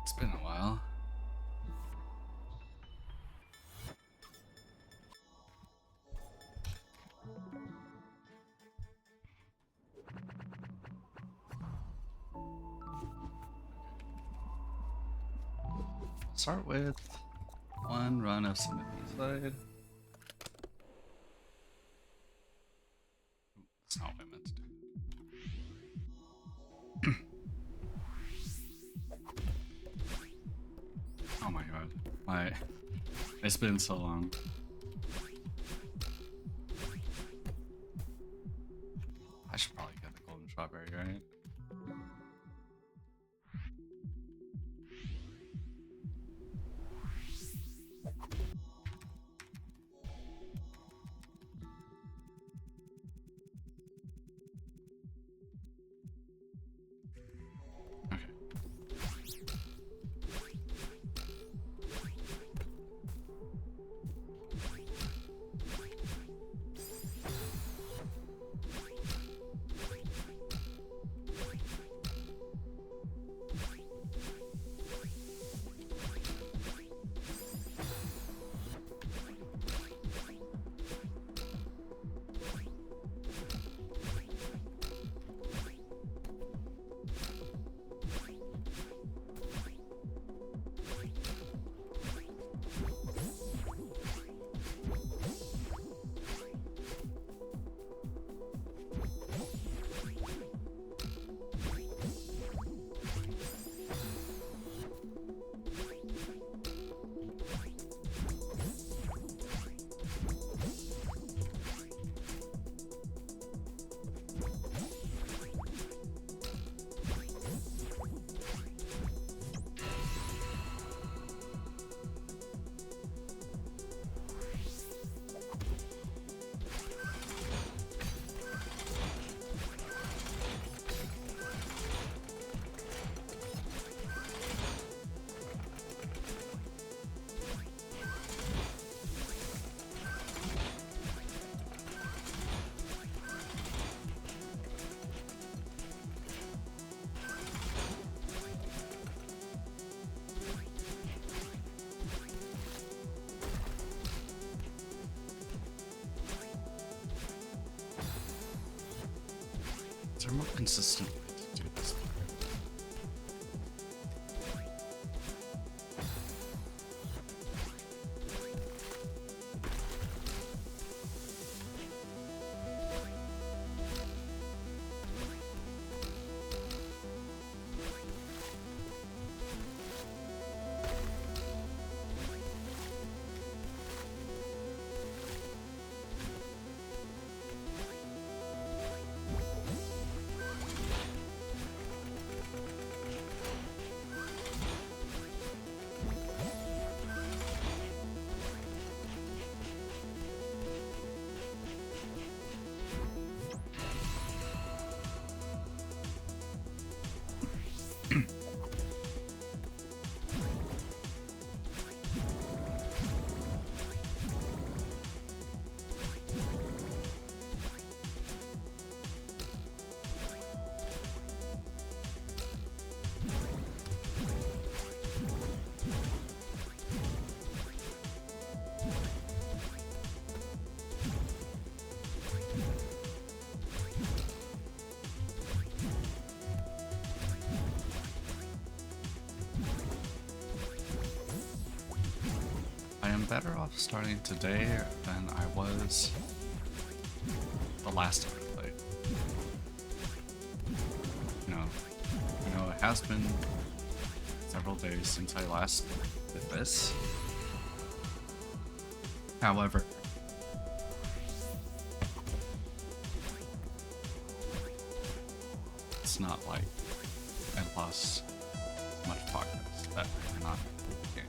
It's been a while. I'll start with one run of Cementicide. That's not what I meant to do. Oh my god. It's been so long. I should probably get the golden strawberry, right? Okay. Is there a more consistent way to do this? I am better off starting today than I was the last time I played. It has been several days since I last did this. However, it's not like I lost much progress that I cannot gain.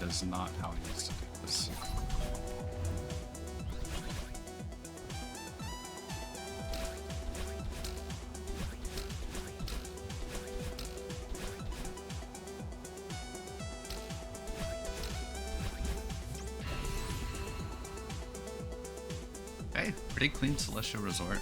That is not how I used to do this. Okay, pretty clean Celestial Resort.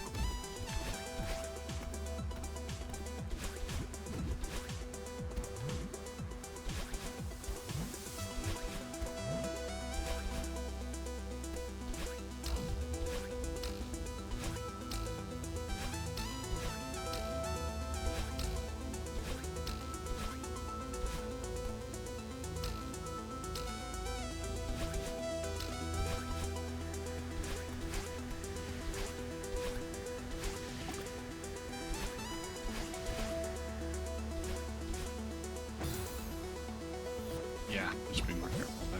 Yeah, just be more careful there.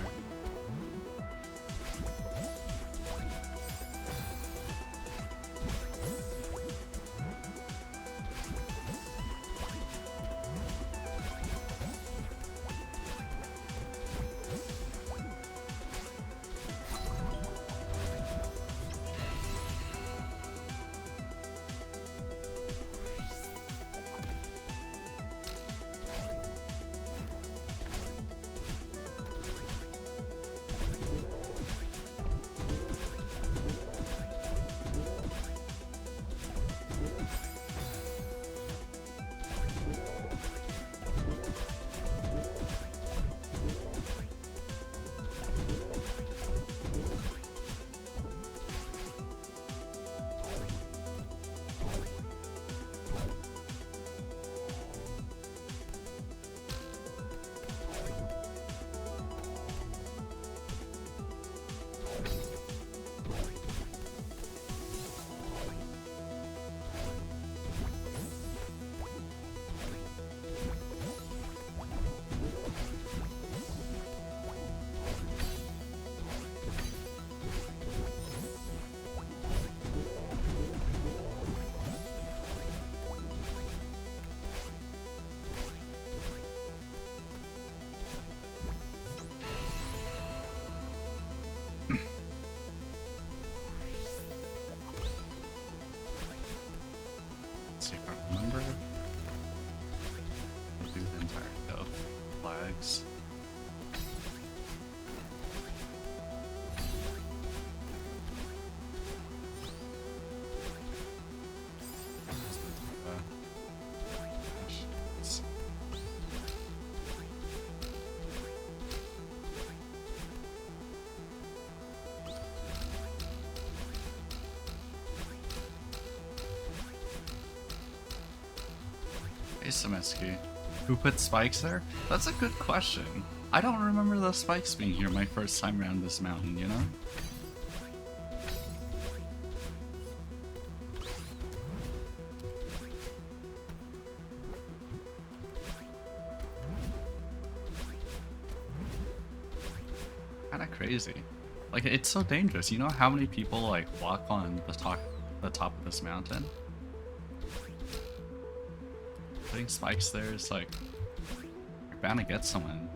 Let's see if I remember. We'll do the entire go of flags. Hey, Semeski. Who put spikes there? That's a good question. I don't remember the spikes being here my first time around this mountain, you know? Kinda crazy. Like, it's so dangerous. You know how many people, like, walk on the top of this mountain? Putting spikes there is like, you're bound to get someone.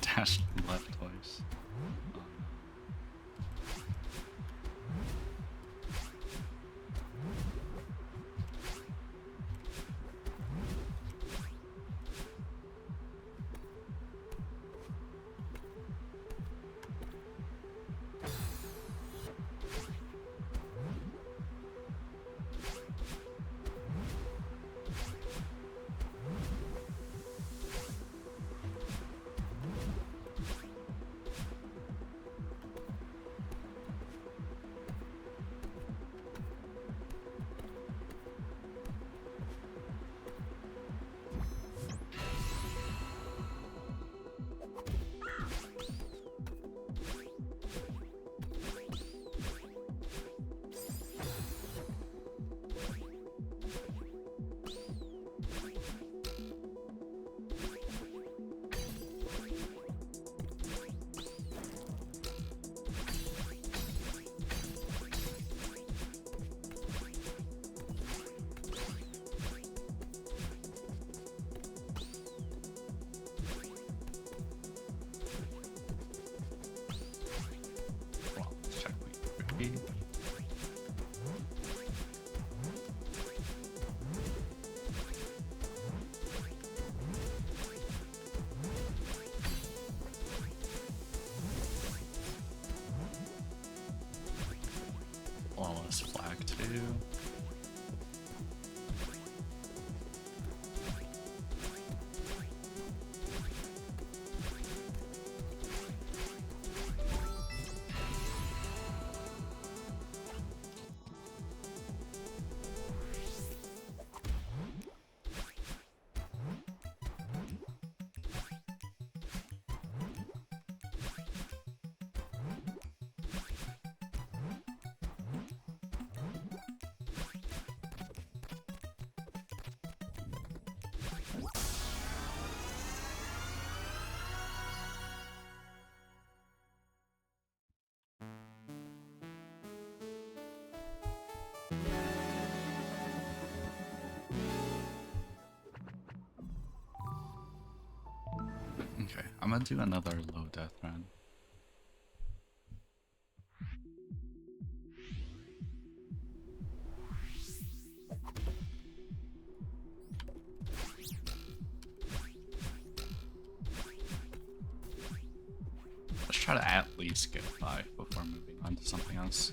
Dash left twice. do. Okay, I'm gonna do another low death run. Let's try to at least get 5 before moving on to something else.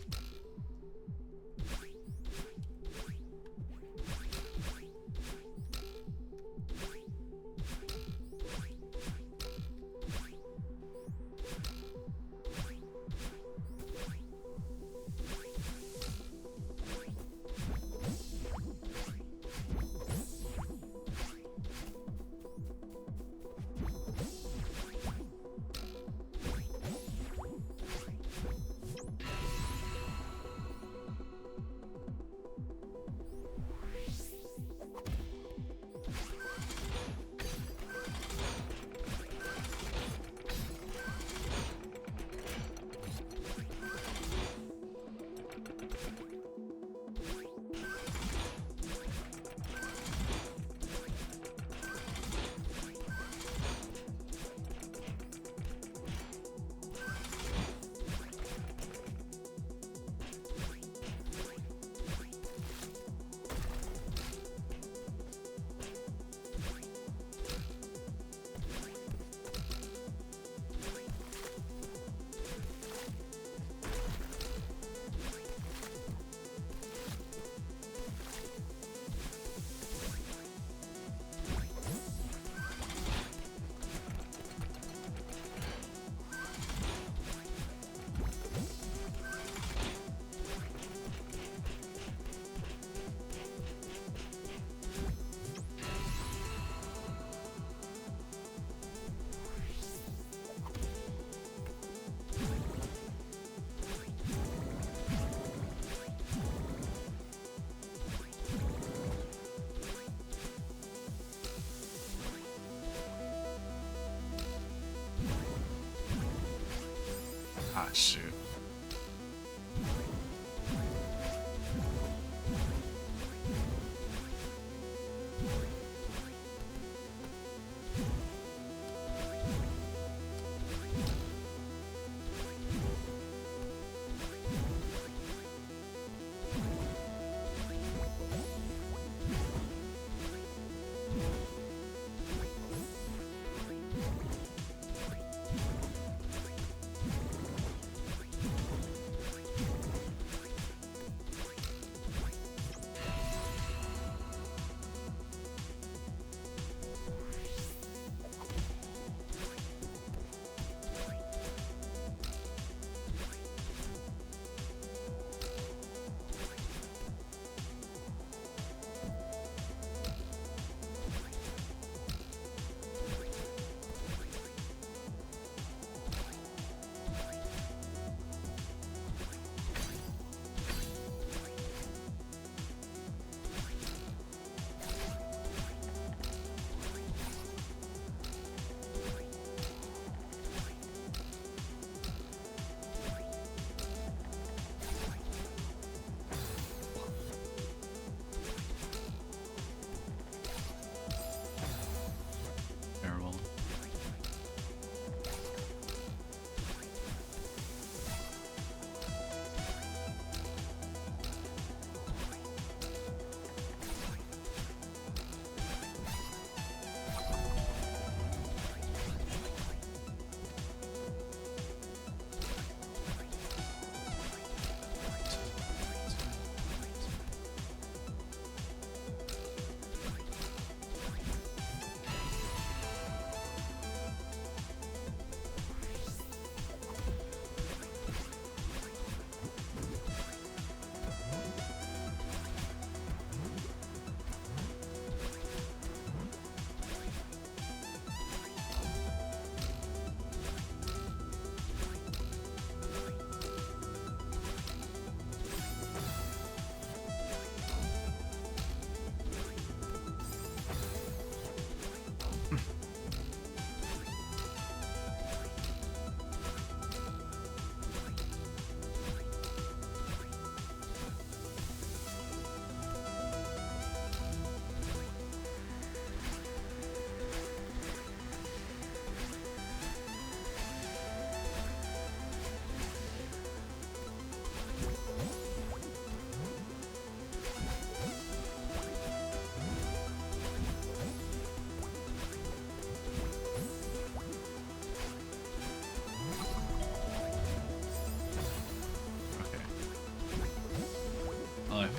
Ah, shoot.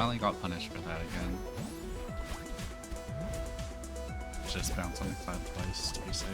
finally got punished for that again. Just bounce on the cloud twice to be safe.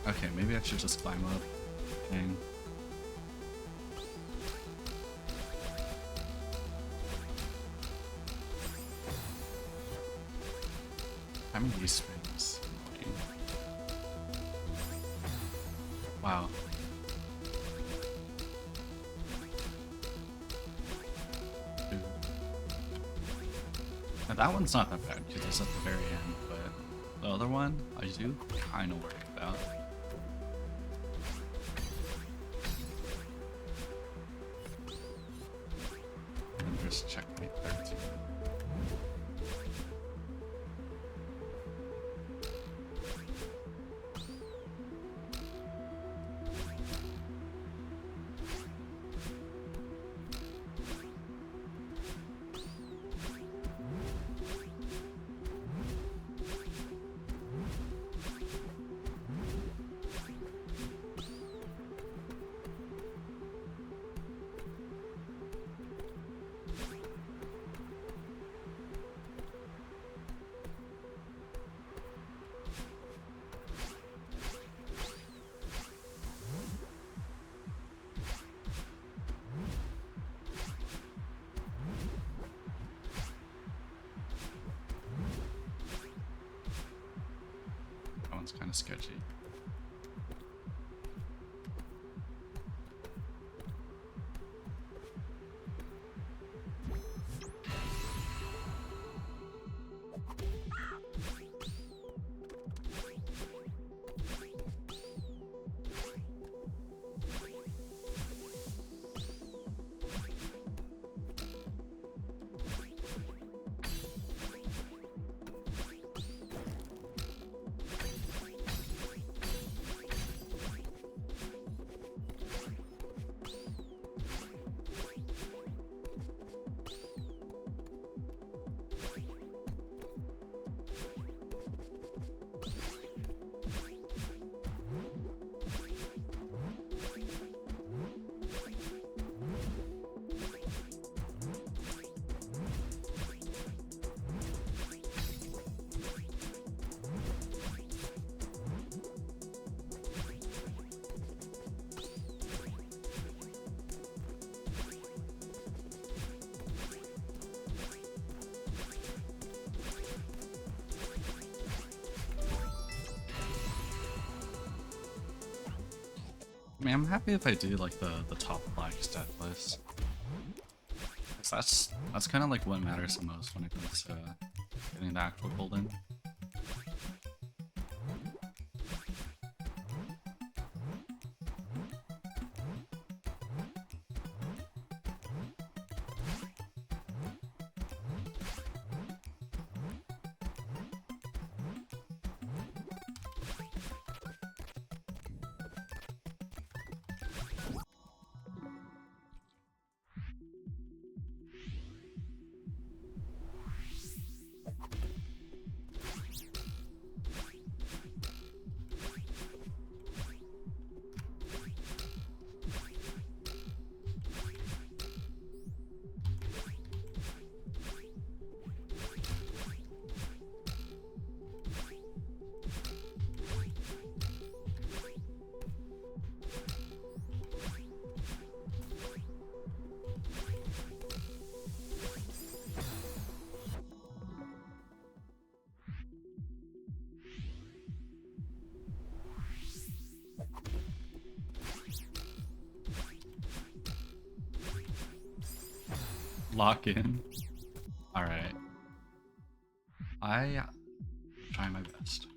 Okay, maybe I should just climb up. Dang. How many these springs? Wow. Dude. Now that one's not that bad because it's at the very end, but the other one I do kind of worry about. Checkmate 13. Kind of sketchy. I mean, I'm happy if I do like the top black stat list. 'Cause that's kind of like what matters the most when it comes to getting the actual golden. lock in. Alright. I try my best.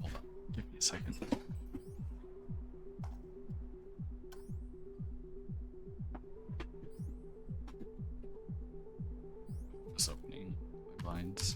Hold on, give me a second. Just opening my blinds.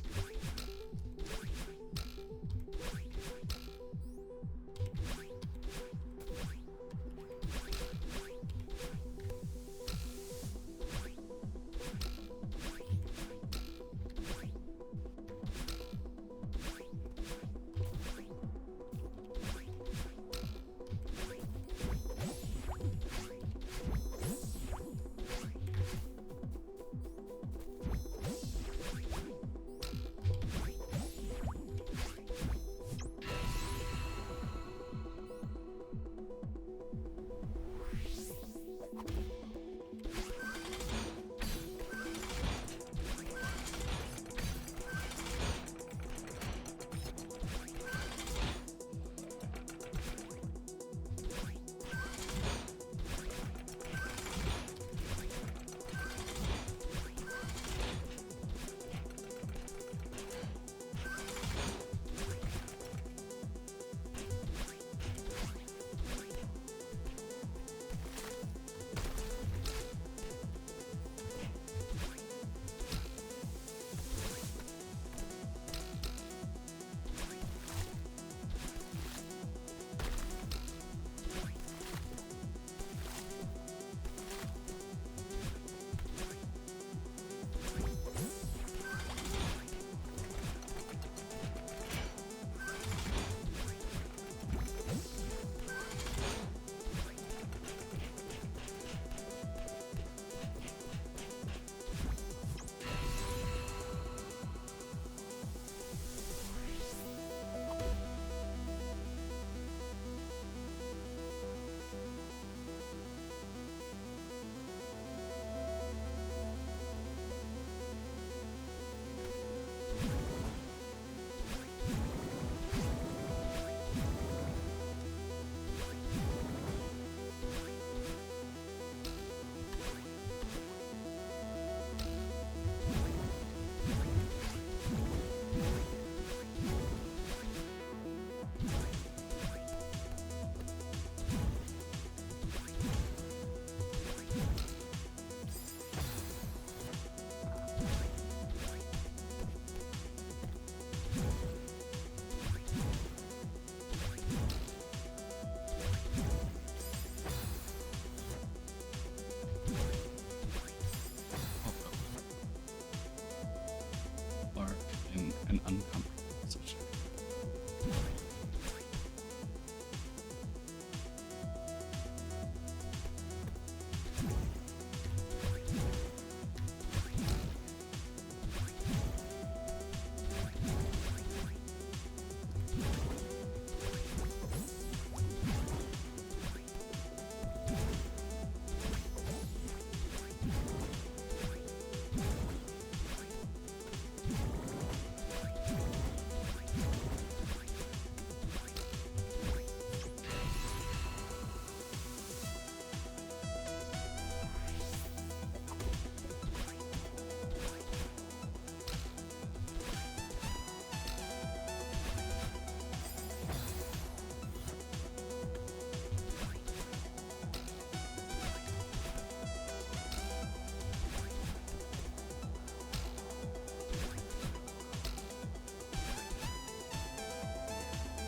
An uncomfortable position.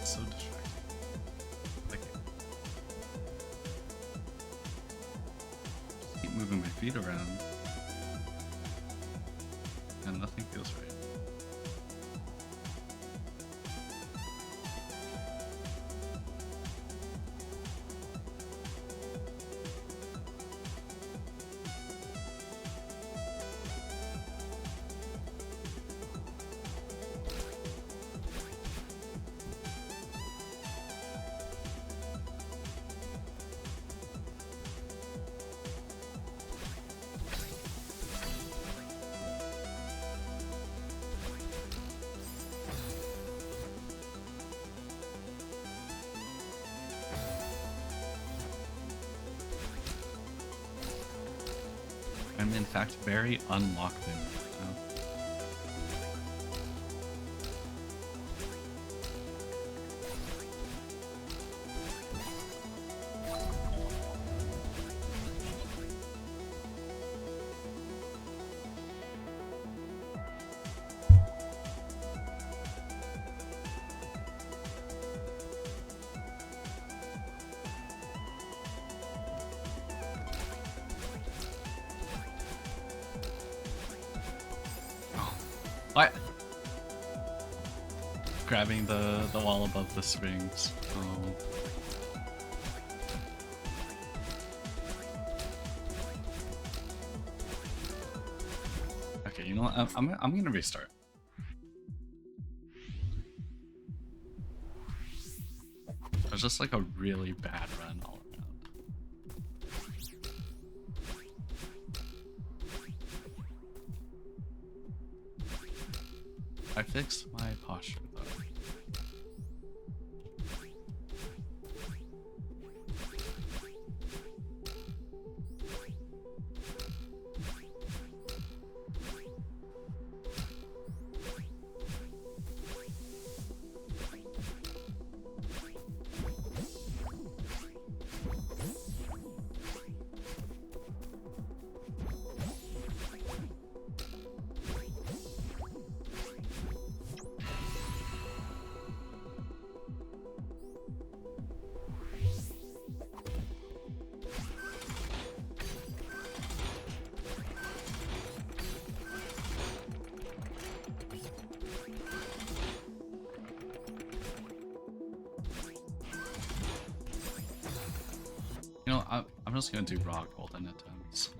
So distracting. Like, keep moving my feet around, and nothing feels right. I'm in fact very unlocked in. What? Grabbing the wall above the springs. Oh. Okay, you know what? I'm gonna restart. It was just like a really bad run all around. I fixed my posture though. You know, I'm just gonna do raw golden attempts.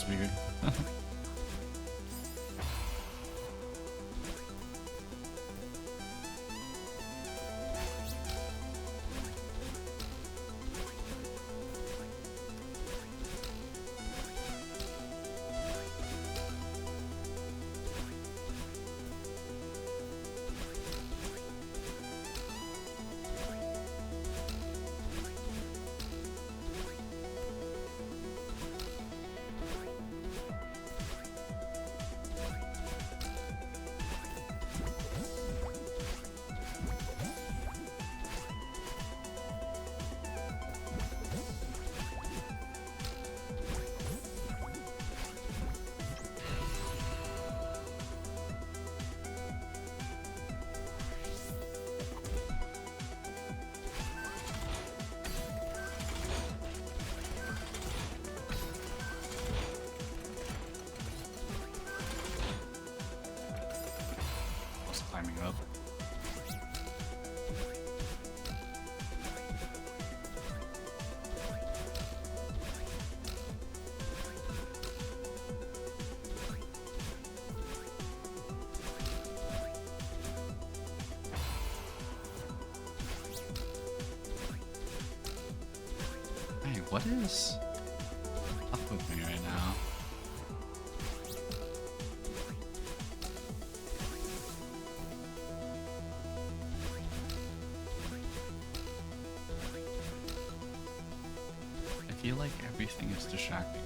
was weird. Climbing up. Hey, what is up with me right now? I feel like everything is distracting.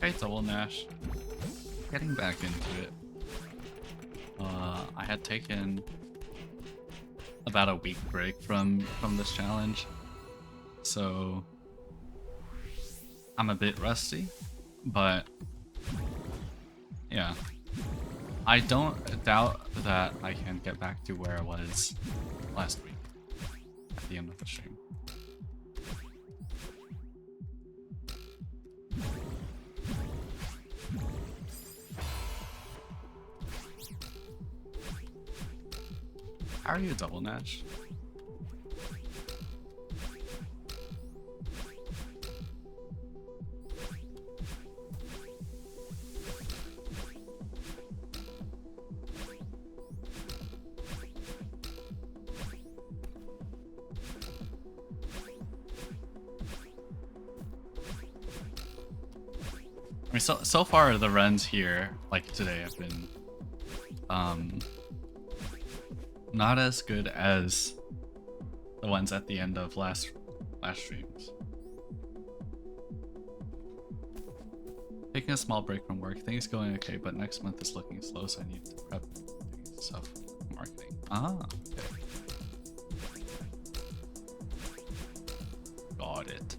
Okay, double Nash. Getting back into it. I had taken about a week break from this challenge, so I'm a bit rusty, but yeah, I don't doubt that I can get back to where I was last week at the end of the stream. How are you, Double Nash? I mean, so far the runs here, like today, have been not as good as the ones at the end of last streams. Taking a small break from work, things going okay, but next month is looking slow, so I need to prep stuff for marketing. Ah, okay. Got it.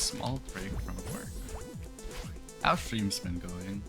small break from work. How's streams been going?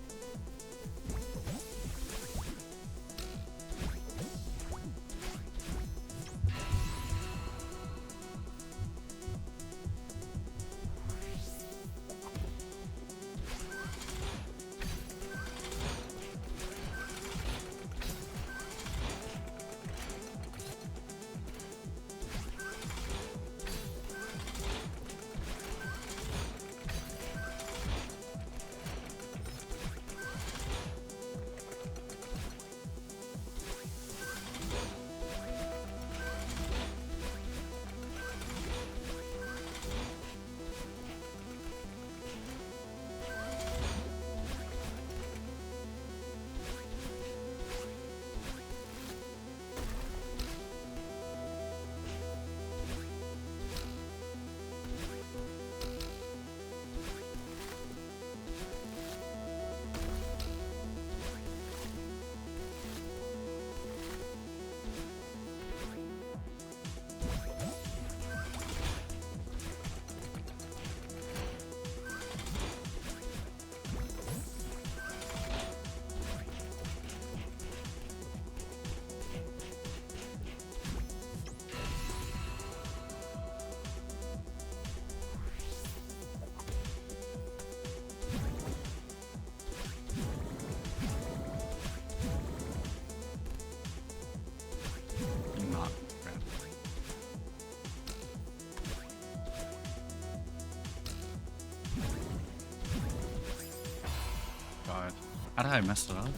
Not crap. God, how did I mess it up?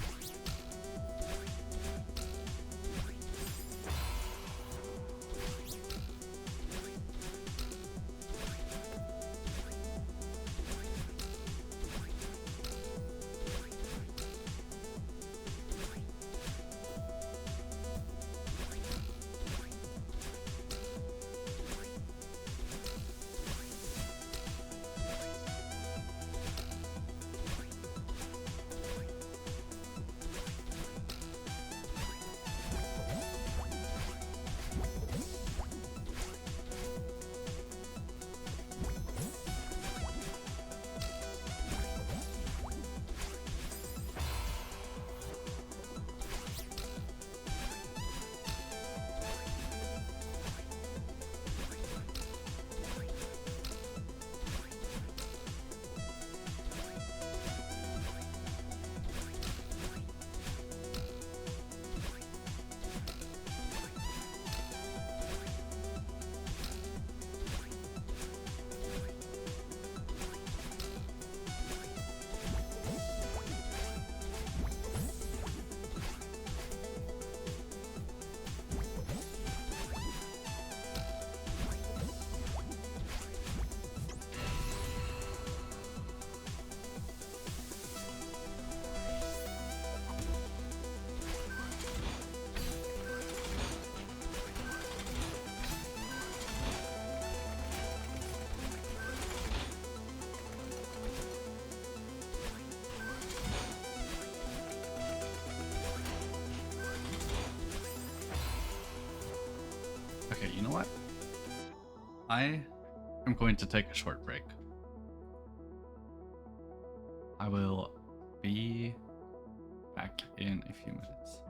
Okay, you know what? I am going to take a short break. I will be back in a few minutes.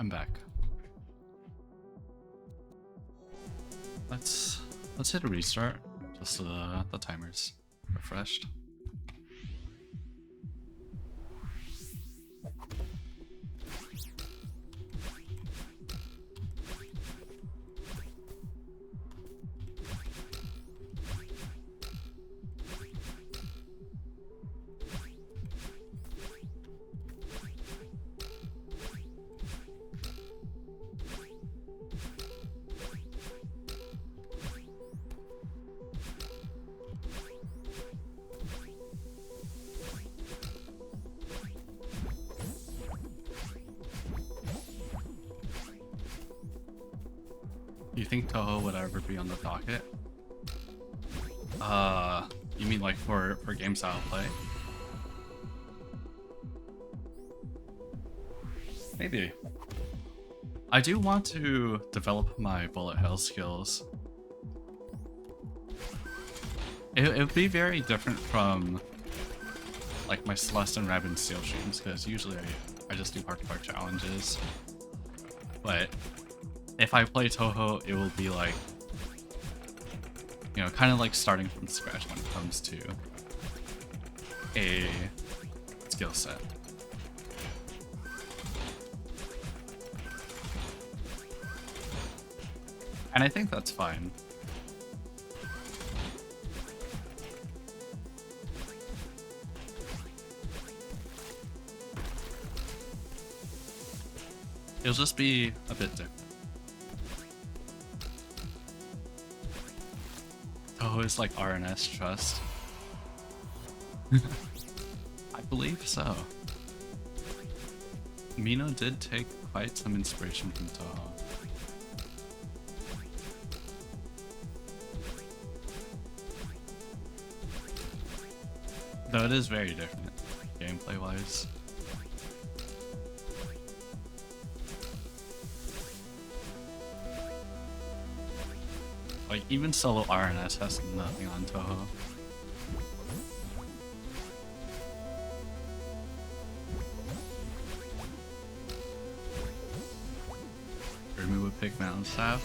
I'm back. Let's hit a restart. Just so the timer's refreshed. Do you think Toho would ever be on the docket? You mean like for games I'll play? Maybe. I do want to develop my bullet hell skills. It would be very different from like my Celeste and Raven Steel streams, because usually I just do hard challenges. But if I play Toho, it will be like, you know, kind of like starting from scratch when it comes to a skill set. And I think that's fine. It'll just be a bit different. Oh, it's like RNS Trust. I believe so. Mino did take quite some inspiration from Toho. Though it is very different, gameplay-wise. Like, even solo RNS has nothing on Toho. Remove a pig mountain staff.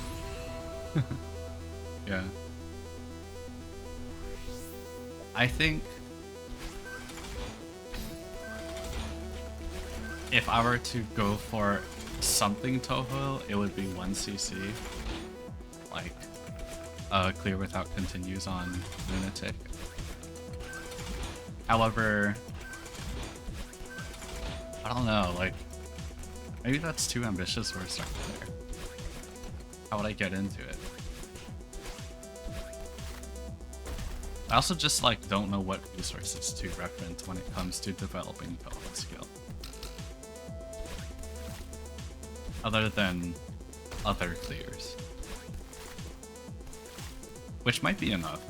Yeah. I think if I were to go for something Toho, it would be 1cc. Like, clear without continues on Lunatic. However, I don't know, like, maybe that's too ambitious for a start there. How would I get into it? I also just, like, don't know what resources to reference when it comes to developing Toho skill. Other than other clears. Which might be enough.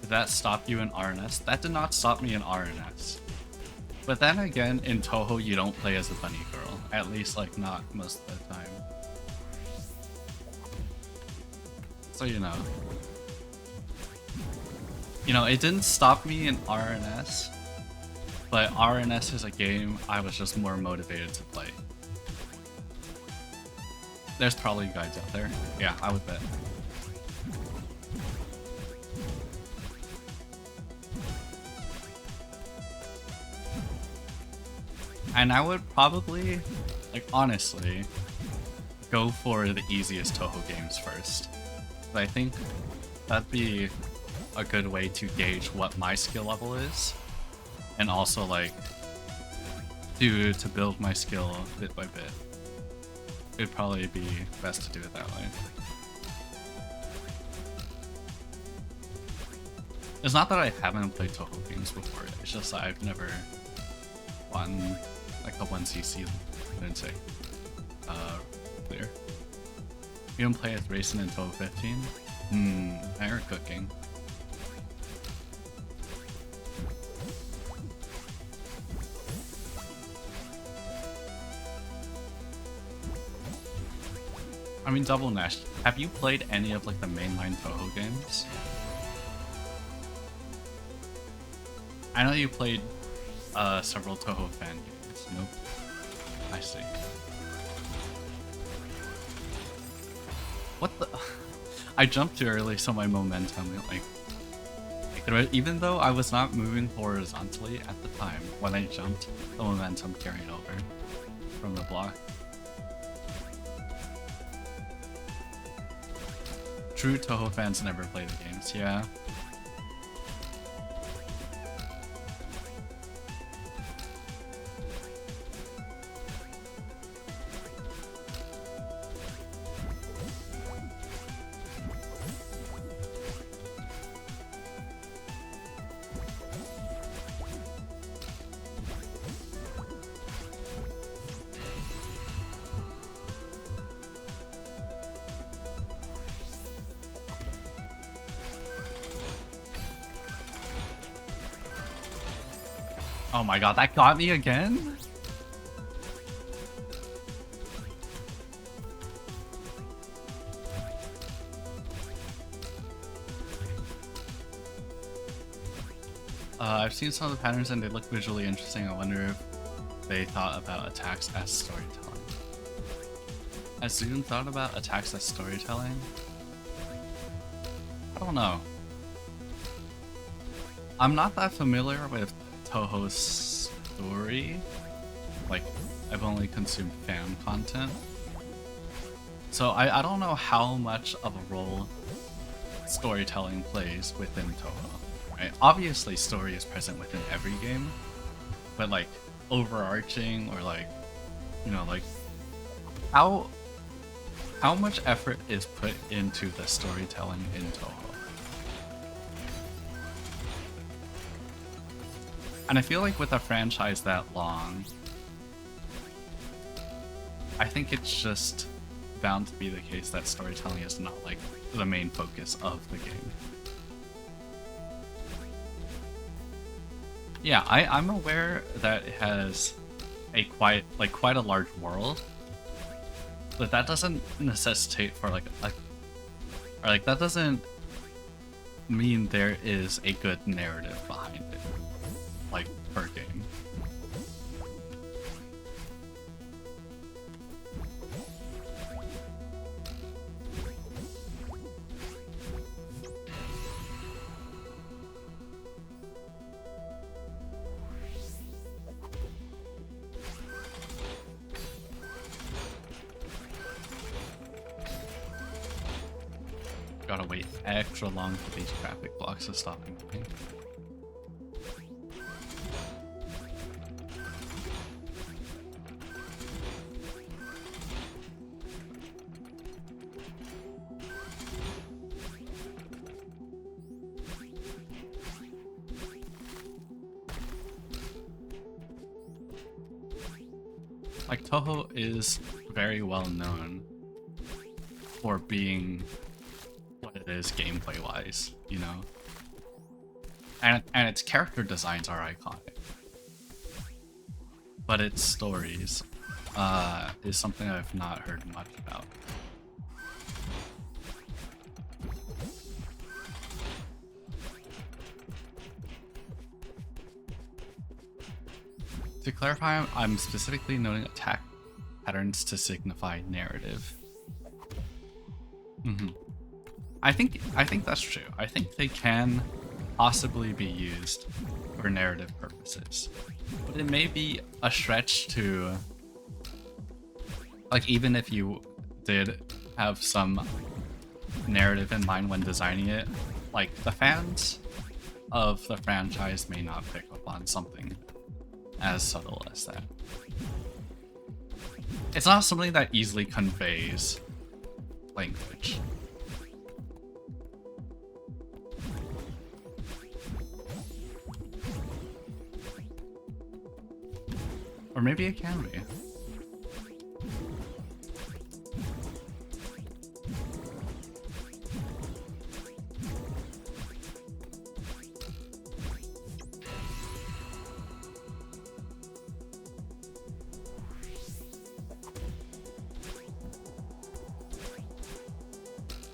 Did that stop you in RNS? That did not stop me in RNS. But then again, in Toho you don't play as a bunny girl. At least, like, not most of the time. So, you know. You know, it didn't stop me in RNS, but RNS is a game I was just more motivated to play. There's probably guides out there. Yeah, I would bet. And I would probably, like, honestly, go for the easiest Toho games first. But I think that'd be a good way to gauge what my skill level is, and also, like, to build my skill bit by bit. It'd probably be best to do it that way. It's not that I haven't played Toho games before, it's just that I've never won like a 1cc lunatic clear. You don't play as racing in Toho 15? Now you're cooking. I mean, Double Nash, have you played any of like the mainline Toho games? I know you played several Toho fan games. Nope. I see. What the? I jumped too early, so my momentum even though I was not moving horizontally at the time when I jumped, the momentum carried over from the block. True Toho fans never play the games, yeah. Oh my god, that got me again? I've seen some of the patterns and they look visually interesting. I wonder if they thought about attacks as storytelling. Has Zoom thought about attacks as storytelling? I don't know. I'm not that familiar with Toho's story. Like, I've only consumed fan content. So I don't know how much of a role storytelling plays within Toho. Right? Obviously story is present within every game, but like overarching or like, you know, like how much effort is put into the storytelling in Toho? And I feel like with a franchise that long, I think it's just bound to be the case that storytelling is not like the main focus of the game. Yeah, I'm aware that it has a quite a large world, but that doesn't necessitate for that doesn't mean there is a good narrative behind it, like per game. Gotta wait extra long for these traffic blocks to stop moving. Like, Toho is very well known for being what it is gameplay wise, you know? And its character designs are iconic. But its stories is something I've not heard much about. To clarify, I'm specifically noting attack patterns to signify narrative. I think that's true. I think they can possibly be used for narrative purposes. But it may be a stretch to, like, even if you did have some narrative in mind when designing it, like, the fans of the franchise may not pick up on something as subtle as that. It's not something that easily conveys language. Or maybe it can be.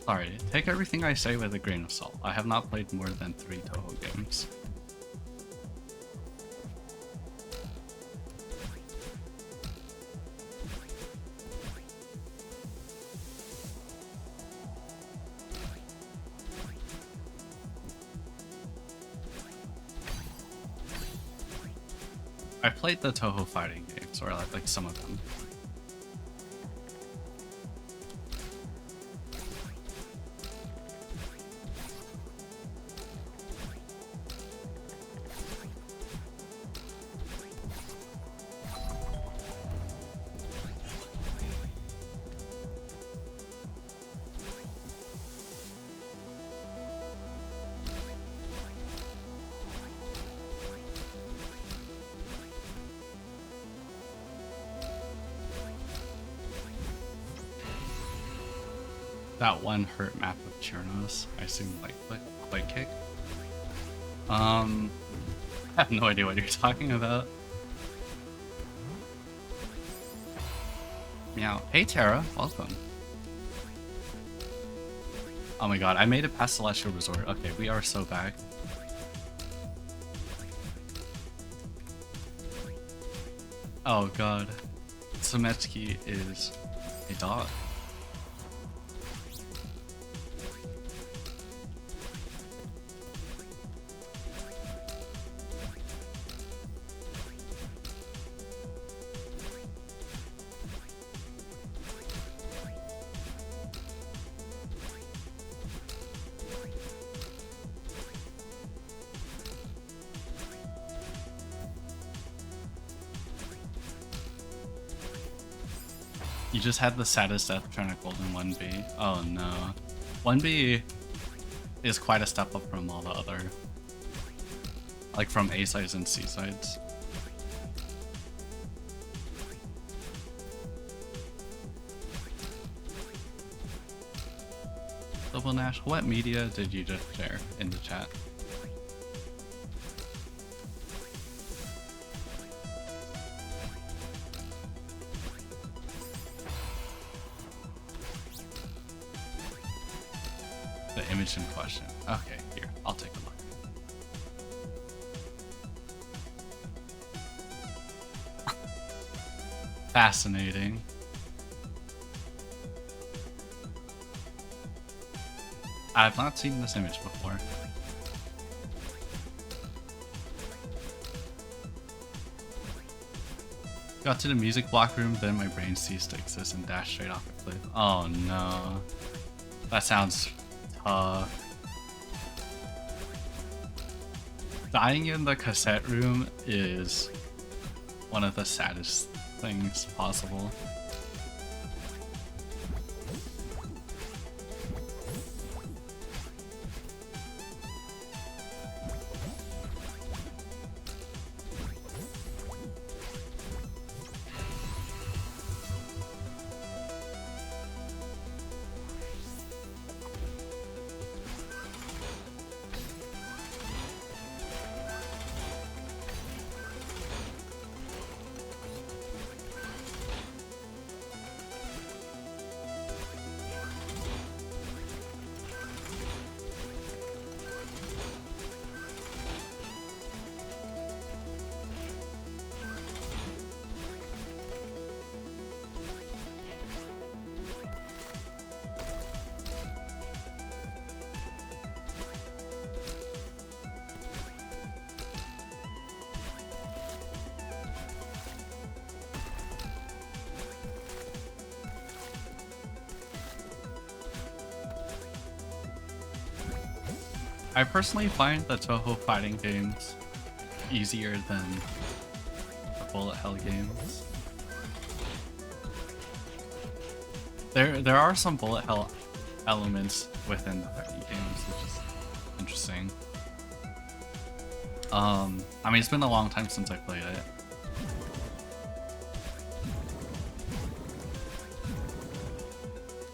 Sorry, take everything I say with a grain of salt. I have not played more than 3 Toho games. I played the Toho fighting games, or like some of them. That one hurt map of Churnos, I assume like Quake Kick. I have no idea what you're talking about. Meow. Hey Tara, welcome. Oh my god, I made it past Celestial Resort. Okay, we are so back. Oh god. Semetsky is a dog. You just had the saddest death trying to golden 1B. Oh no. 1B is quite a step up from all the other, like from A sides and C sides. Double Nash, what media did you just share in the chat? The image in question. Okay, here, I'll take a look. Fascinating. I've not seen this image before. Got to the music block room, then my brain ceased to exist and dashed straight off a cliff. Oh no. That sounds tough. Dying in the cassette room is one of the saddest things possible. I personally find the Toho fighting games easier than the bullet hell games. There are some bullet hell elements within the fighting games, which is interesting. I mean, it's been a long time since I played it.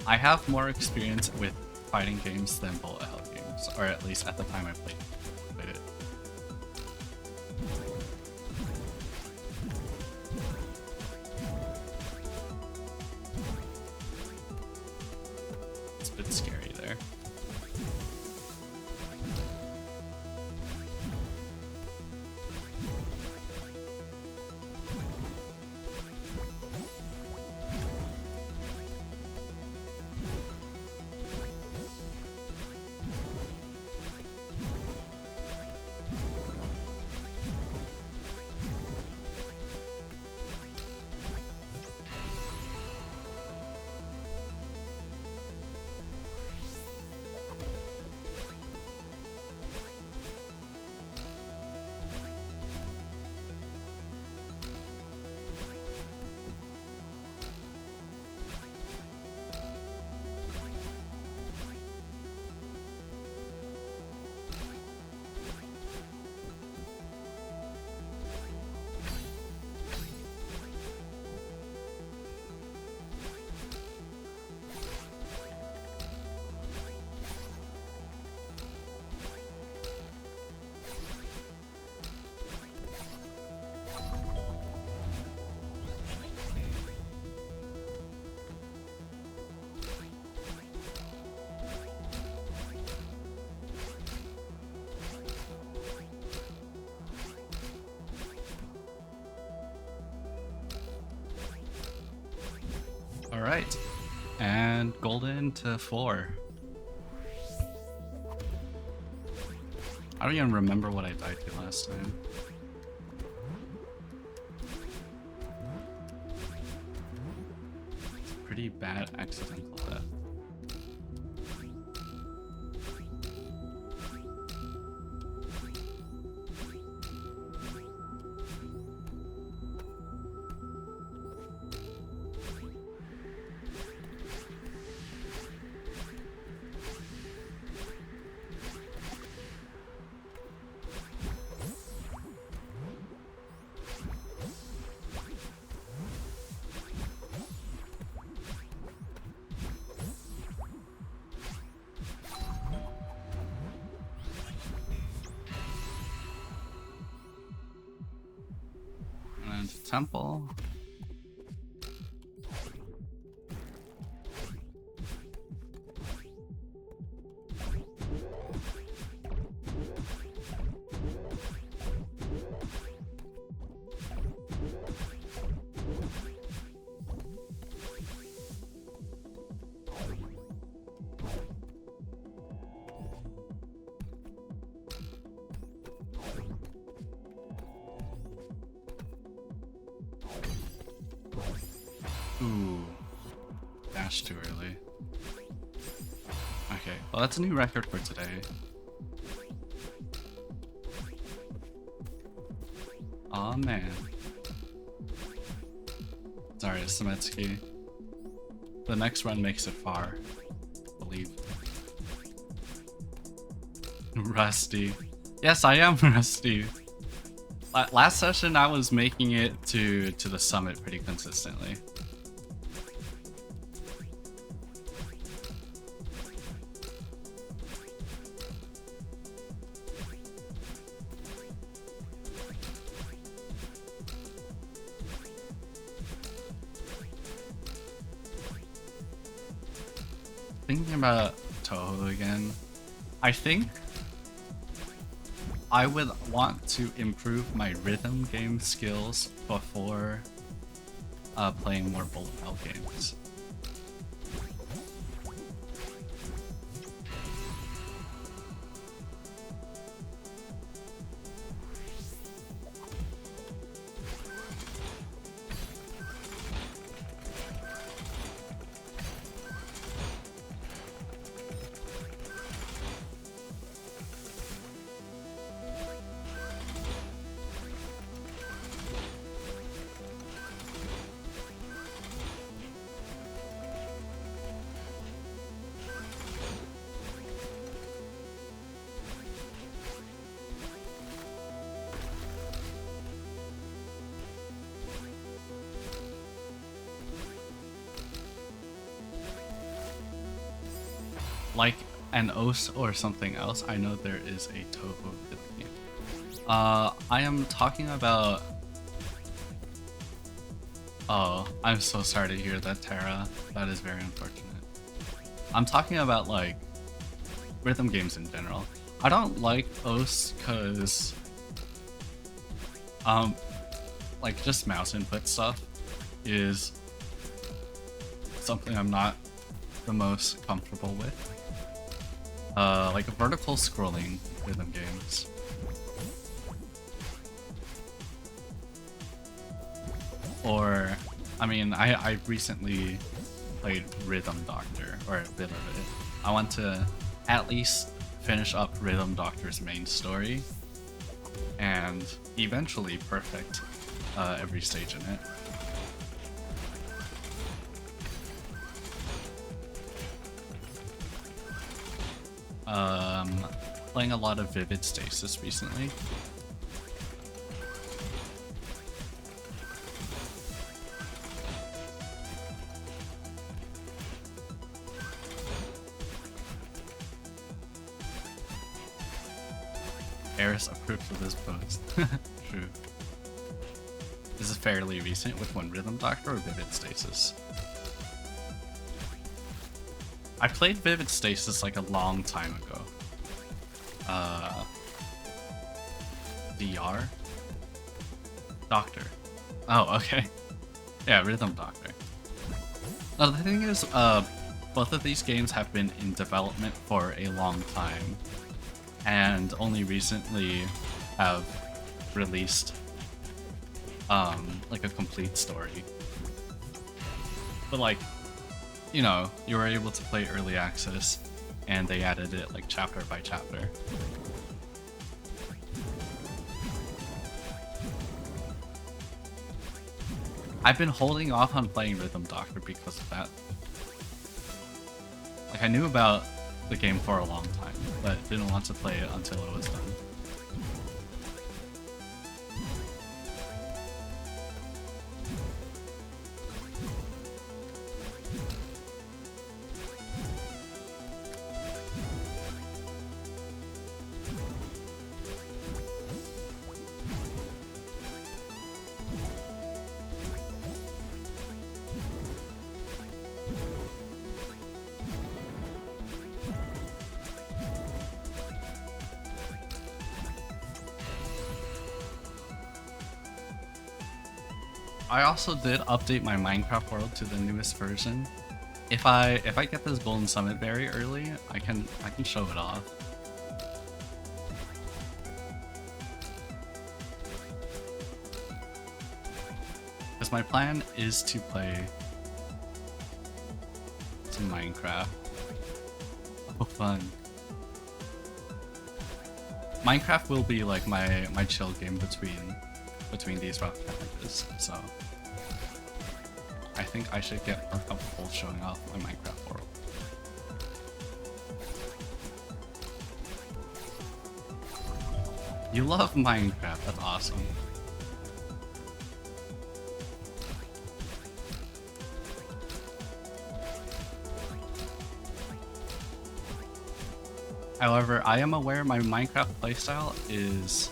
I have more experience with fighting games than bullet hell games, or at least at the time I played it. It's a bit scary there. Alright. And golden to 4. I don't even remember what I died to last time. Pretty bad accidental death. Temple. Ooh, dash too early. Okay, well that's a new record for today. Aw man. Sorry, Semetsky. The next run makes it far, I believe. Rusty. Yes, I am rusty. Last session I was making it to the summit pretty consistently. Thinking about Toho again, I think I would want to improve my rhythm game skills before playing more bullet hell games. Like an OS or something else, I know there is a Toho video game. I am talking about... Oh, I'm so sorry to hear that, Tara. That is very unfortunate. I'm talking about, like, rhythm games in general. I don't like OS because... like, just mouse input stuff is something I'm not the most comfortable with. Like vertical scrolling rhythm games. Or, I mean, I recently played Rhythm Doctor, or a bit of it. I want to at least finish up Rhythm Doctor's main story, and eventually perfect every stage in it. Playing a lot of Vivid Stasis recently. Eris approves of this post. True. This is fairly recent. Which one, Rhythm Doctor or Vivid Stasis? I played Vivid Stasis like a long time ago. DR? Doctor. Oh, okay. Yeah, Rhythm Doctor. Now, the thing is, both of these games have been in development for a long time, and only recently have released like a complete story. But like, you know, you were able to play early access, and they added it like chapter by chapter. I've been holding off on playing Rhythm Doctor because of that. Like, I knew about the game for a long time, but didn't want to play it until it was done. I also did update my Minecraft world to the newest version. If I get this golden summit very early, I can show it off. Because my plan is to play some Minecraft. Oh, fun. Minecraft will be like my chill game between these rough challenges, so I think I should get more comfortable showing off my Minecraft world. You love Minecraft, that's awesome. However, I am aware my Minecraft playstyle is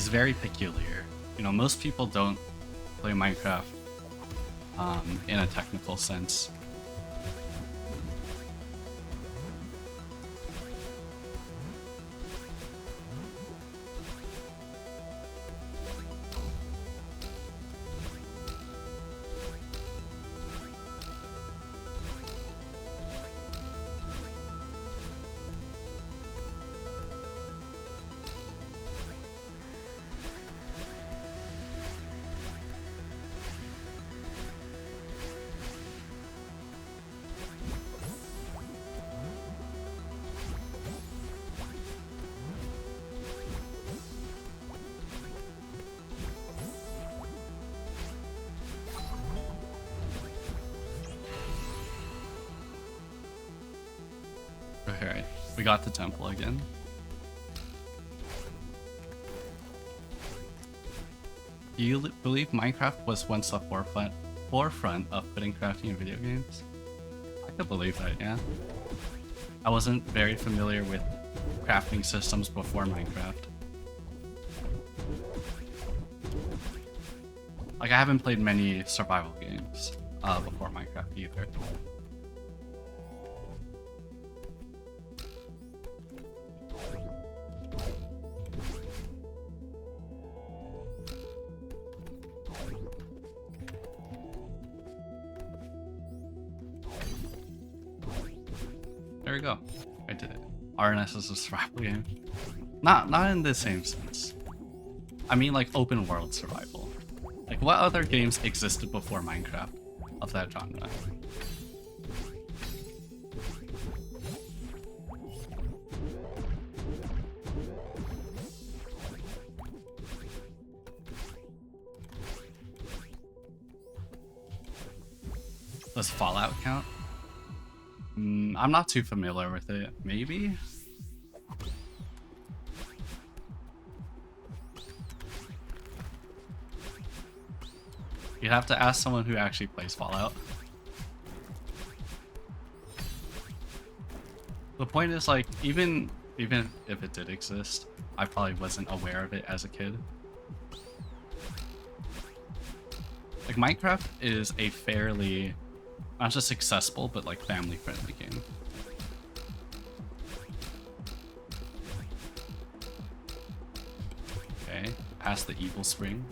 very peculiar. You know, most people don't play Minecraft in a technical sense. Okay, we got the temple again. Do you believe Minecraft was once the forefront of putting crafting in video games? I could believe that, yeah. I wasn't very familiar with crafting systems before Minecraft. Like, I haven't played many survival games before Minecraft either. There we go. I did it. RNS is a survival game. Not in the same sense. I mean, like, open world survival. Like, what other games existed before Minecraft of that genre? Does Fallout count? I'm not too familiar with it. Maybe? You'd have to ask someone who actually plays Fallout. The point is, like, even if it did exist, I probably wasn't aware of it as a kid. Like, Minecraft is a fairly, not just accessible, but like family-friendly game. Okay, past the evil spring.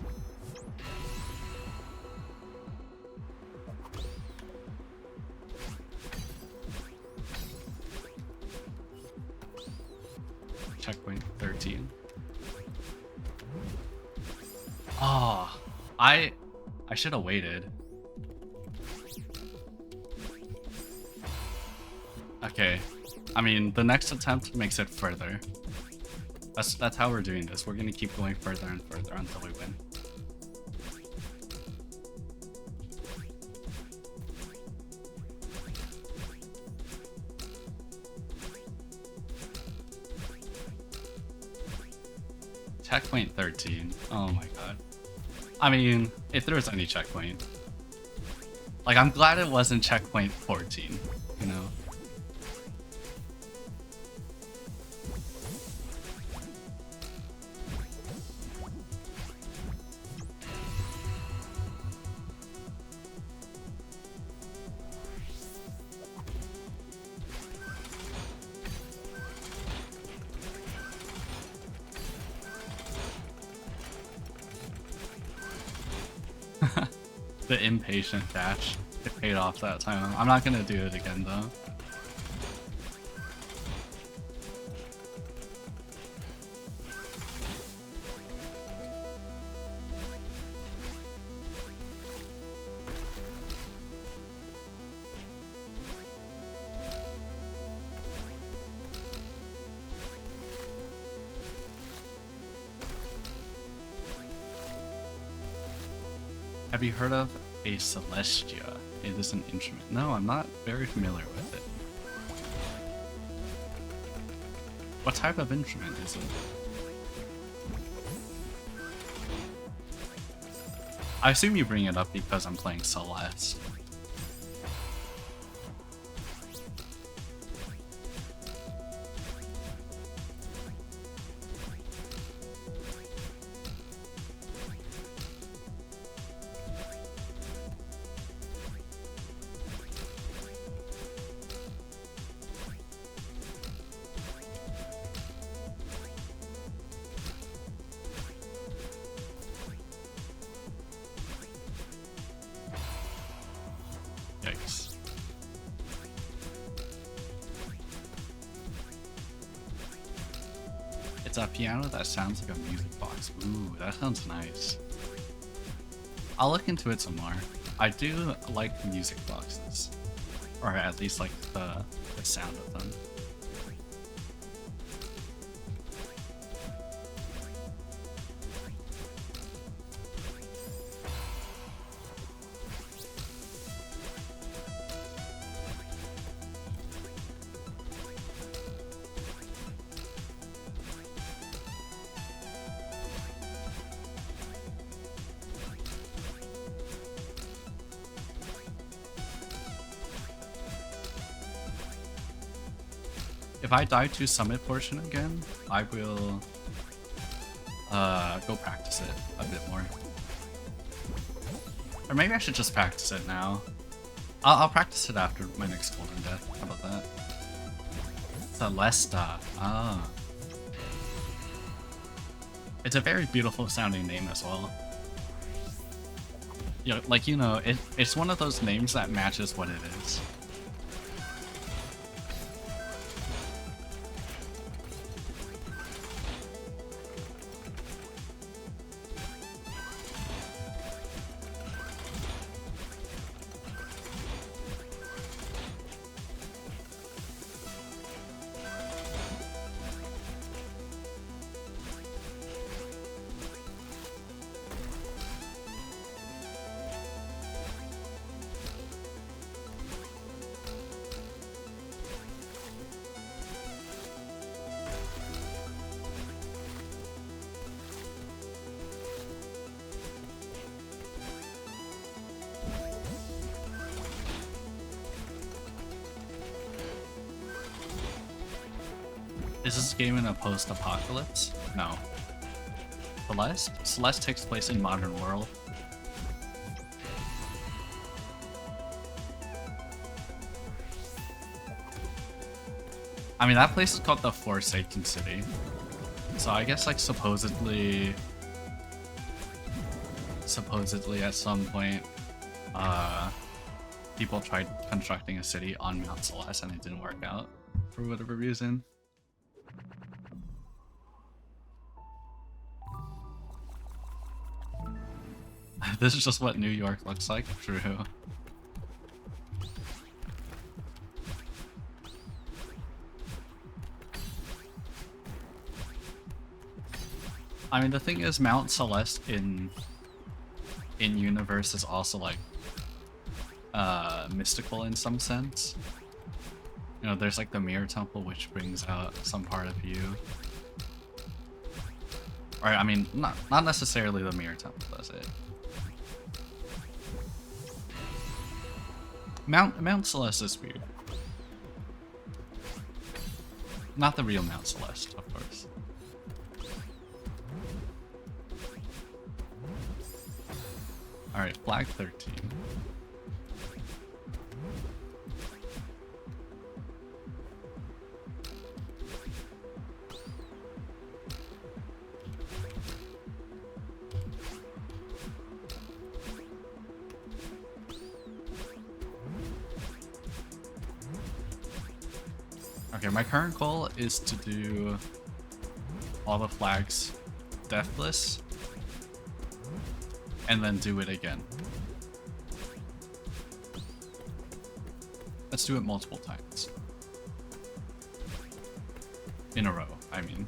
Oh, I should have waited. Okay. I mean, the next attempt makes it further. That's how we're doing this. We're gonna keep going further and further until we win. Checkpoint 13. Oh my god. I mean, if there was any checkpoint. Like, I'm glad it wasn't checkpoint 14, you know? The impatient dash. It paid off that time. I'm not gonna do it again though. Have you heard of a Celestia? It is an instrument. No, I'm not very familiar with it. What type of instrument is it? I assume you bring it up because I'm playing Celeste. Yikes. It's a piano that sounds like a music box. Ooh, that sounds nice. I'll look into it some more. I do like music boxes. Or at least like the sound of them. If I die to summit portion again, I will go practice it a bit more. Or maybe I should just practice it now. I'll practice it after my next golden death. How about that? Celeste. Ah. It's a very beautiful sounding name as well. Yeah, like, you know, it's one of those names that matches what it is. Is this game in a post-apocalypse? No. Celeste? Celeste takes place in modern world. I mean, that place is called the Forsaken City. So I guess like supposedly at some point, people tried constructing a city on Mount Celeste and it didn't work out for whatever reason. This is just what New York looks like. True. I mean, the thing is, Mount Celeste in universe is also like mystical in some sense. You know, there's like the Mirror Temple, which brings out some part of you. Or I mean, not necessarily the Mirror Temple does it. Mount Celeste is weird. Not the real Mount Celeste, of course. Alright, flag 13. Okay, my current goal is to do all the flags deathless and then do it again. Let's do it multiple times. In a row, I mean.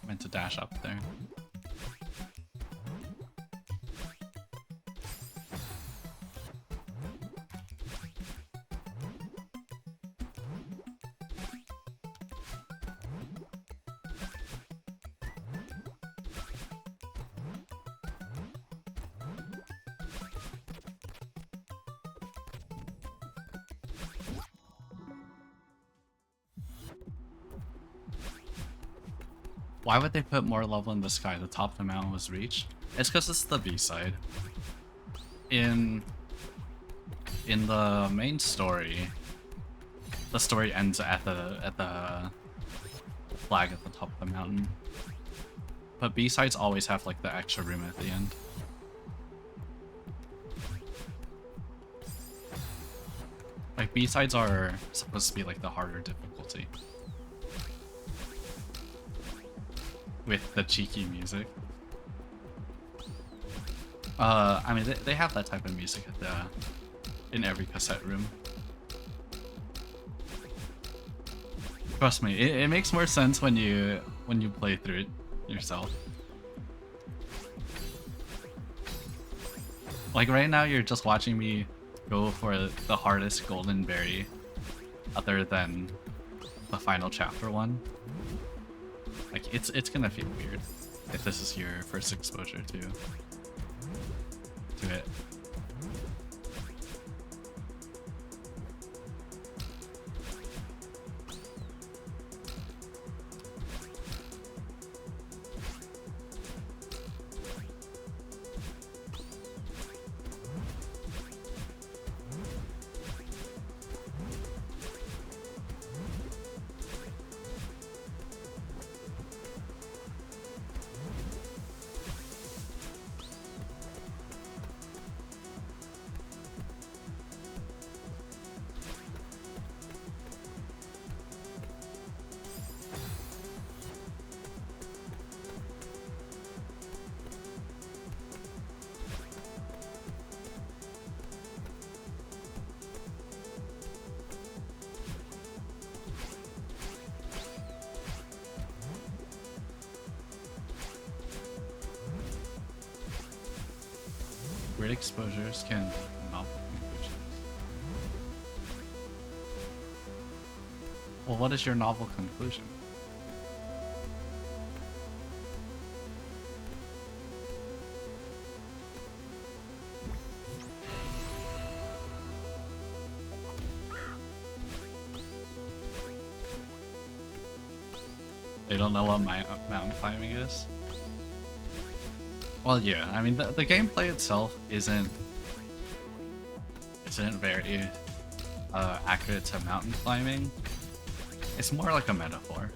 Meant to dash up there. Why would they put more level in the sky? The top of the mountain was reached. It's because it's the B-side. In the main story, the story ends at the flag at the top of the mountain. But B-sides always have like the extra room at the end. Like B-sides are supposed to be like the harder difficulty. With the cheeky music. I mean, they have that type of music at in every cassette room. Trust me, it makes more sense when you play through it yourself. Like right now, you're just watching me go for the hardest golden berry, other than the final chapter one. Like it's gonna feel weird if this is your first exposure to it. great exposures can novel conclusions. Well, what is your novel conclusion? They don't know what mountain climbing is? Well, yeah, I mean, the gameplay itself isn't very accurate to mountain climbing. It's more like a metaphor.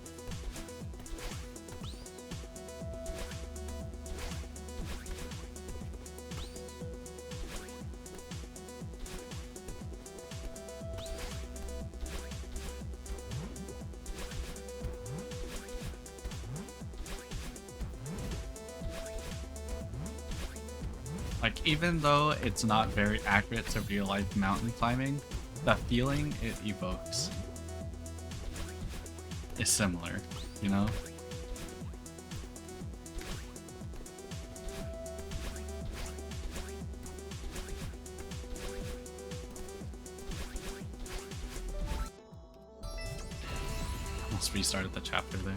Like, even though it's not very accurate to real-life mountain climbing, the feeling it evokes is similar, you know? Almost restarted the chapter there.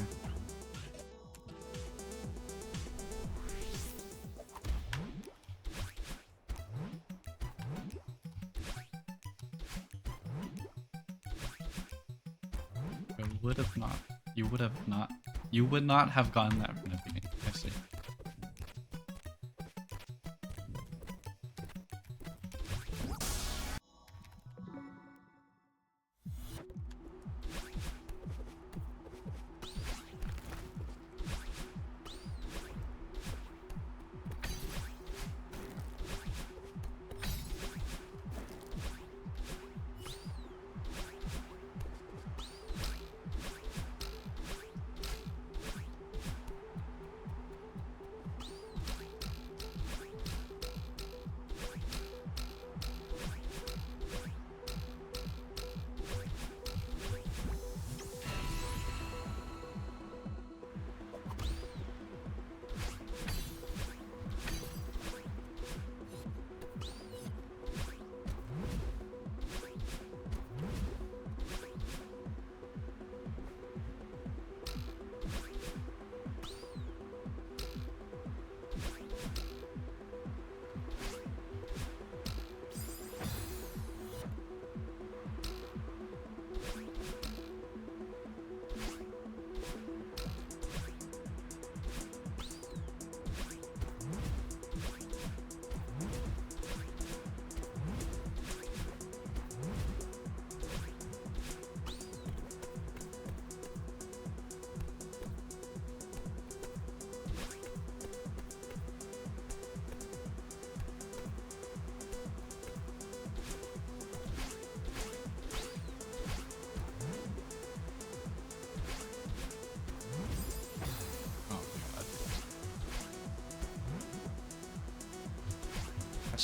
You would not have gotten that from the beginning. I see.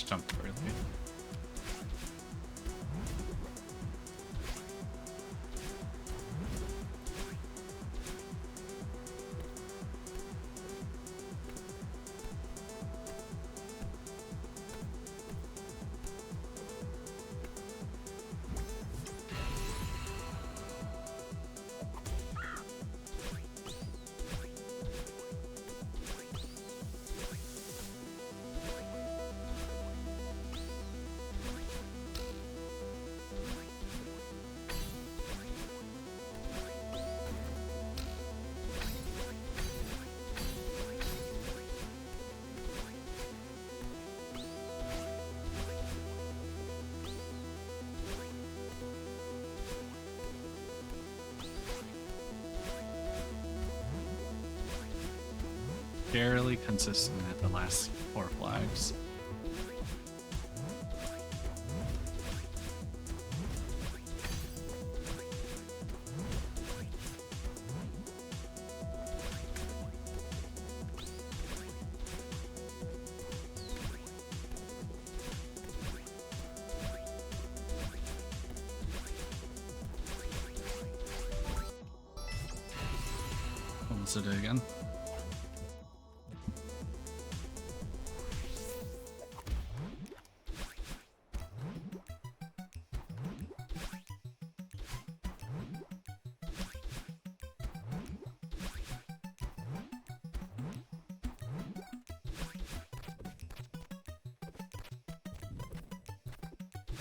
Jumped early. Fairly consistent at the last 4 flags. Let's do it again.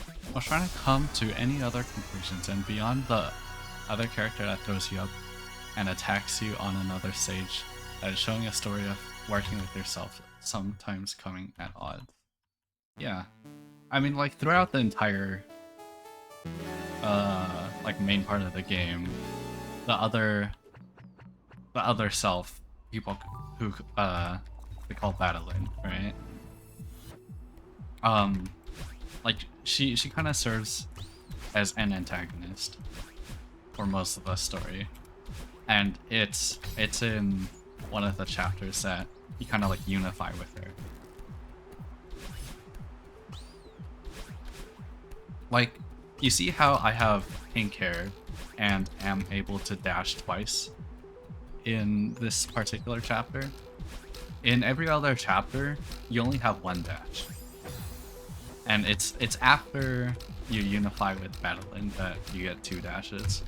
I was trying to come to any other conclusions, and beyond the other character that throws you up and attacks you on another stage, that is showing a story of working with yourself, sometimes coming at odds. Yeah. I mean, like, throughout the entire, like, main part of the game, the other self, people who, they call battling, right? Like, she kind of serves as an antagonist for most of the story. And it's in one of the chapters that you kind of, like, unify with her. Like, you see how I have pink hair and am able to dash twice in this particular chapter? In every other chapter, you only have one dash. And it's after you unify with Madeline that you get 2 dashes.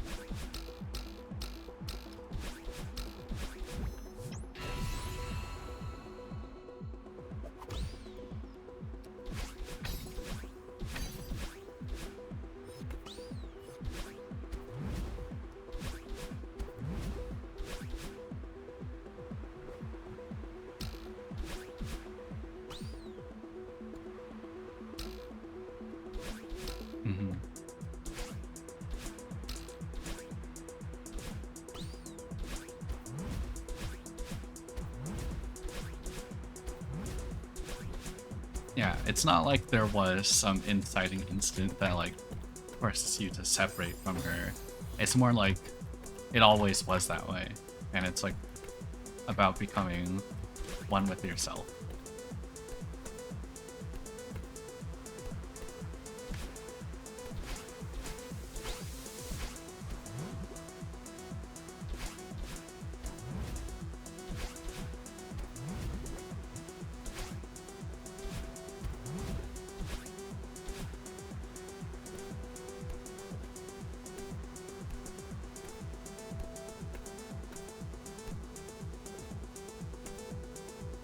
Yeah, it's not like there was some inciting incident that, like, forces you to separate from her. It's more like it always was that way, and it's, like, about becoming one with yourself.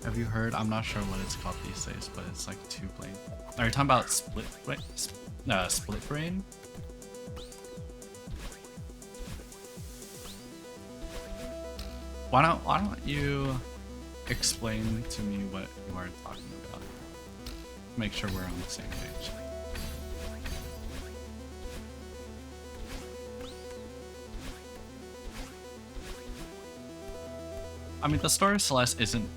Have you heard? I'm not sure what it's called these days, but it's like 2 brain. Are you talking about split brain? Why don't you explain to me what you are talking about? Make sure we're on the same page. I mean, the story of Celeste isn't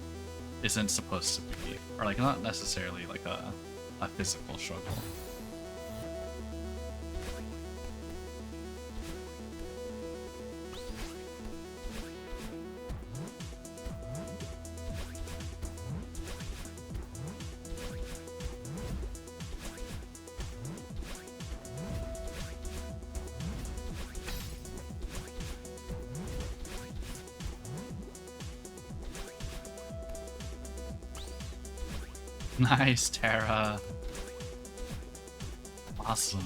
supposed to be, or like not necessarily like a physical struggle. Nice, Tara. Awesome.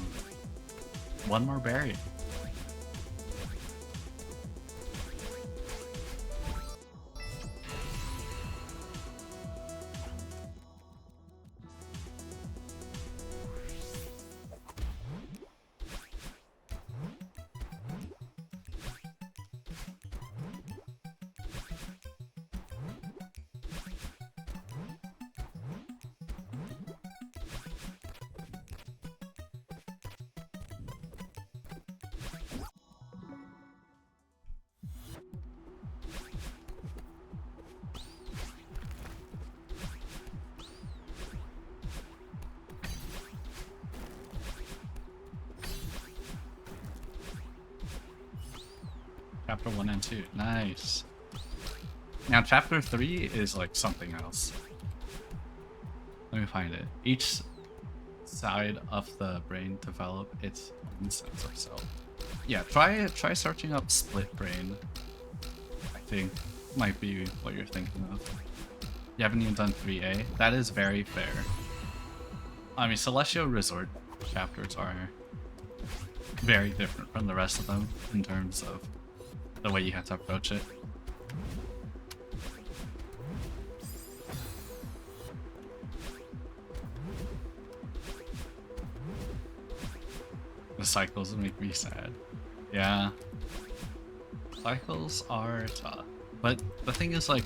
1 more berry. Chapter 1 and 2. Nice. Now, chapter 3 is like something else. Let me find it. Each side of the brain develop its own sense of self. Yeah, try searching up split brain. I think might be what you're thinking of. You haven't even done 3A. That is very fair. I mean, Celestial Resort chapters are very different from the rest of them in terms of the way you have to approach it. The cycles make me sad. Yeah. Cycles are tough. But the thing is, like,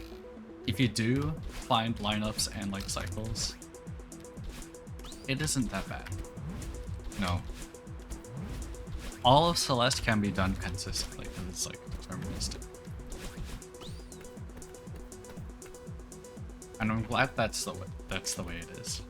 if you do find lineups and like cycles, it isn't that bad. No. All of Celeste can be done consistently because it's like deterministic. And I'm glad that's the way it is.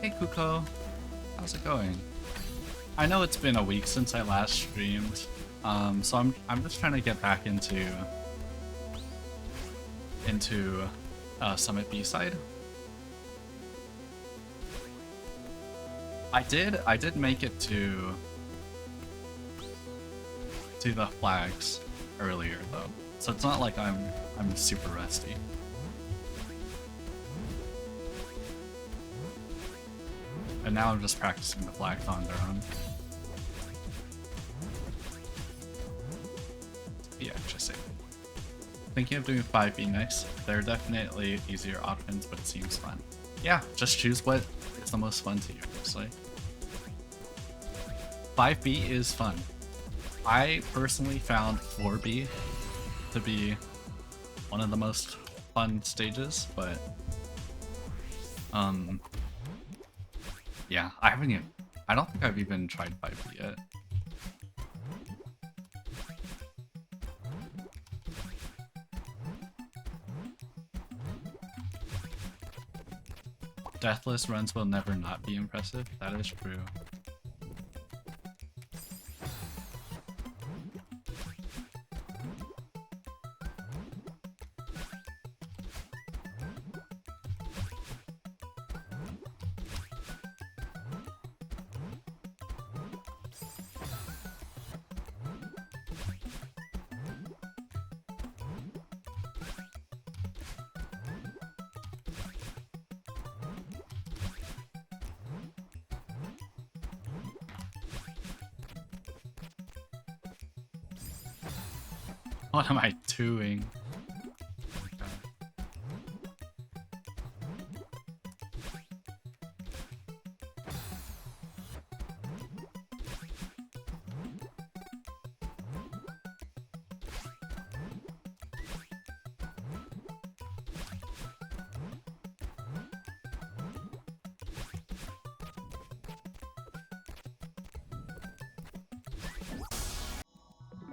Hey Kuko, how's it going? I know it's been a week since I last streamed, so I'm just trying to get back into Summit B-side. I did make it to the flags earlier though, so it's not like I'm super rusty. And now I'm just practicing the flags on their own. Yeah, just say. Thinking of doing 5B next. There are definitely easier options, but it seems fun. Yeah, just choose what is the most fun to you, honestly. 5B is fun. I personally found 4B to be one of the most fun stages, but yeah, I don't think I've even tried 5B yet. Deathless runs will never not be impressive. That is true. What am I doing?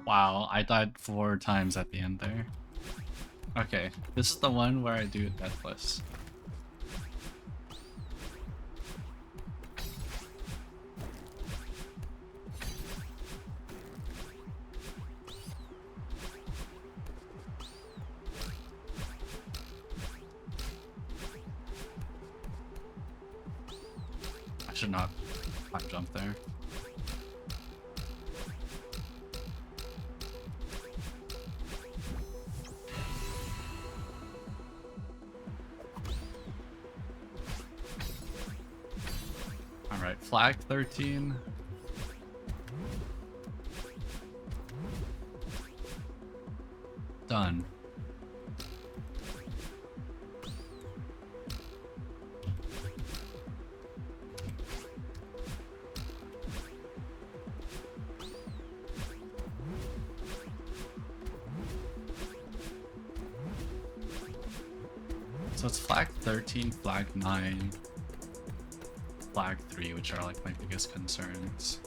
Wow, I died 4 times at the end there. Okay, this is the one where I do Deathless. I should not jump there. Alright, flag 13. Done. So it's flag 13, flag 9, flag 3, which are like my biggest concerns.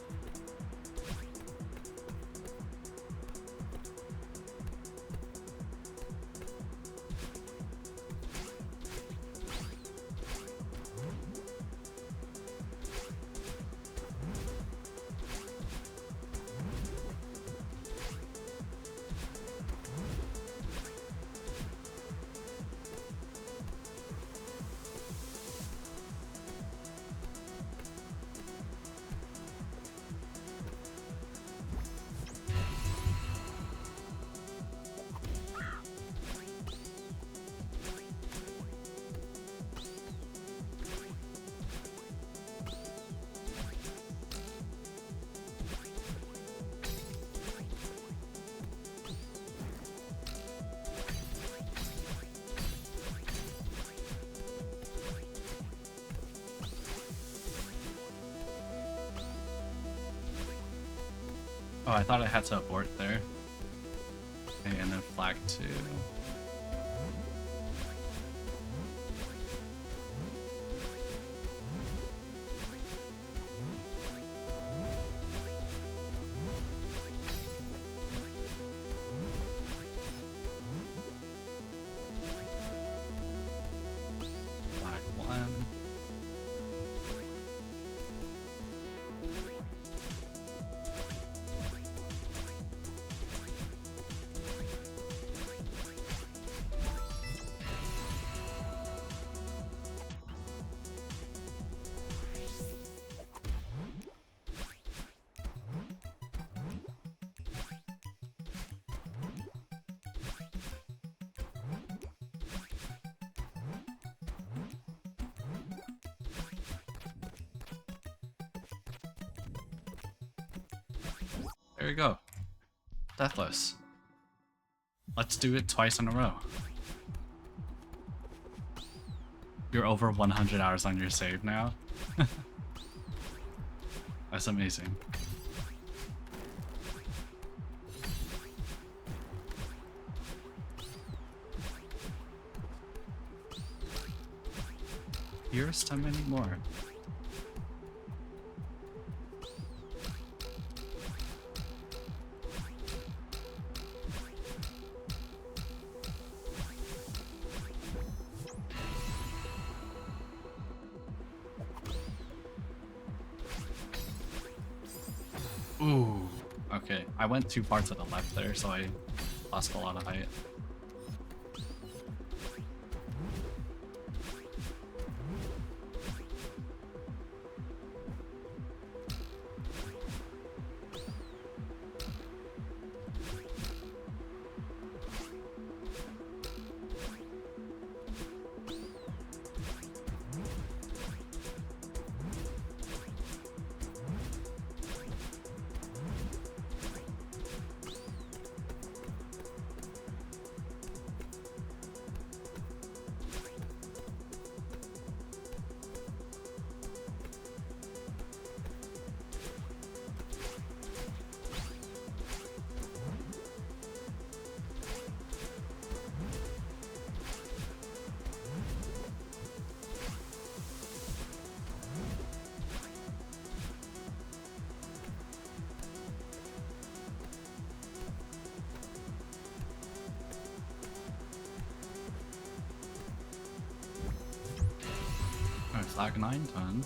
Oh, I thought I had to abort there. Okay, and then flag 2. Flag 1. There you go. Deathless. Let's do it twice in a row. You're over 100 hours on your save now. That's amazing. Here's to many more. Ooh, okay. I went too far to the left there, so I lost a lot of height. Alright, flag 9 done.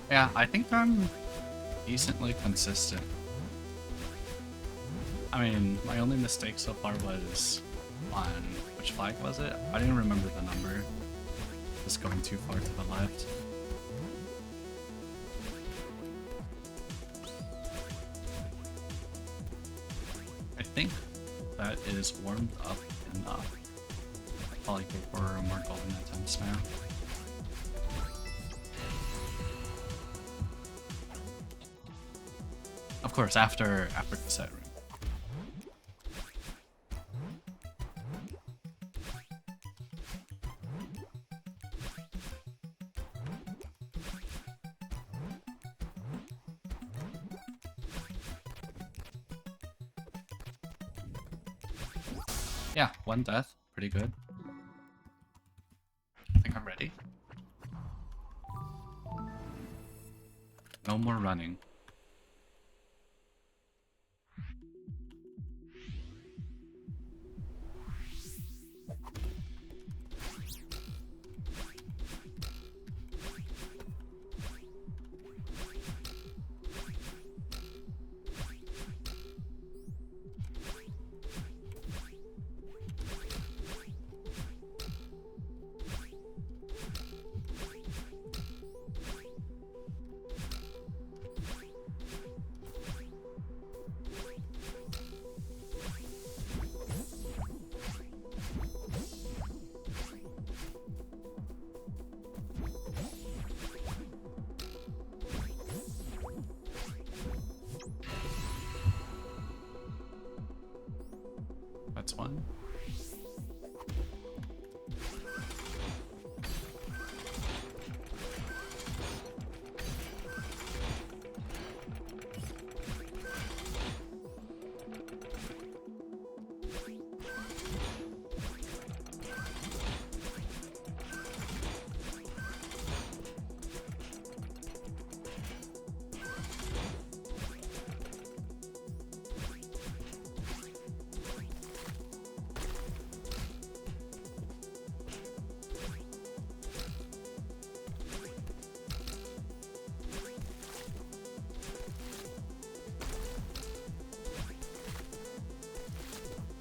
Yeah, I think I'm decently consistent. I mean, my only mistake so far was on which flag was it? I didn't remember the number. Just going too far to the left. I think that is warmed up enough. I'll probably go for more golden attempts now. Of course, after the set room. Yeah, 1 death, pretty good. I think I'm ready. No more running. That's one.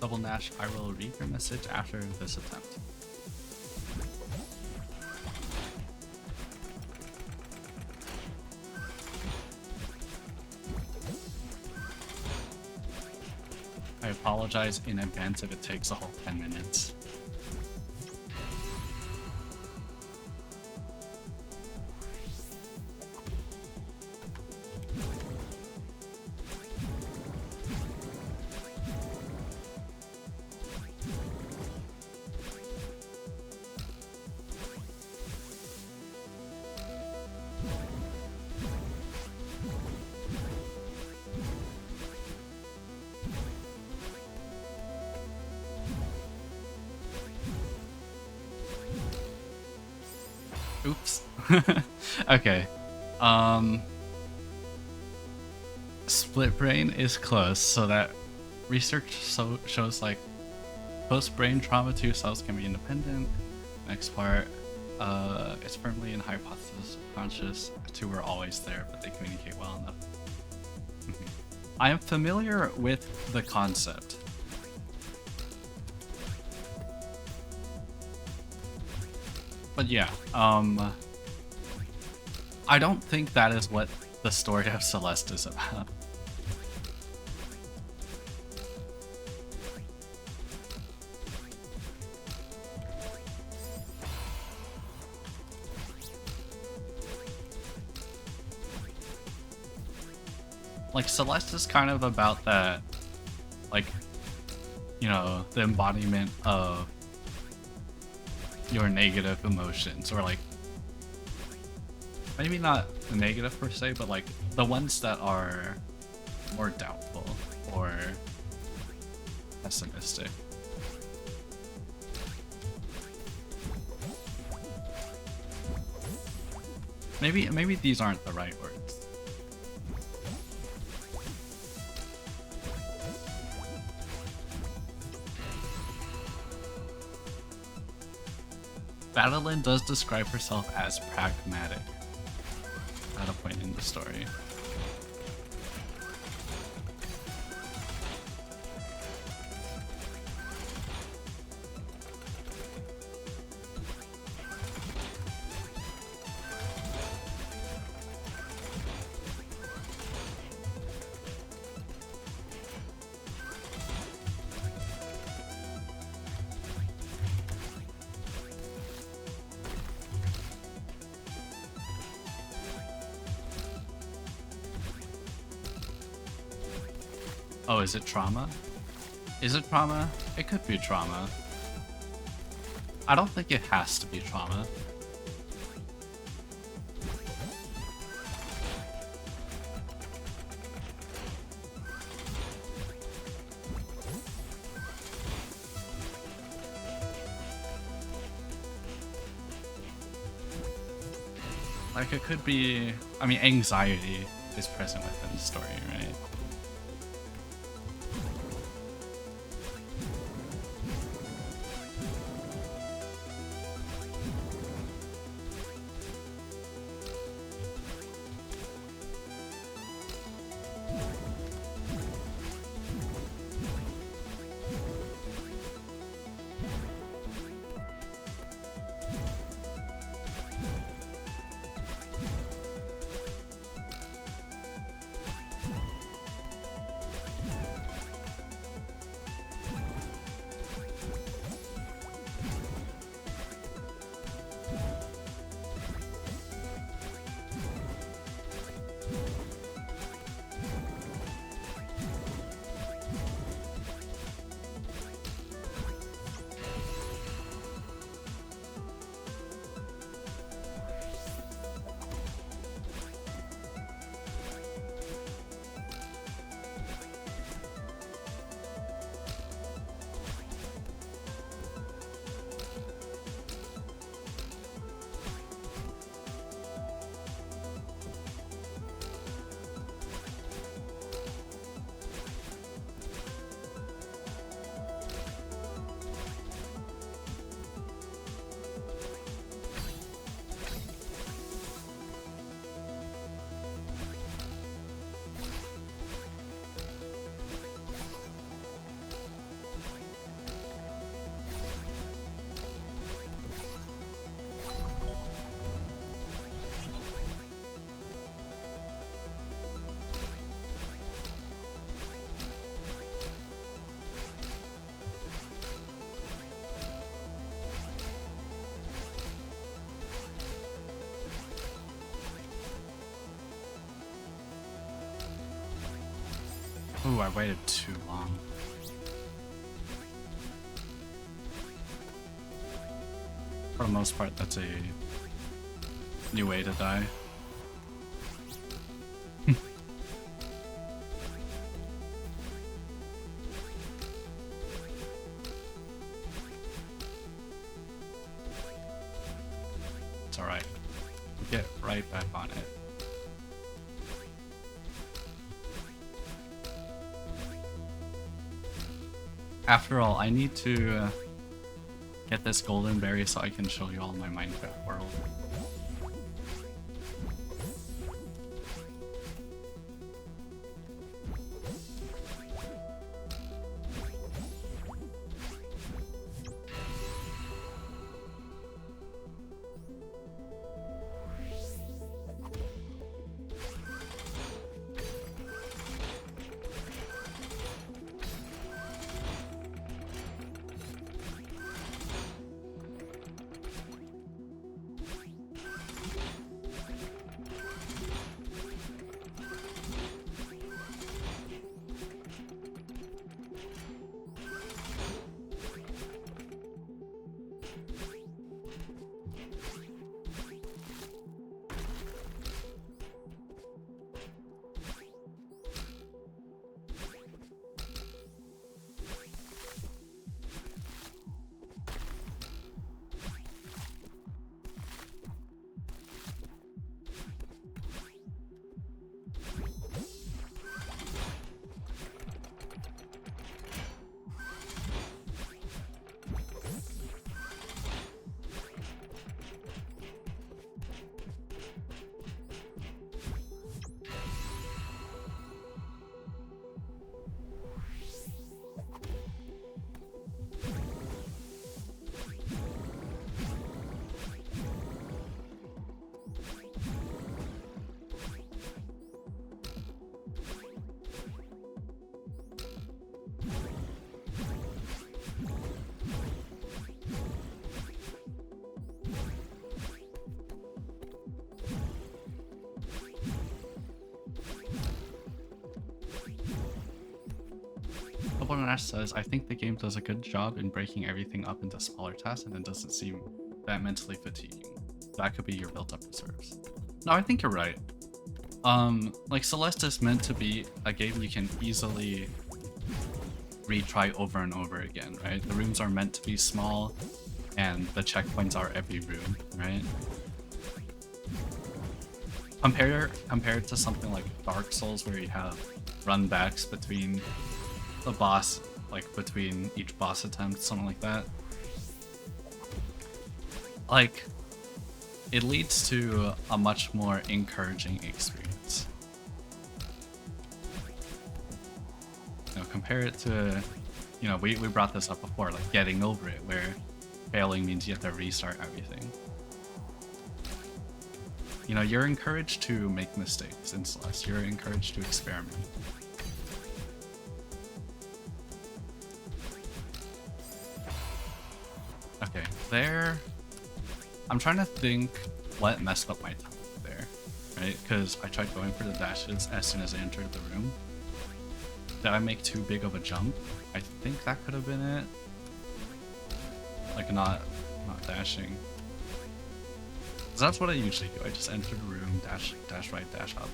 Double Nash, I will read your message after this attempt. I apologize in advance if it takes a whole 10 minutes. Oops. Okay. Split brain is close, so that research shows like post brain trauma 2 cells can be independent. Next part, it's firmly in hypothesis conscious 2 were always there, but they communicate well enough. I am familiar with the concept. But yeah, I don't think that is what the story of Celeste is about. Like, Celeste is kind of about that, like, you know, the embodiment of your negative emotions, or like maybe not the negative per se, but like the ones that are more doubtful or pessimistic. Maybe these aren't the right words. Madeline does describe herself as pragmatic at a point in the story. Oh, is it trauma? Is it trauma? It could be trauma. I don't think it has to be trauma. Like, it could be... I mean, anxiety is present within the story, right? Ooh, I waited too long. For the most part, that's a new way to die. It's alright. We'll get right back on it. After all, I need to get this golden berry so I can show you all my Minecraft world. Nash says, I think the game does a good job in breaking everything up into smaller tasks and it doesn't seem that mentally fatiguing. That could be your built up reserves. No, I think you're right. Like Celeste is meant to be a game you can easily retry over and over again, right? The rooms are meant to be small and the checkpoints are every room, right? Compared to something like Dark Souls where you have run backs between the boss, like between each boss attempt, something like that. Like, it leads to a much more encouraging experience. You know, compare it to, you know, we brought this up before, like getting over it, where failing means you have to restart everything. You know, you're encouraged to make mistakes in Celeste. You're encouraged to experiment. Okay, there. I'm trying to think what messed up my time there, right? Because I tried going for the dashes as soon as I entered the room. Did I make too big of a jump? I think that could have been it. Like not dashing. 'Cause that's what I usually do. I just enter the room, dash right, dash up.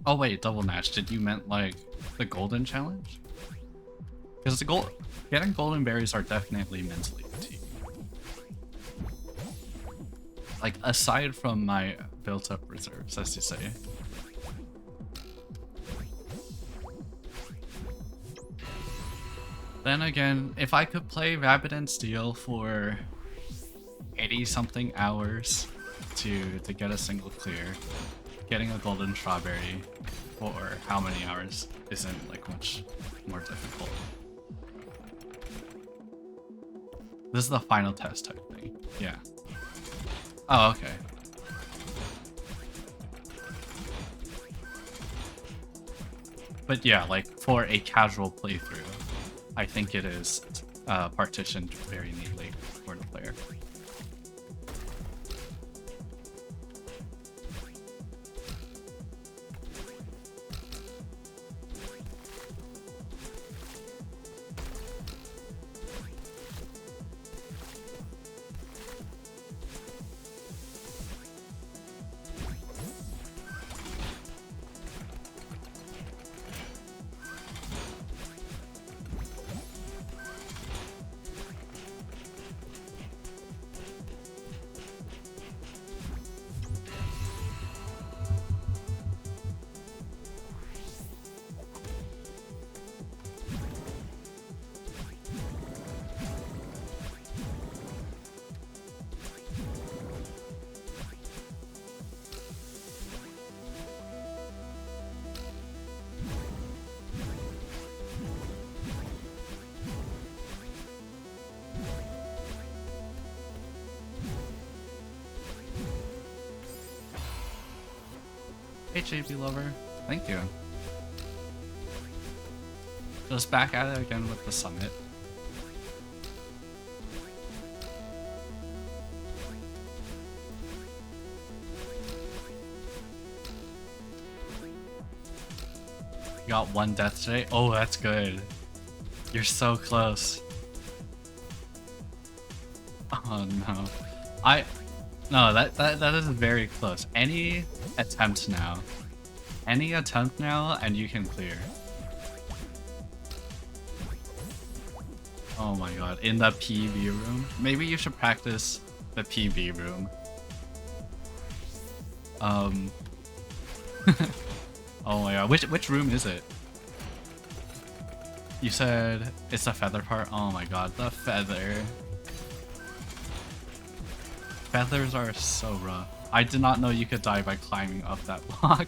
Oh wait, Double Nash, did you meant like the golden challenge? Because getting golden berries are definitely mentally fatiguing. Like aside from my built up reserves, as you say. Then again, if I could play Rabbit and Steel for 80 something hours to get a single clear, getting a golden strawberry for how many hours isn't like much more difficult. This is the final test type thing. Yeah. Oh, okay. But yeah, like for a casual playthrough, I think it is partitioned very neatly for the player. Hey JP Lover, thank you. Just back at it again with the summit. You got one death today? Oh, that's good. You're so close. Oh no. No, that is very close. Any attempt now. Any attempt now and you can clear. Oh my god, in the PB room? Maybe you should practice the PB room. Oh my god, which room is it? You said it's the feather part? Oh my god, the feather. Feathers are so rough. I did not know you could die by climbing up that block.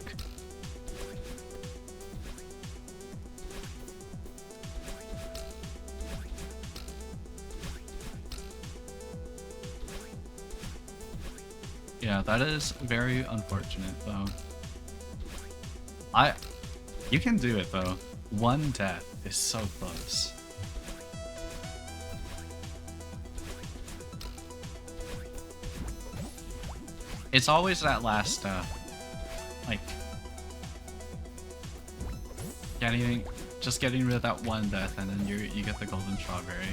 Yeah, that is very unfortunate though. You can do it though. One death is so close. It's always that last step. Like just getting rid of that one death and then you get the golden strawberry.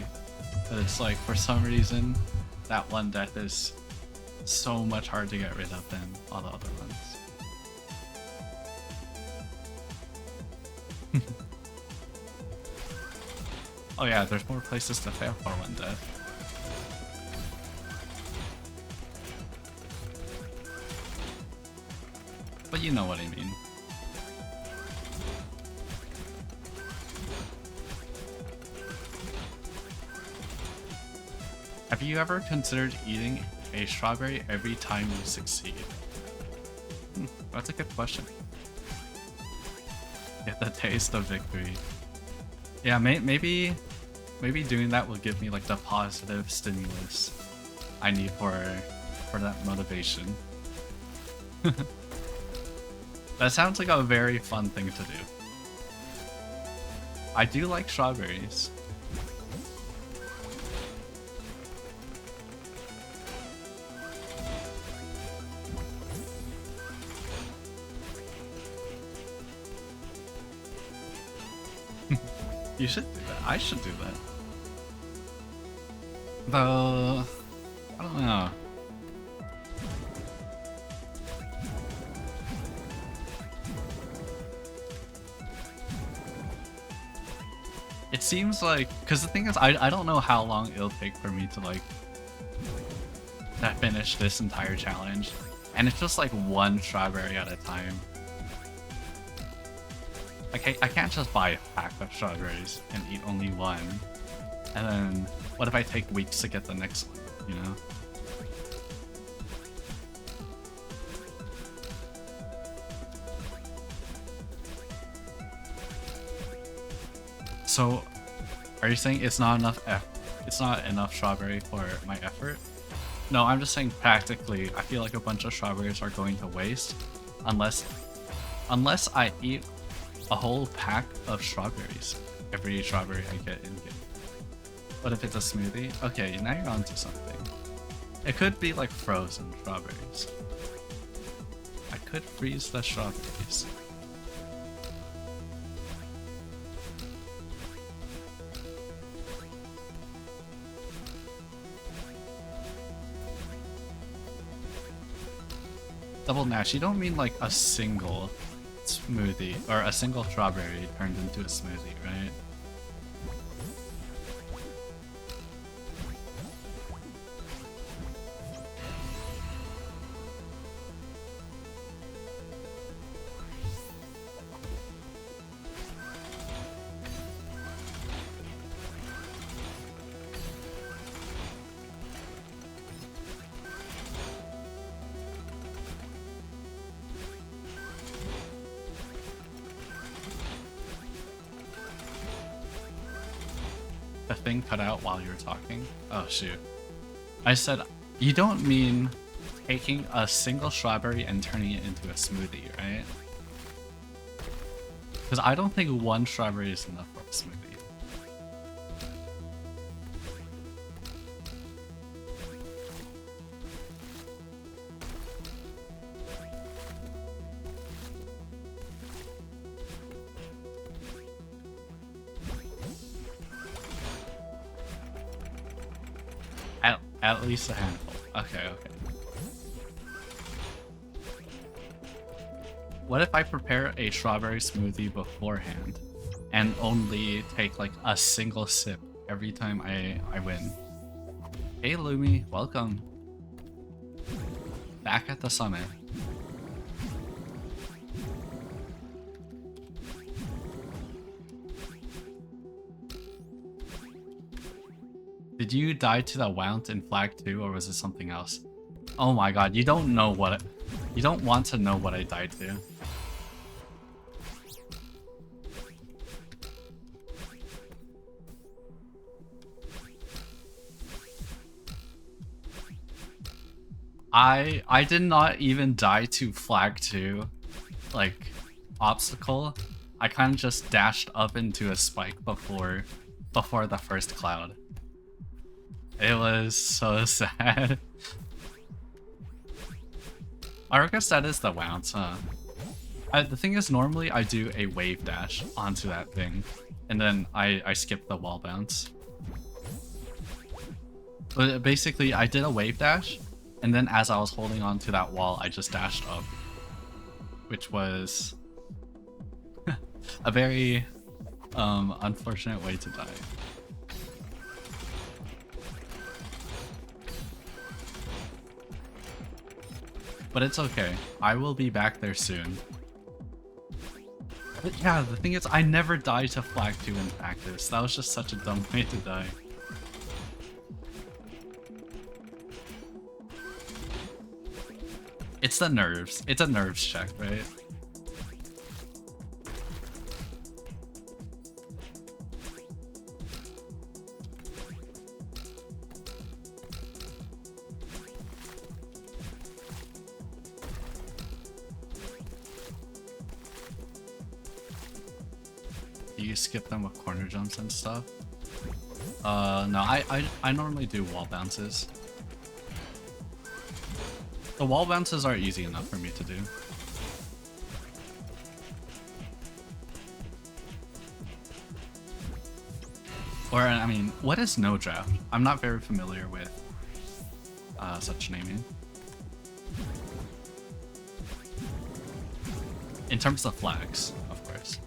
But it's like for some reason that one death is so much harder to get rid of than all the other ones. Oh yeah, there's more places to fail for one death. But you know what I mean. Have you ever considered eating a strawberry every time you succeed? That's a good question. Get the taste of victory. Yeah, maybe doing that will give me like the positive stimulus I need for that motivation. That sounds like a very fun thing to do. I do like strawberries. You should do that. I should do that. Though, I don't know. It seems like, because the thing is, I don't know how long it'll take for me to like finish this entire challenge, and it's just like one strawberry at a time. I can't just buy a pack of strawberries and eat only one, and then what if I take weeks to get the next one, you know? So, are you saying it's not enough it's not enough strawberry for my effort. No, I'm just saying practically, I feel like a bunch of strawberries are going to waste unless I eat a whole pack of strawberries every strawberry I get in game. But if it's a smoothie, okay, now you're onto something. It could be like frozen strawberries. I could freeze the strawberries. Double Nash, you don't mean like a single smoothie or a single strawberry turned into a smoothie, right? The thing cut out while you were talking? Oh shoot. I said, you don't mean taking a single strawberry and turning it into a smoothie, right? Because I don't think one strawberry is enough for a smoothie. At least a handful. Okay, okay. What if I prepare a strawberry smoothie beforehand and only take like a single sip every time I win? Hey Lumi, welcome. Back at the summit. Did you die to the Wount in Flag 2 or was it something else? Oh my god, you don't know what you don't want to know what I died to. I did not even die to Flag 2 like obstacle. I kind of just dashed up into a spike before the first cloud. It was so sad. I guess that is the Wounce, huh? The thing is, normally I do a wave dash onto that thing, and then I skip the wall bounce. But basically, I did a wave dash, and then as I was holding on to that wall, I just dashed up. Which was a very unfortunate way to die. But it's okay. I will be back there soon. But yeah, the thing is, I never died to Flag 2 in practice. That was just such a dumb way to die. It's the nerves. It's a nerves check, right? You skip them with corner jumps and stuff? No, I normally do wall bounces. The wall bounces are easy enough for me to do. Or, I mean, what is no draft? I'm not very familiar with such naming. In terms of flags, of course.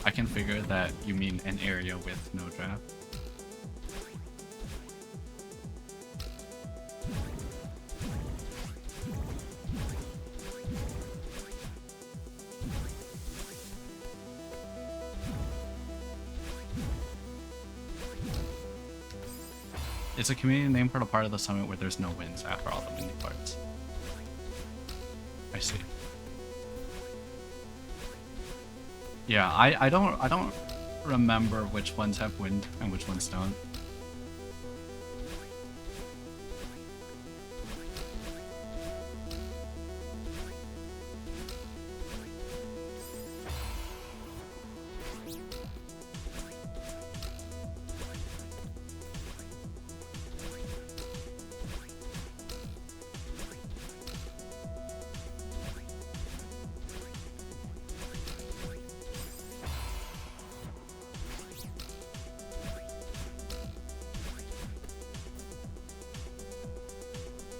I can figure that you mean an area with no draft. It's a community name for the part of the summit where there's no wins after all the mini parts. I see. Yeah, I don't remember which ones have wind and which ones don't.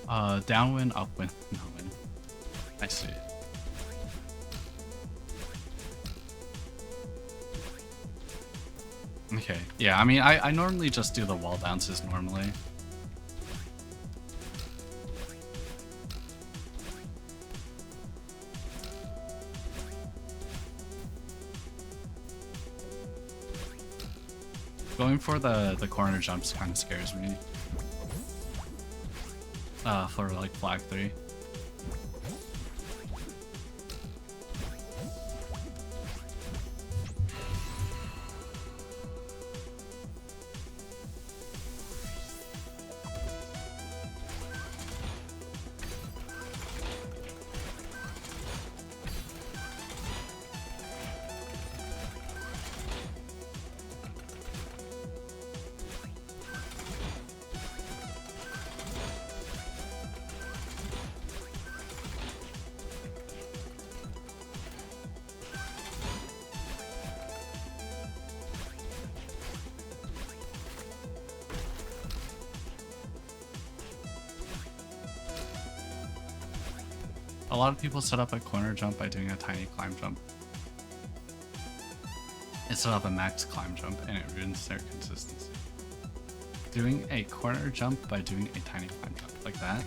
Downwind, upwind, downwind. I see. Okay, yeah, I mean, I normally just do the wall bounces normally. Going for the corner jumps kind of scares me. For like flag 3. A lot of people set up a corner jump by doing a tiny climb jump. It set up a max climb jump and it ruins their consistency. Doing a corner jump by doing a tiny climb jump like that.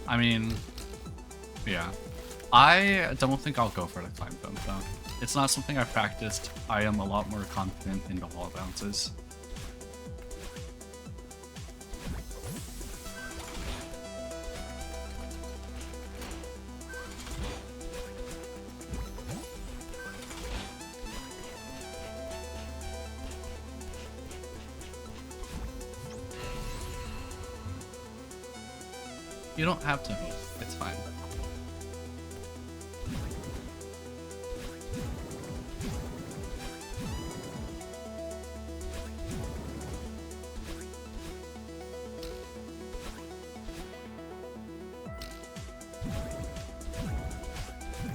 I mean, yeah. I don't think I'll go for the climb jump though. It's not something I've practiced. I am a lot more confident in the wall bounces. You don't have to. It's fine.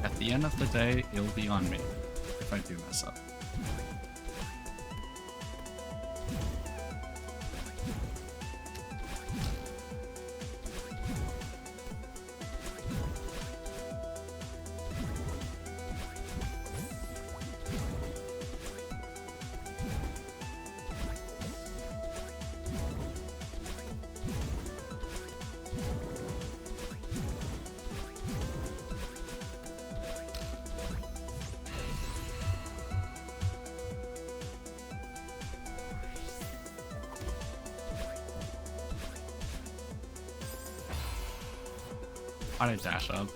At the end of the day, it'll be on me if I do mess up. How did I dash up?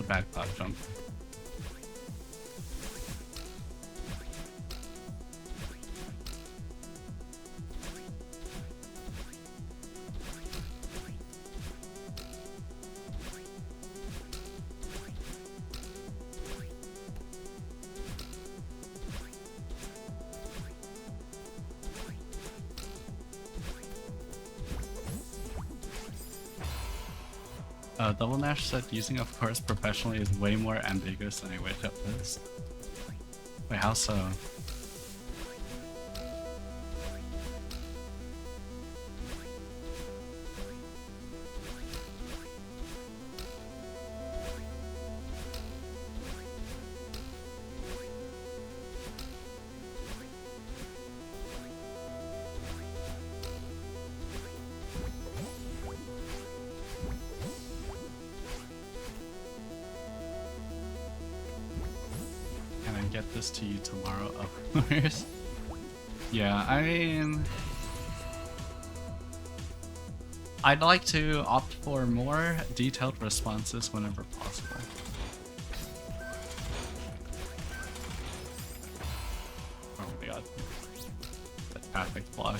bad cloud jump. Double Nash said using a force professionally is way more ambiguous than a witch up is. Wait, how so? Get this to you tomorrow, of course. Yeah, I mean, I'd like to opt for more detailed responses whenever possible. Oh my god, that traffic block.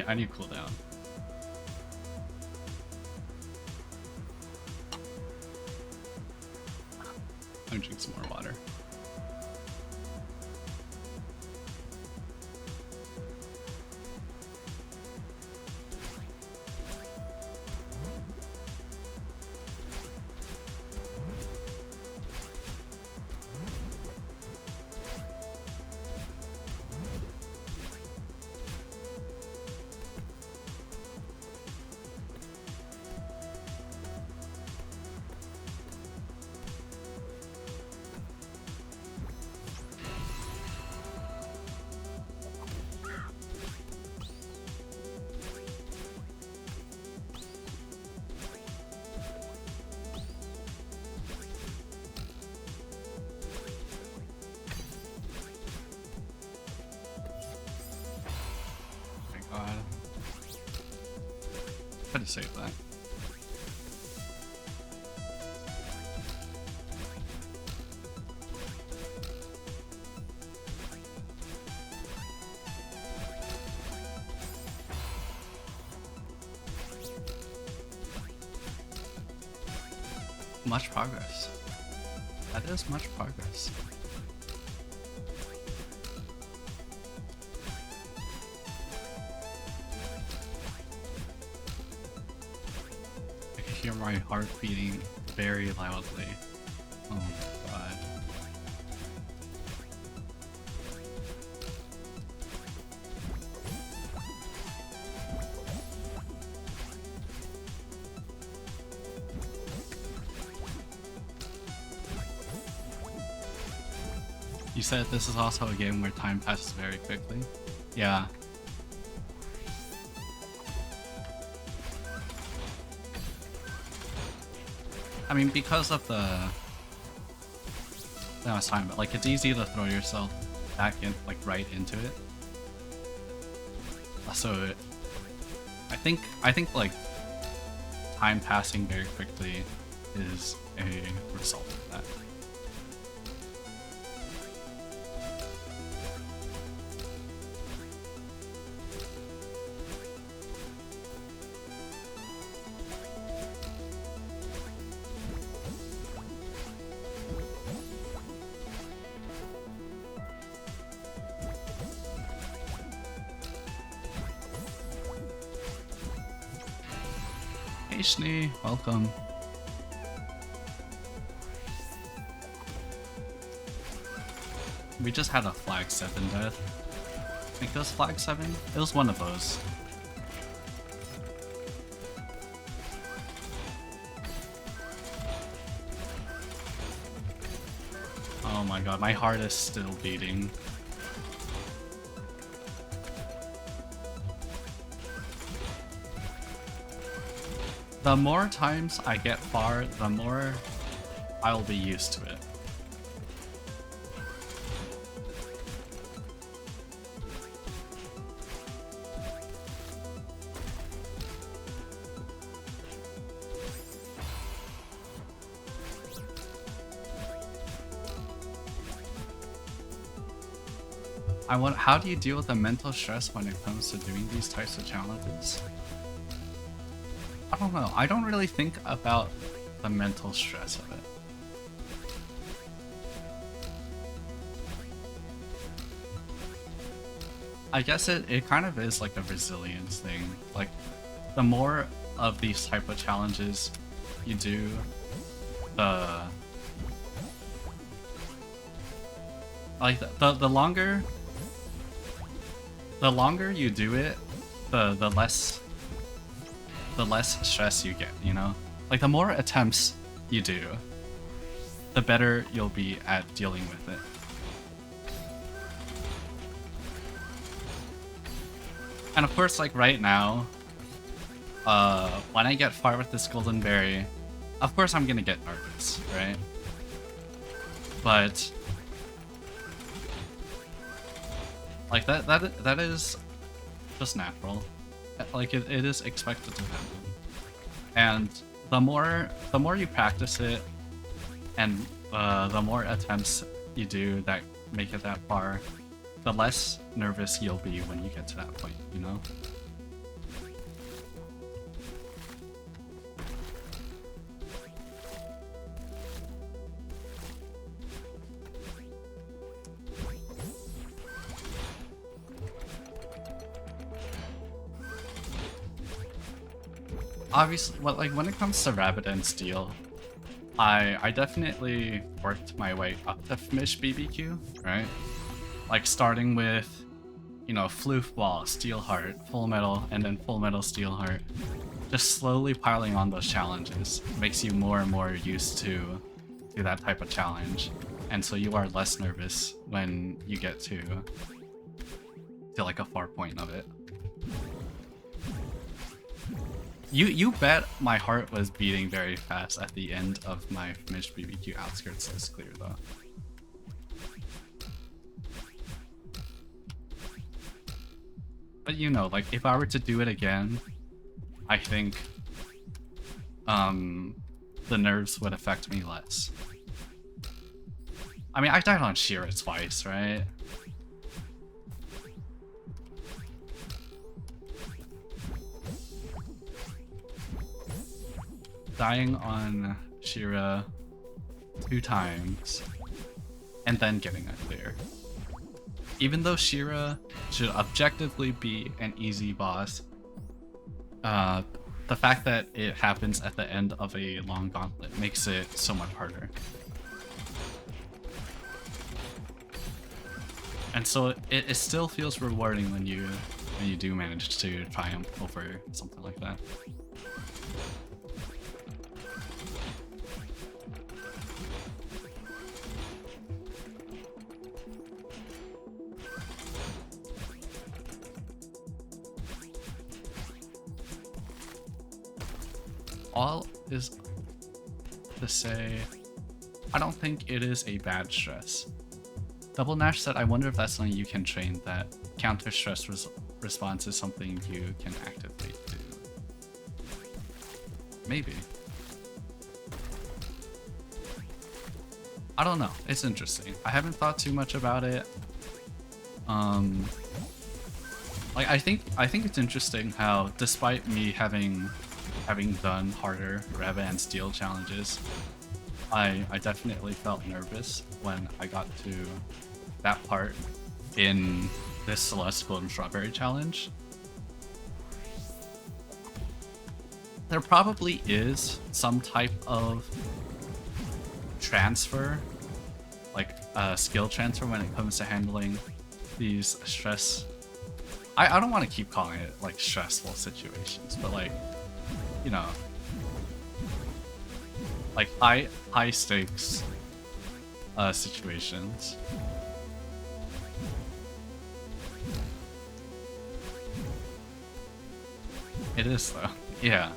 I need cooldown. I'm drink some more water. Try to save that. Much progress. That is much progress. I can hear my heart beating very loudly. Oh my god. You said this is also a game where time passes very quickly? Yeah. I mean, because of the... No, it's fine, but like, it's easy to throw yourself back in, like, right into it. So, I think, like, time passing very quickly is a result of that. Hey Schnee, welcome. We just had a flag 7 death. I think it was flag 7? It was one of those. Oh my god, my heart is still beating. The more times I get far, the more I'll be used to it. How do you deal with the mental stress when it comes to doing these types of challenges? I don't know. I don't really think about the mental stress of it. I guess it kind of is like a resilience thing. Like, the more of these type of challenges you do, the longer you do it, the less stress you get, you know? Like, the more attempts you do, the better you'll be at dealing with it. And of course, like right now, when I get far with this golden berry, of course I'm gonna get nervous, right? But like that is just natural. Like it is expected to happen. And the more you practice it, and the more attempts you do that make it that far, the less nervous you'll be when you get to that point, you know? Obviously, like when it comes to Rabbit and Steel, I definitely worked my way up to finish BBQ, right? Like starting with, you know, Floof Ball, Steelheart, Full Metal, and then Full Metal Steelheart. Just slowly piling on those challenges makes you more and more used to that type of challenge, and so you are less nervous when you get to like a far point of it. You bet my heart was beating very fast at the end of my finished BBQ Outskirts is clear though. But you know, like if I were to do it again, I think the nerves would affect me less. I mean, I died on Shira twice, right? Dying on Shira 2 times and then getting a clear. Even though Shira should objectively be an easy boss, the fact that it happens at the end of a long gauntlet makes it so much harder. And so it still feels rewarding when you do manage to triumph over something like that. All is to say, I don't think it is a bad stress. Double Nash said, I wonder if that's something you can train, that counter stress response is something you can actively do. Maybe. I don't know. It's interesting. I haven't thought too much about it. Like I think it's interesting how, despite me having done harder Rabbit and Steel challenges, I definitely felt nervous when I got to that part in this Celeste Golden Strawberry challenge. there probably is some type of transfer, like skill transfer when it comes to handling these stress. I don't want to keep calling it like stressful situations, but like, you know, like high stakes situations. It is though, yeah.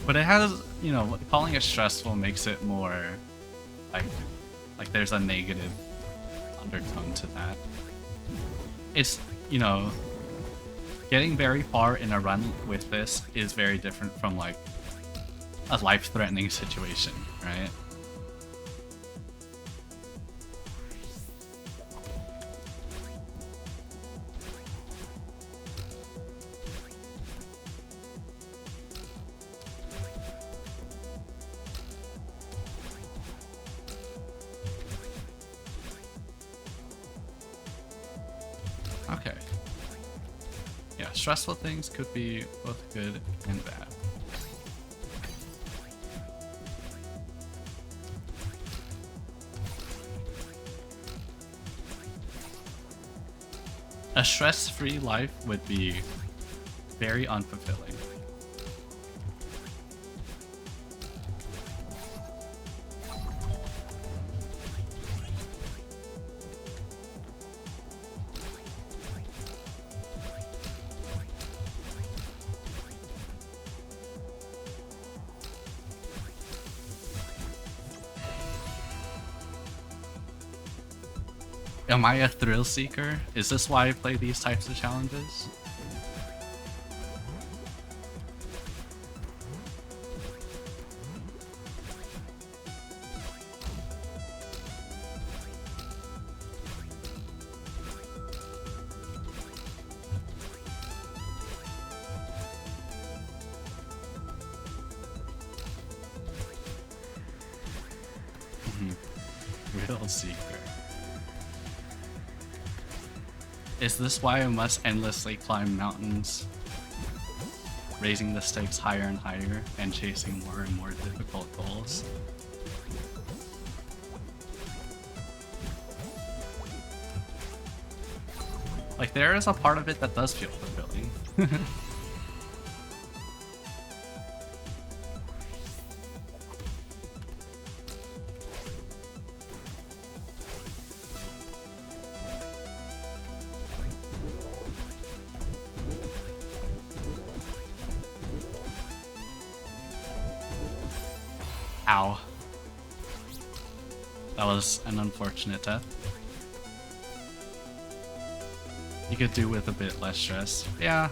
But it has, you know, calling it stressful makes it more like there's a negative undertone to that. It's, you know, getting very far in a run with this is very different from like a life-threatening situation, right? Okay. Yeah, stressful things could be both good and bad. A stress-free life would be very unfulfilling. Am I a thrill seeker? Is this why I play these types of challenges? Thrill seeker. Is this why I must endlessly climb mountains, raising the stakes higher and higher, and chasing more and more difficult goals? Like, there is a part of it that does feel fulfilling. Ow. That was an unfortunate death. You could do with a bit less stress. Yeah.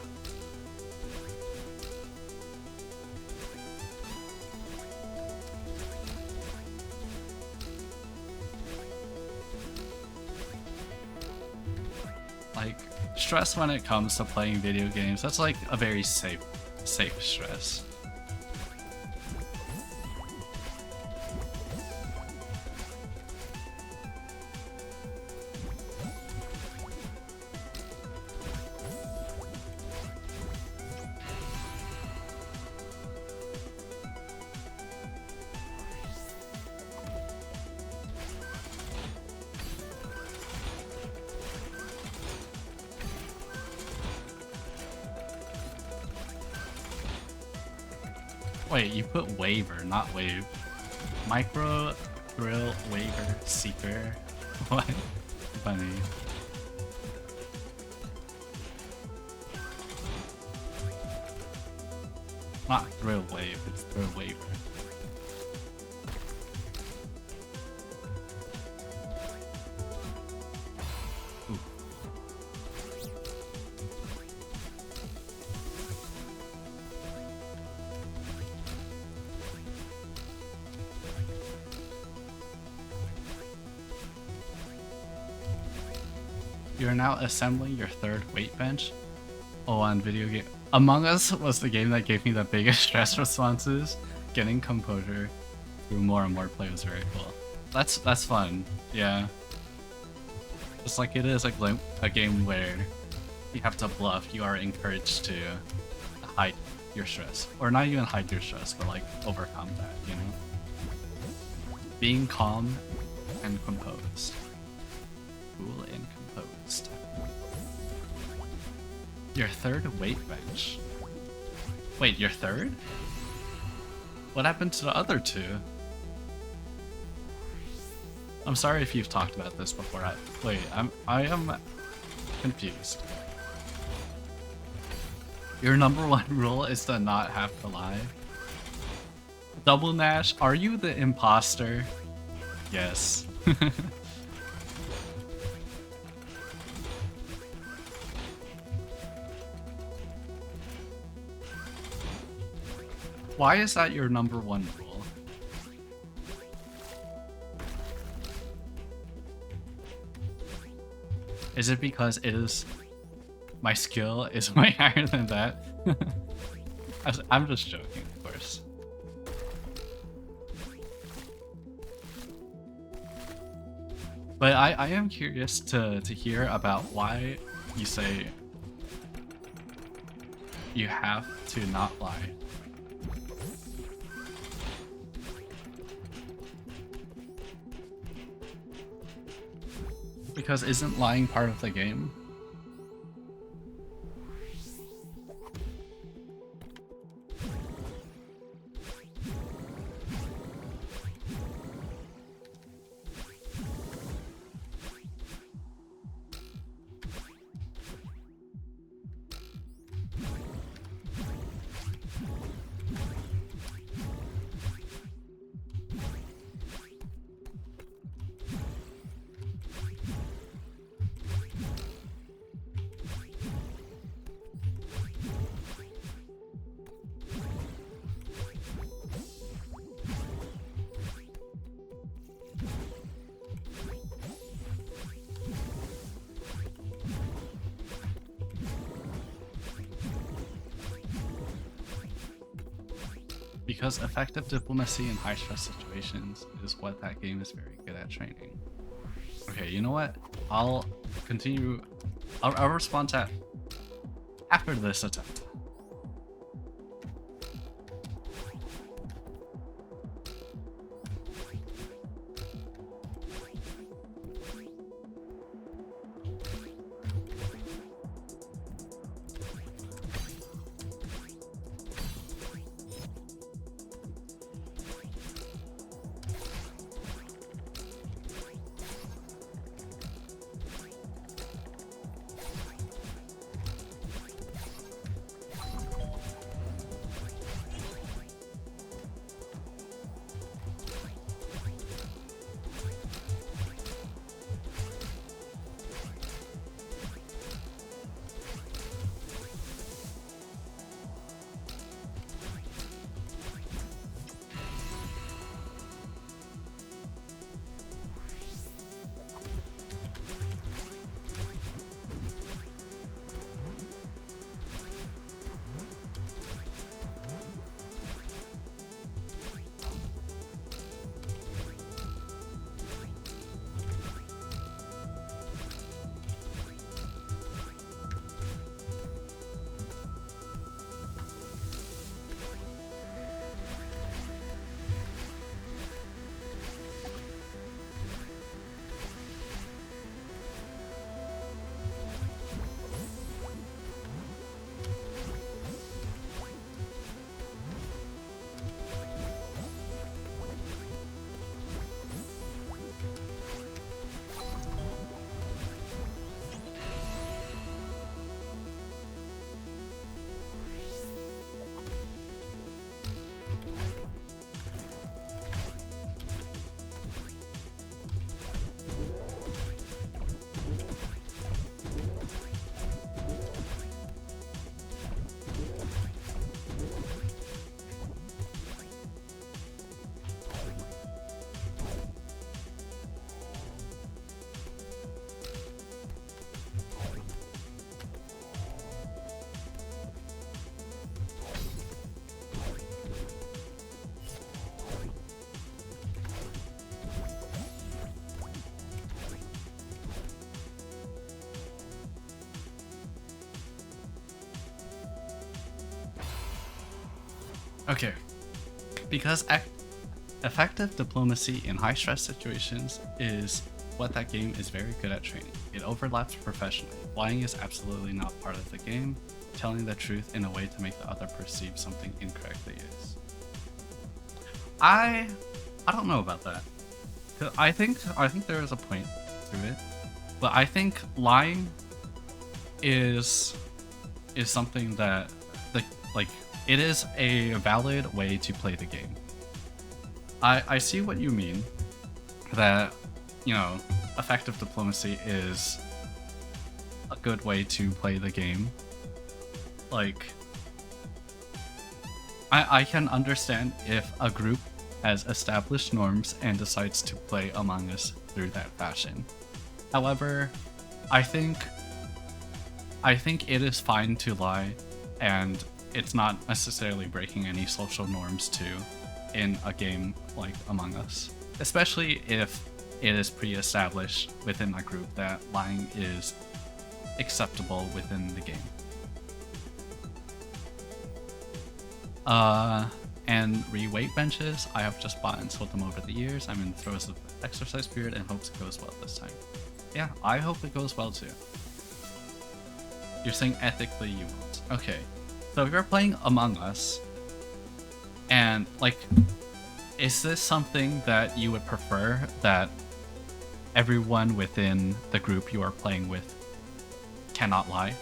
Like, stress when it comes to playing video games, that's like a very safe stress. Wait, you put waiver, not wave. Micro thrill waiver seeker. What? Funny. Not thrill wave, it's thrill waiver. Ooh. You're now assembling your third weight bench. Oh, on video game. Among Us was the game that gave me the biggest stress responses. Getting composure through more and more play was very cool. That's fun. Yeah. Just like it is a game where you have to bluff. You are encouraged to hide your stress, or not even hide your stress, but like overcome that, you know? Being calm and composed. Cool and composed. Your third weight bench. Wait, your third? What happened to the other two? I'm sorry if you've talked about this before. I am confused. Your number one rule is to not have to lie. Double Nash, are you the imposter? Yes. Why is that your number one rule? Is it because it is my skill is way higher than that? I'm just joking, of course. But I am curious to hear about why you say you have to not lie. Because isn't lying part of the game? Because effective diplomacy in high-stress situations is what that game is very good at training. Okay, you know what? I'll continue. I'll respond to that after this attempt. Okay, because effective diplomacy in high-stress situations is what that game is very good at training. It overlaps professionally. Lying is absolutely not part of the game. Telling the truth in a way to make the other perceive something incorrectly is. I don't know about that. I think there is a point to it, but I think lying is something that like it is a valid way to play the game. I see what you mean, that, you know, effective diplomacy is a good way to play the game. Like, I can understand if a group has established norms and decides to play Among Us through that fashion. However, I think it is fine to lie, and it's not necessarily breaking any social norms too in a game like Among Us, especially if it is pre-established within a group that lying is acceptable within the game. And re-weight benches, I have just bought and sold them over the years. I'm in the throes of the exercise period and hopes it goes well this time. Yeah, I hope it goes well too. You're saying ethically you won't. Okay, so if you're playing Among Us, and like, is this something that you would prefer that everyone within the group you are playing with cannot lie?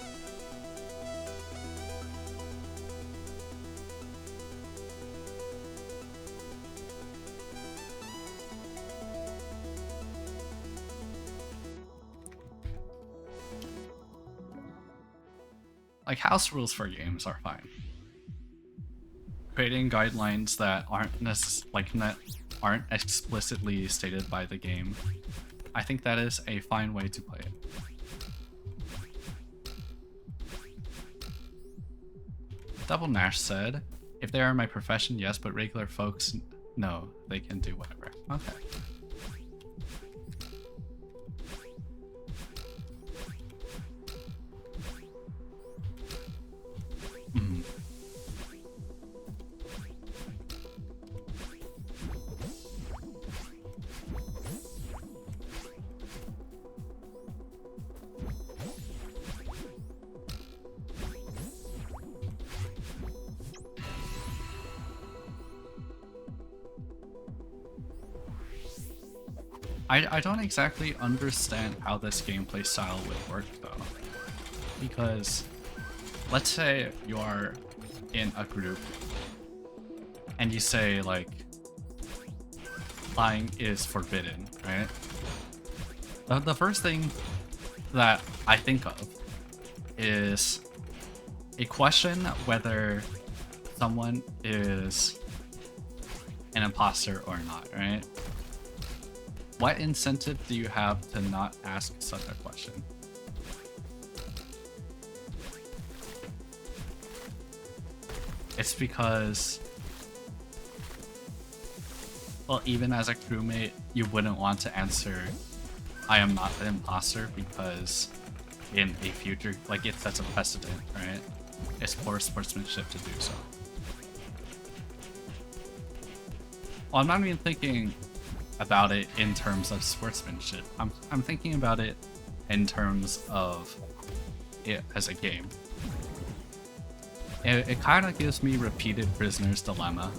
Like, house rules for games are fine. Creating guidelines that aren't aren't explicitly stated by the game, I think that is a fine way to play it. Double Nash said, if they are my profession, yes, but regular folks, no, they can do whatever. Okay. Mm. I don't exactly understand how this gameplay style would work though, because let's say you are in a group and you say like lying is forbidden, right? The first thing that I think of is a question whether someone is an imposter or not, right? What incentive do you have to not ask such a question? It's because, well, even as a crewmate, you wouldn't want to answer, I am not the imposter, because in a future, like, it sets a precedent, right? It's poor sportsmanship to do so. Well, I'm not even thinking about it in terms of sportsmanship. I'm thinking about it in terms of it as a game. It kind of gives me repeated prisoner's dilemma.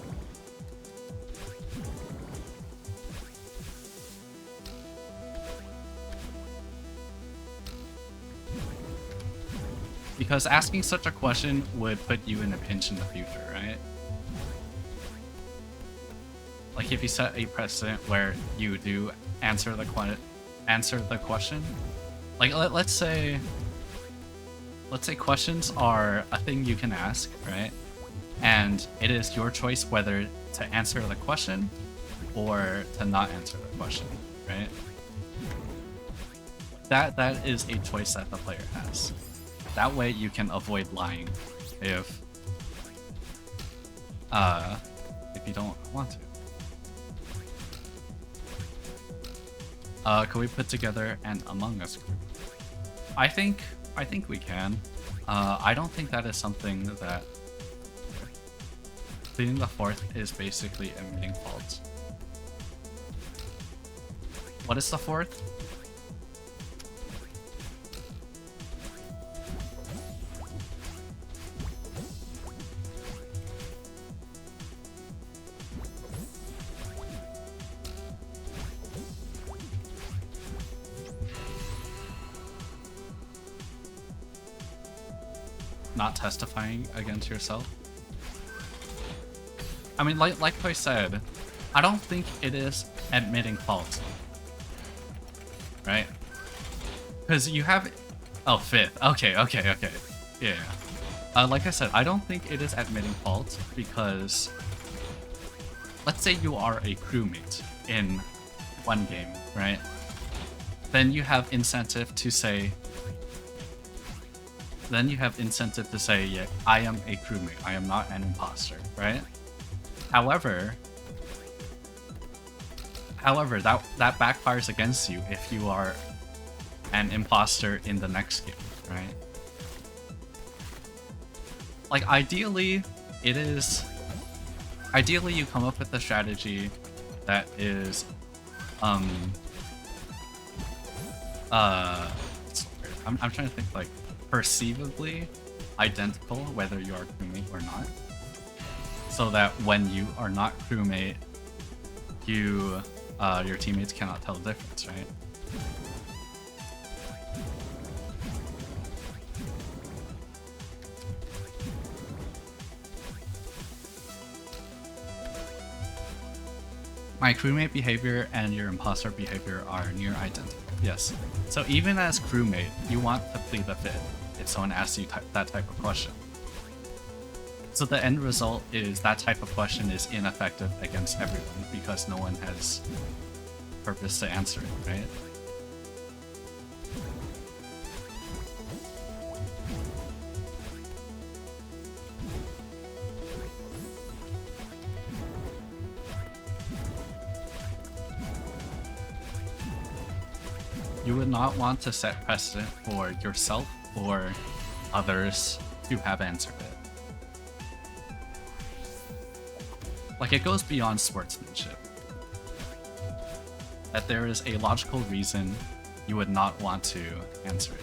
Because asking such a question would put you in a pinch in the future, right? Like, if you set a precedent where you do answer the question, like let's say questions are a thing you can ask, right? And it is your choice whether to answer the question or to not answer the question, right? That is a choice that the player has. That way you can avoid lying if you don't want to. Can we put together an Among Us group? I think we can. I don't think that is something that pleading the fourth is basically admitting fault. What is the fourth? Not testifying against yourself. I mean, like I said, I don't think it is admitting fault, right? Because you have, oh, fifth. Okay. Yeah. Like I said, I don't think it is admitting fault because, let's say you are a crewmate in one game, right? Then you have incentive to say. Then you have incentive to say, yeah, I am a crewmate. I am not an imposter, right? However, that backfires against you if you are an imposter in the next game, right? Like, ideally you come up with a strategy that is, I'm trying to think, like, perceivably identical whether you are crewmate or not, so that when you are not crewmate, your teammates cannot tell the difference, right? My crewmate behavior and your imposter behavior are near identical. Yes. So even as crewmate, you want to plead the fifth if someone asks you that type of question. So the end result is that type of question is ineffective against everyone because no one has purpose to answer it, right? You would not want to set precedent for yourself or others who have answered it. Like, it goes beyond sportsmanship. That there is a logical reason you would not want to answer it.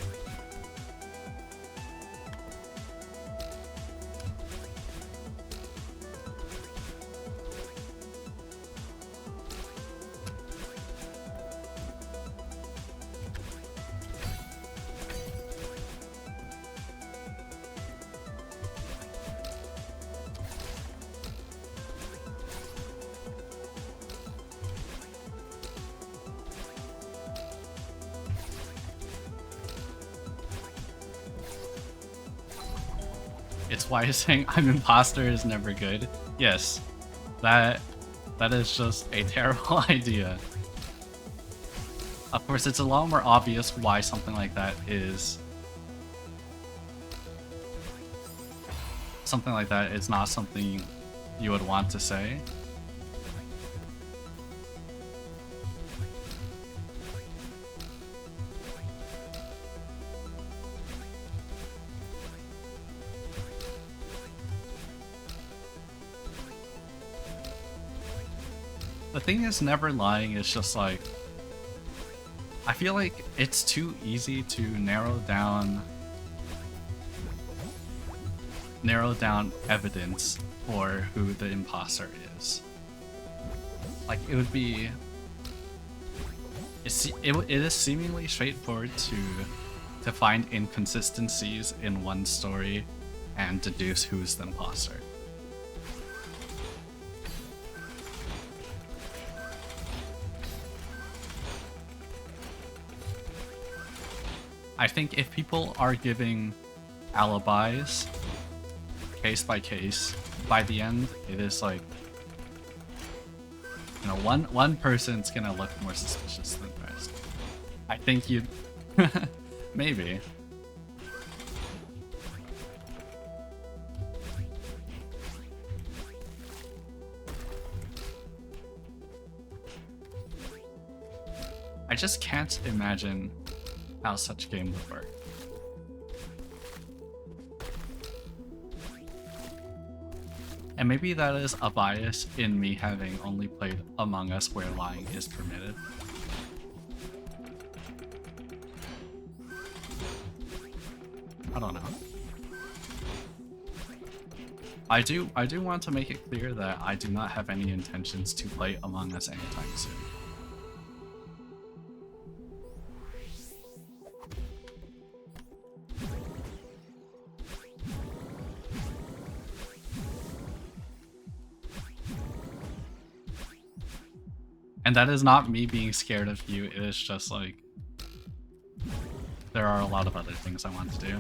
It's why saying I'm imposter is never good. Yes, that is just a terrible idea. Of course, it's a lot more obvious why something like that is... Something like that is not something you would want to say. The thing is, never lying is just like... I feel like it's too easy to narrow down evidence for who the imposter is. Like, it would be... It is seemingly straightforward to find inconsistencies in one story and deduce who's the imposter. I think if people are giving alibis case by case, by the end it is like, you know, one person's gonna look more suspicious than the rest. I think you'd maybe. I just can't imagine how such a game would work. And maybe that is a bias in me having only played Among Us where lying is permitted. I don't know. I do want to make it clear that I do not have any intentions to play Among Us anytime soon. And that is not me being scared of you, it is just like there are a lot of other things I want to do.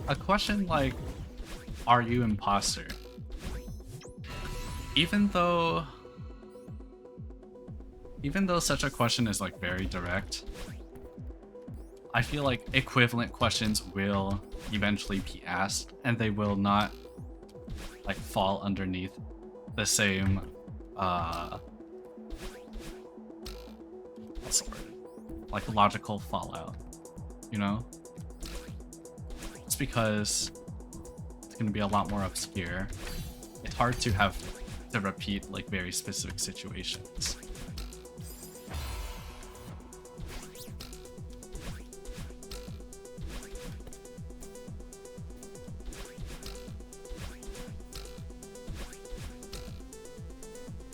A question like, are you imposter? Even though such a question is like very direct, I feel like equivalent questions will eventually be asked and they will not like fall underneath the same what's the word? Like logical fallout, you know? Because it's going to be a lot more obscure. It's hard to have to repeat like very specific situations.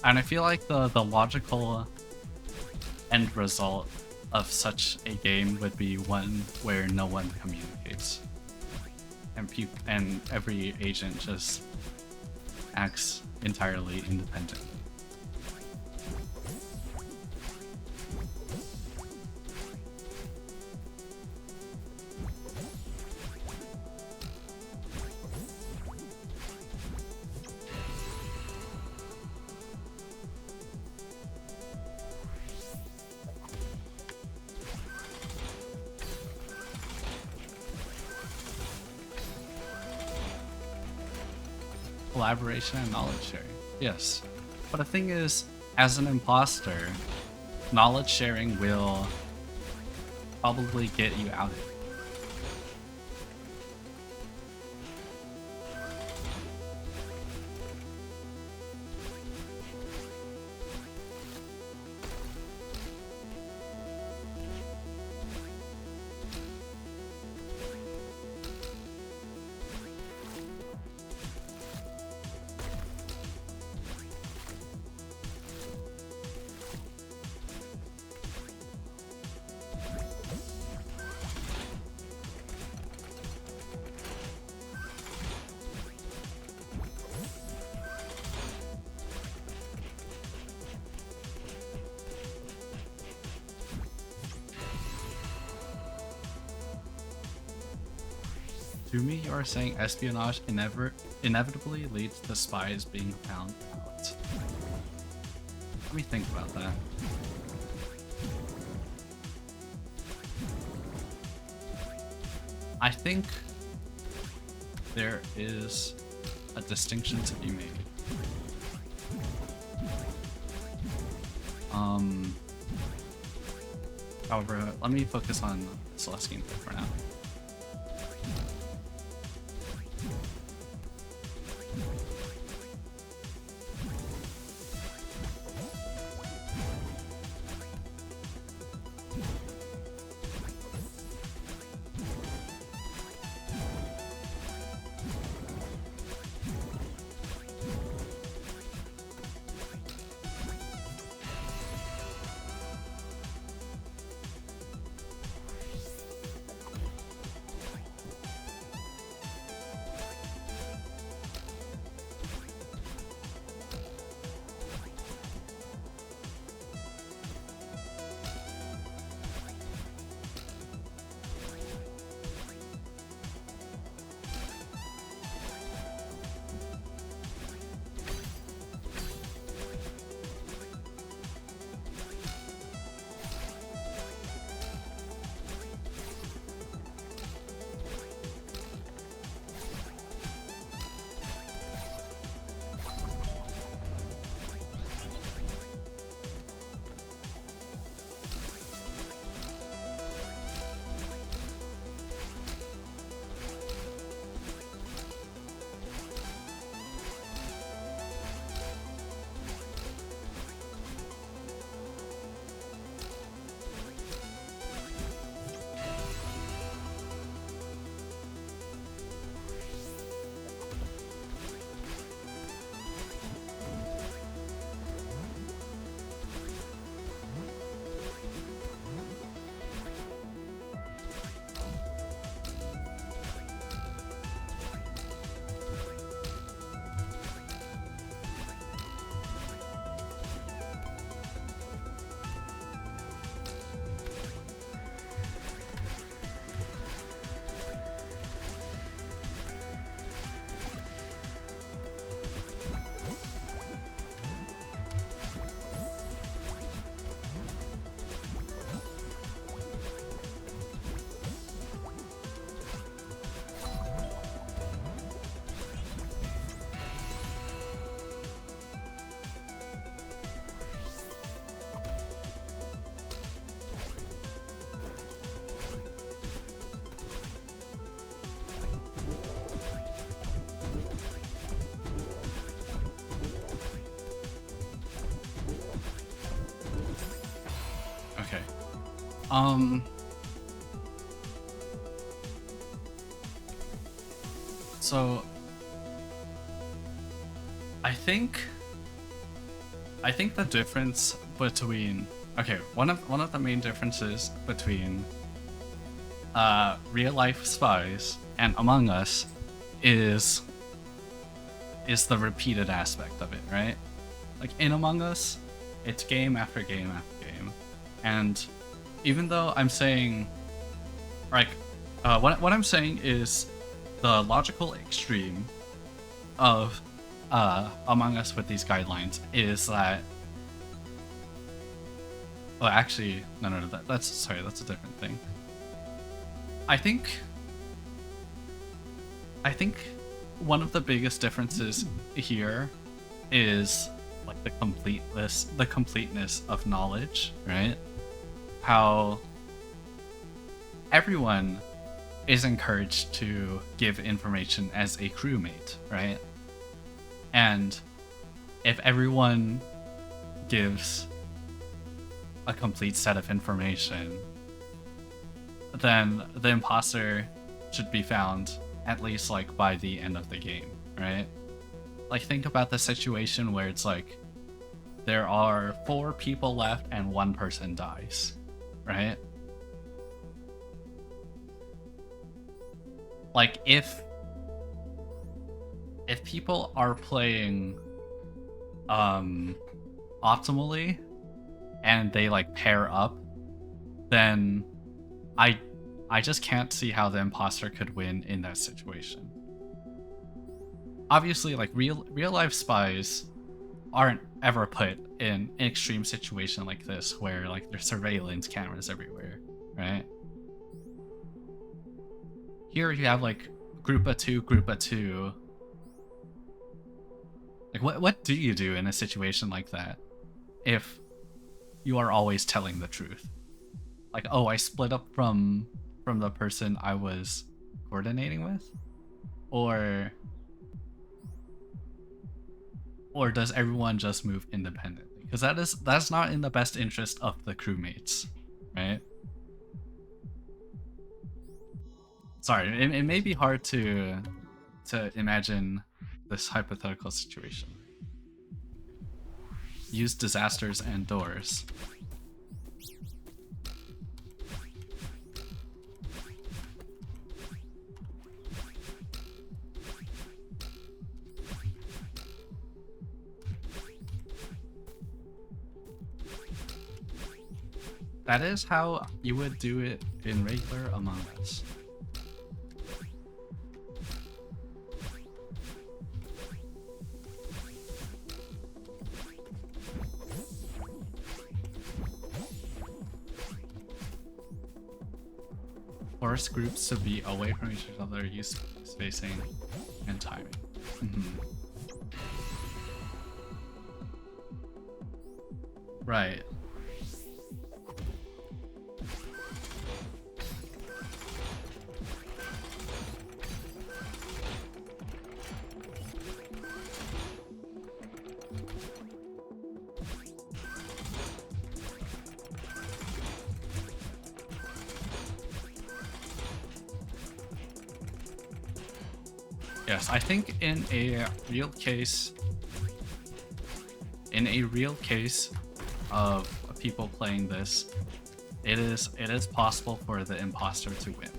And I feel like the logical end result of such a game would be one where no one communicates. And every agent just acts entirely independent. Collaboration and knowledge sharing. Yes. But the thing is, as an imposter, knowledge sharing will probably get you out of it. To me, you are saying espionage inevitably leads to spies being found out. Let me think about that. I think there is a distinction to be made. However, let me focus on Celeste gameplay for now. Okay. Um. So I think the difference between one of the main differences between real life spies and Among Us is the repeated aspect of it, right? Like in Among Us, it's game after game after game, and even though I'm saying, like, what I'm saying is the logical extreme of Among Us with these guidelines is that. Well, actually, no, that's a different thing. I think one of the biggest differences here is like the completeness of knowledge, right? How everyone is encouraged to give information as a crewmate, right? And if everyone gives a complete set of information, then the imposter should be found at least like by the end of the game, right? Like think about the situation where it's like there are 4 people left and 1 person dies, right? Like if people are playing optimally and they like pair up, then I just can't see how the imposter could win in that situation. Obviously, like real life spies aren't ever put in an extreme situation like this where like there's surveillance cameras everywhere, right? Here you have like group of two. Like what do you do in a situation like that if you are always telling the truth? Like, oh, I split up from the person I was coordinating with? Or does everyone just move independently? Because that's not in the best interest of the crewmates, right? Sorry, it may be hard to imagine this hypothetical situation. Use disasters and doors. That is how you would do it in regular Among Us. Force groups to be away from each other, use spacing and timing. Right. Yes, I think in a real case of people playing this, it is possible for the imposter to win.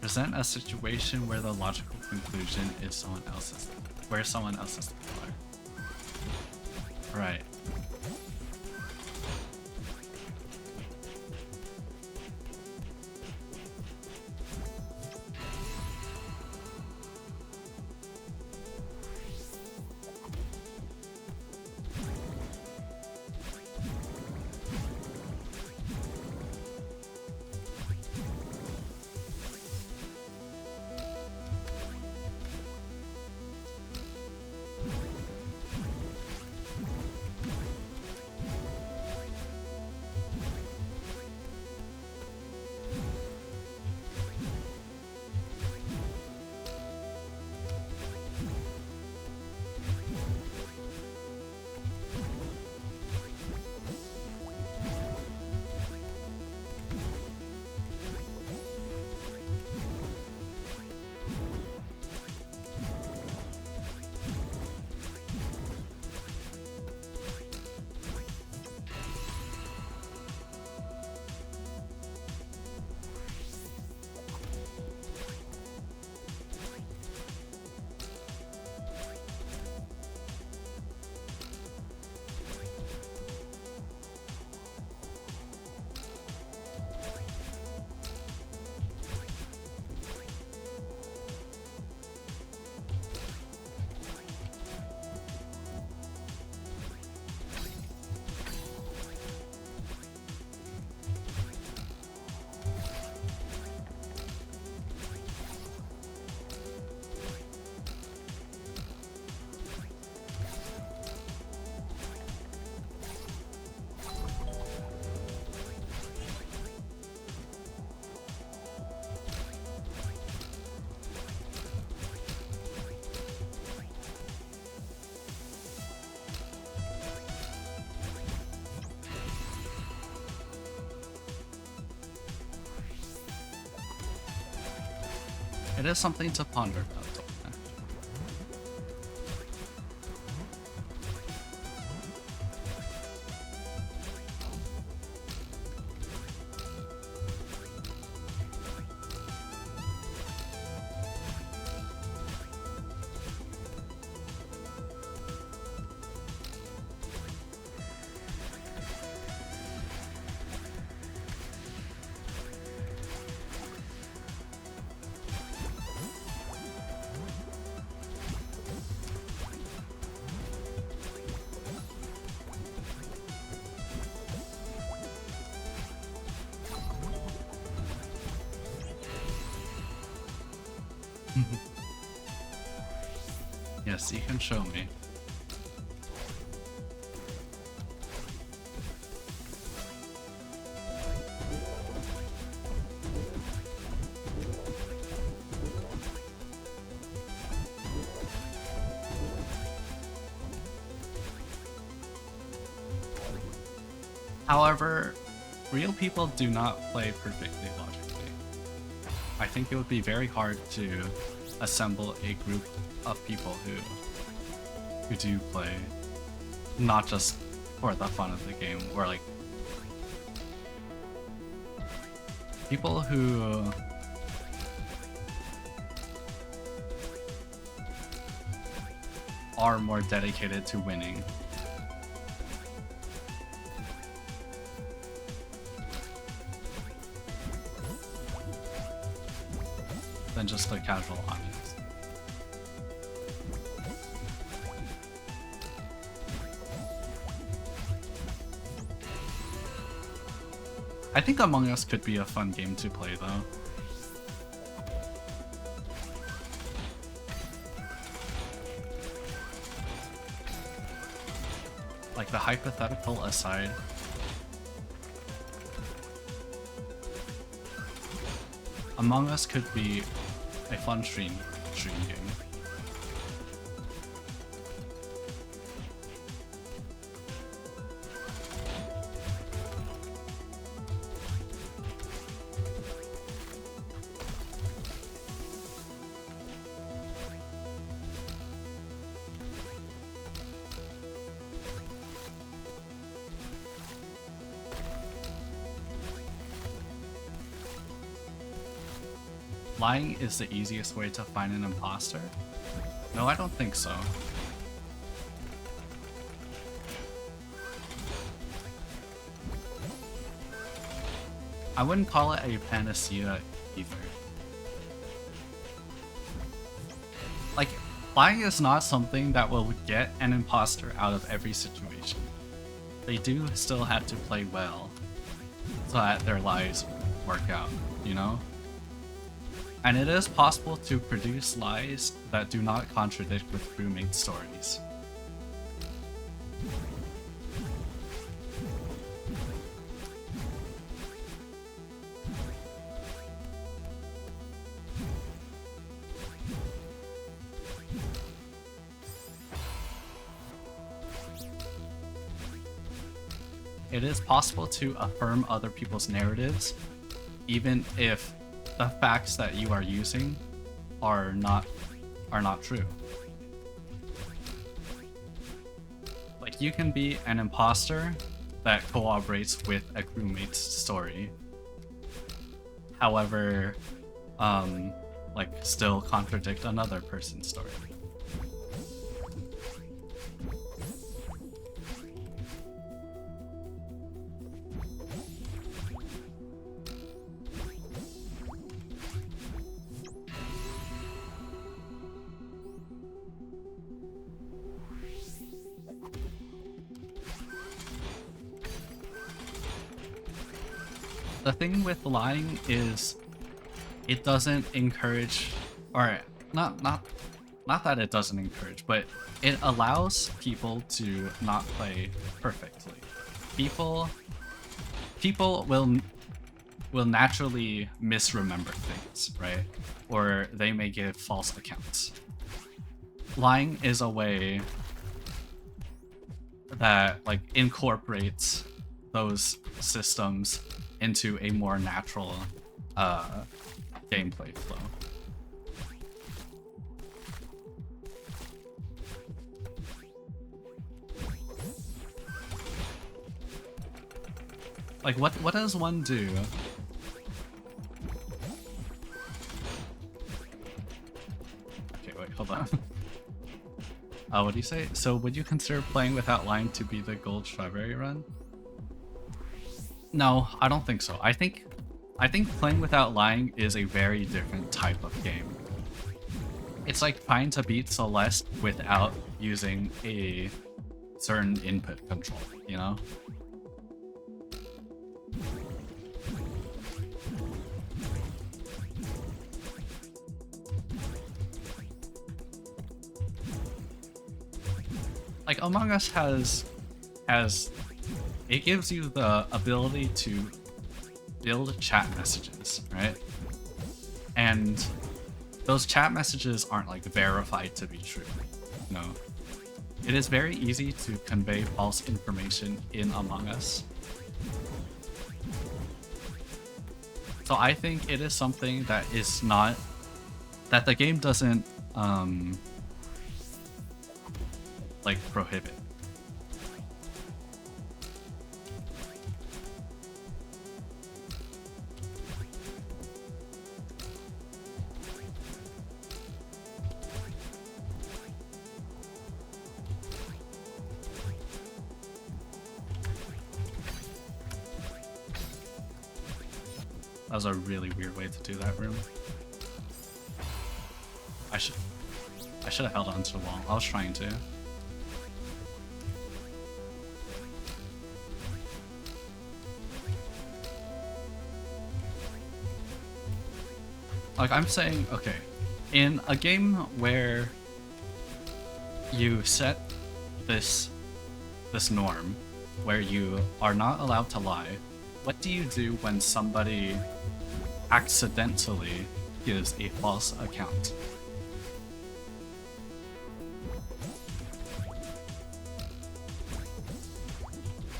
Present a situation where the logical conclusion is someone else's the killer. Right. It is something to ponder about. Yes, you can show me. However, real people do not play perfectly logically. I think it would be very hard to assemble a group of people who do play not just for the fun of the game, or like people who are more dedicated to winning. Than just a casual audience. I think Among Us could be a fun game to play though. Like the hypothetical aside, Among Us could be a fun stream game. Lying is the easiest way to find an imposter? No, I don't think so. I wouldn't call it a panacea either. Like, lying is not something that will get an imposter out of every situation. They do still have to play well so that their lies work out, you know? And it is possible to produce lies that do not contradict with crewmate stories. It is possible to affirm other people's narratives, even if the facts that you are using are not true. Like, you can be an imposter that corroborates with a crewmate's story. However, like, still contradict another person's story. The thing with lying is it doesn't encourage, or not that it doesn't encourage, but it allows people to not play perfectly. People will naturally misremember things, right? Or they may give false accounts. Lying is a way that like incorporates those systems into a more natural gameplay flow. Like, what does one do? Okay, wait, hold on. What do you say? So, would you consider playing without lying to be the gold strawberry run? No, I don't think so. I think playing without lying is a very different type of game. It's like trying to beat Celeste without using a certain input control, you know? Like Among Us has it gives you the ability to build chat messages, right? And those chat messages aren't like verified to be true. No. It is very easy to convey false information in Among Us. So I think it is something that is not, that the game doesn't like prohibit. That was a really weird way to do that room. I should have held on to the wall. I was trying to. Like I'm saying, okay, in a game where you set this norm where you are not allowed to lie, what do you do when somebody accidentally gives a false account?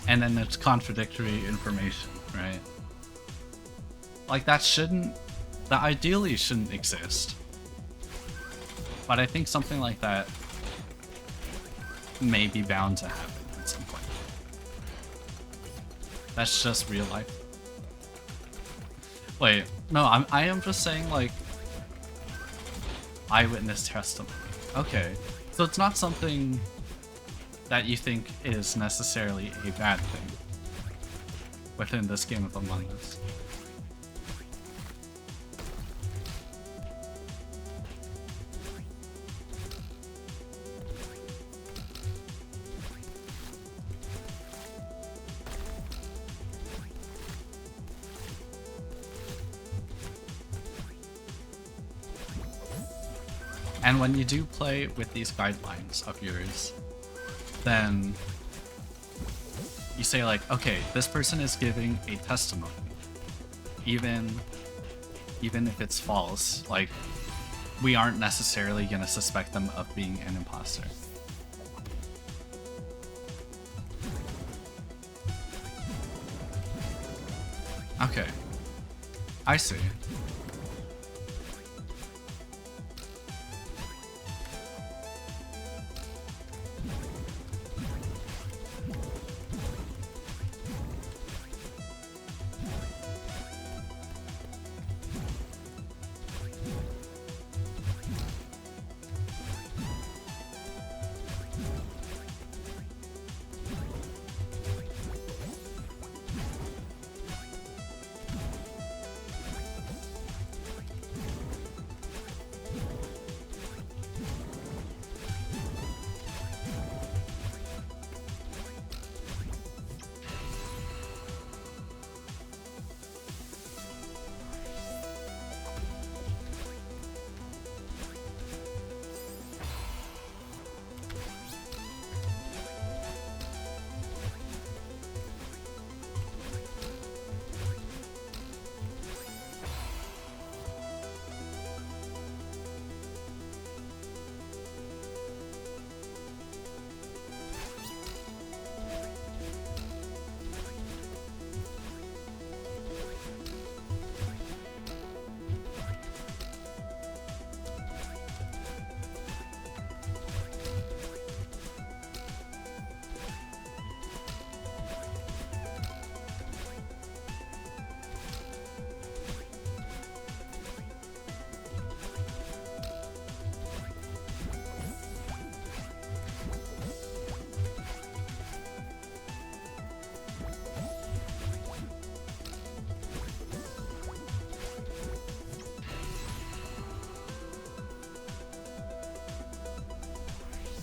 And then it's contradictory information, right? Like that ideally shouldn't exist. But I think something like that may be bound to happen at some point. That's just real life. Wait, no, I am just saying like eyewitness testimony. Okay, so it's not something that you think is necessarily a bad thing within this game of Among Us. And when you do play with these guidelines of yours, then you say like, okay, this person is giving a testimony, even if it's false, like we aren't necessarily gonna suspect them of being an imposter. Okay, I see.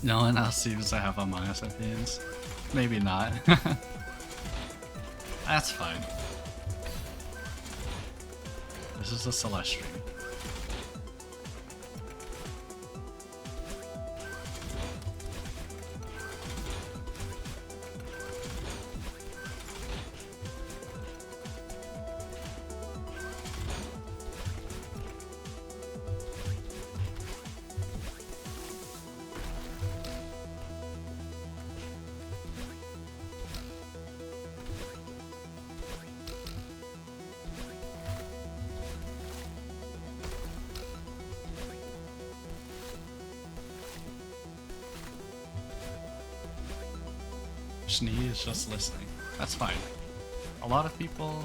No one else seems to have Among Us opinions. Maybe not. That's fine. This is a Celeste stream. Schnee is just listening. That's fine. A lot of people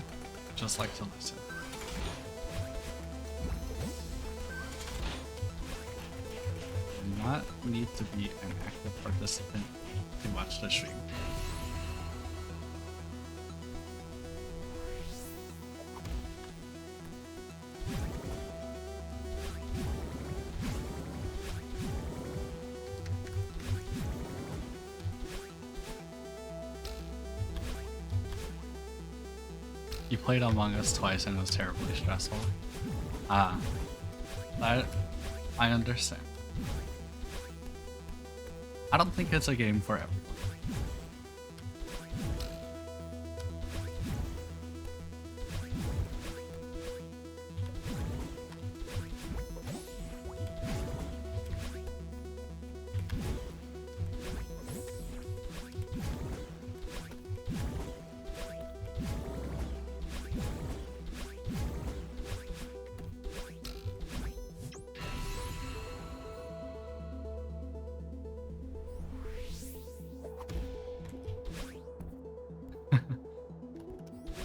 just like to listen. You do not need to be an active participant to watch the stream. You played Among Us twice and it was terribly stressful. Ah, I understand. I don't think it's a game for everyone.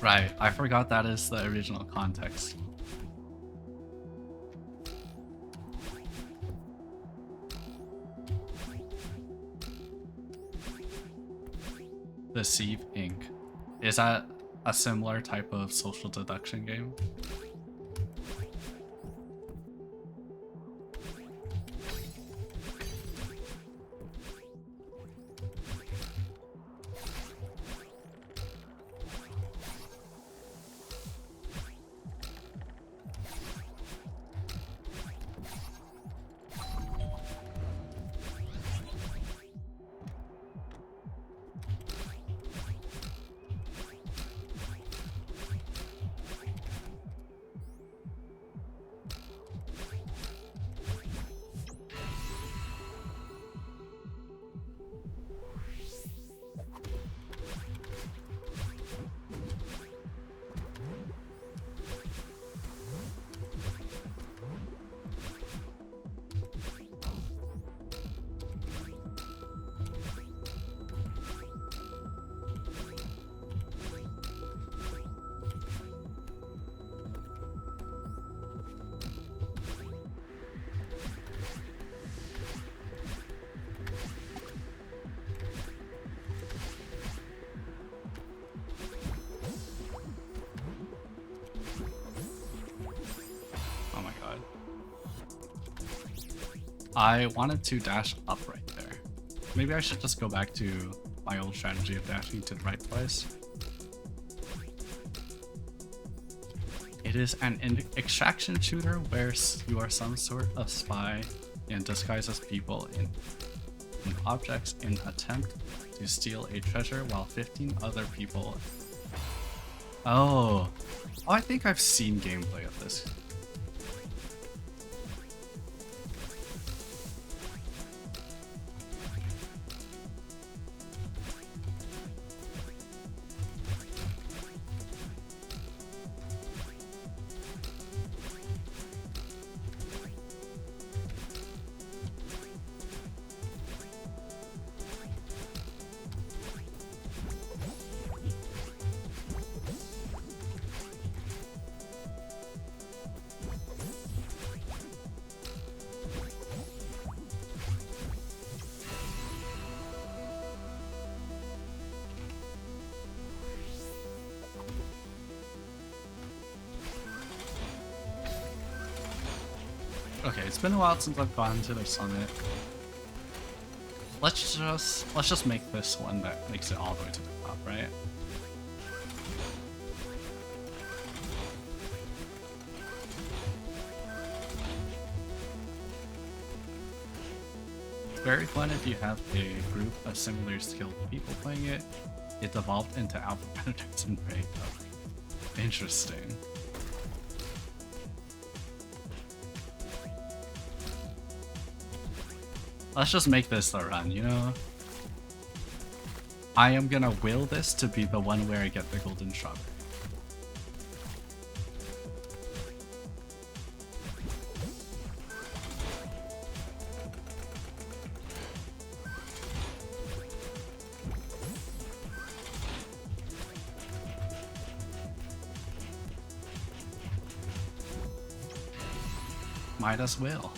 Right, I forgot that is the original context. Deceive Inc. Is that a similar type of social deduction game? I wanted to dash up right there. Maybe I should just go back to my old strategy of dashing to the right twice. It is an extraction shooter where you are some sort of spy and disguises people in objects in attempt to steal a treasure while 15 other people... Oh, I think I've seen gameplay of this. Okay, it's been a while since I've gone to the summit. let's just make this one that makes it all the way to the top, right? It's very fun if you have a group of similar skilled people playing it. It evolved into Alpha Predators and Prey. Interesting. Let's just make this the run, you know? I am gonna will this to be the one where I get the golden strawberry. Might as well.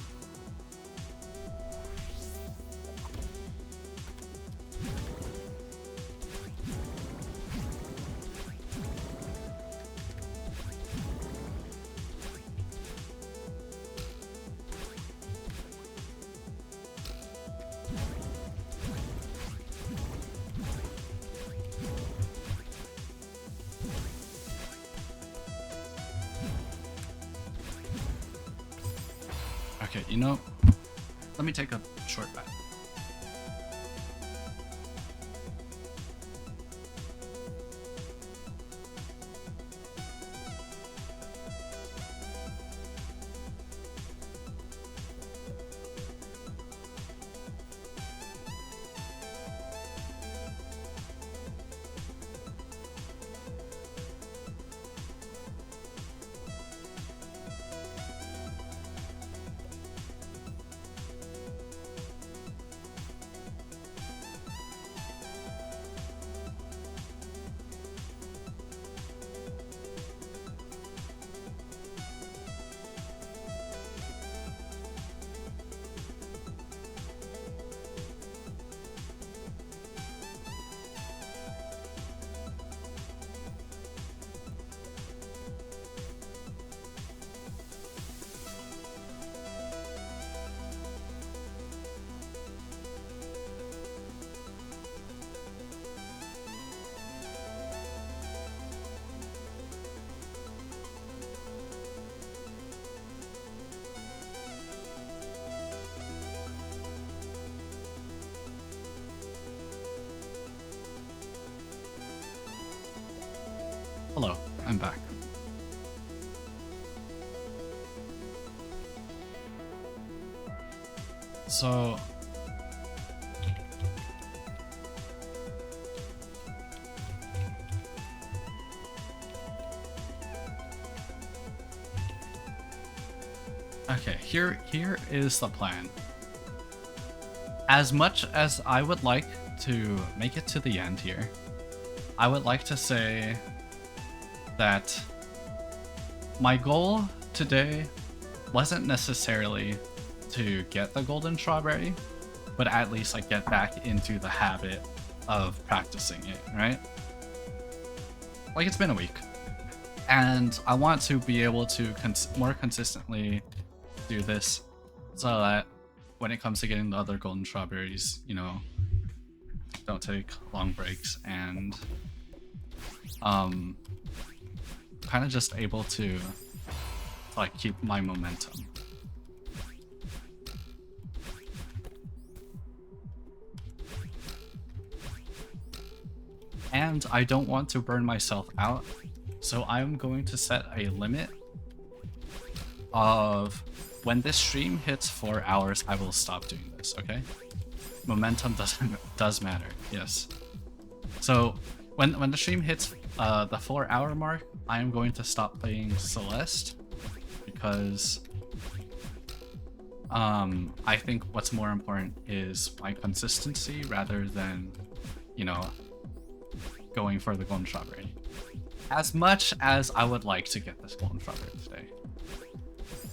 Okay, you know, let me take a short bath. Hello, I'm back. So okay, here is the plan. As much as I would like to make it to the end here, I would like to say that my goal today wasn't necessarily to get the golden strawberry, but at least like get back into the habit of practicing it, right? Like it's been a week, and I want to be able to more consistently do this so that when it comes to getting the other golden strawberries, you know, don't take long breaks and kind of just able to like keep my momentum. And I don't want to burn myself out, so I'm going to set a limit of when this stream hits 4 hours, I will stop doing this, okay? Momentum does matter, yes. So when the stream hits the 4 hour mark, I am going to stop playing Celeste because I think what's more important is my consistency rather than, you know, going for the golden strawberry. As much as I would like to get this golden strawberry today,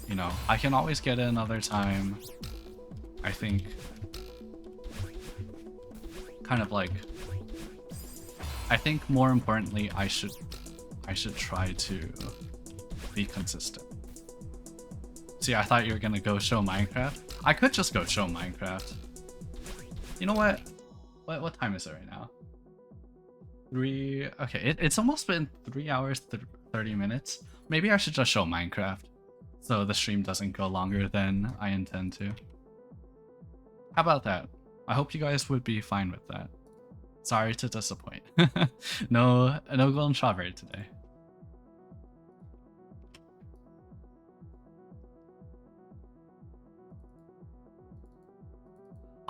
you know, I can always get it another time. I think kind of like, I think more importantly, I should try to be consistent. See, I thought you were gonna go show Minecraft. I could just go show Minecraft. You know what? What time is it right now? 3. Okay, it's almost been 3 hours, 30 minutes. Maybe I should just show Minecraft so the stream doesn't go longer than I intend to. How about that? I hope you guys would be fine with that. Sorry to disappoint. No golden strawberry today.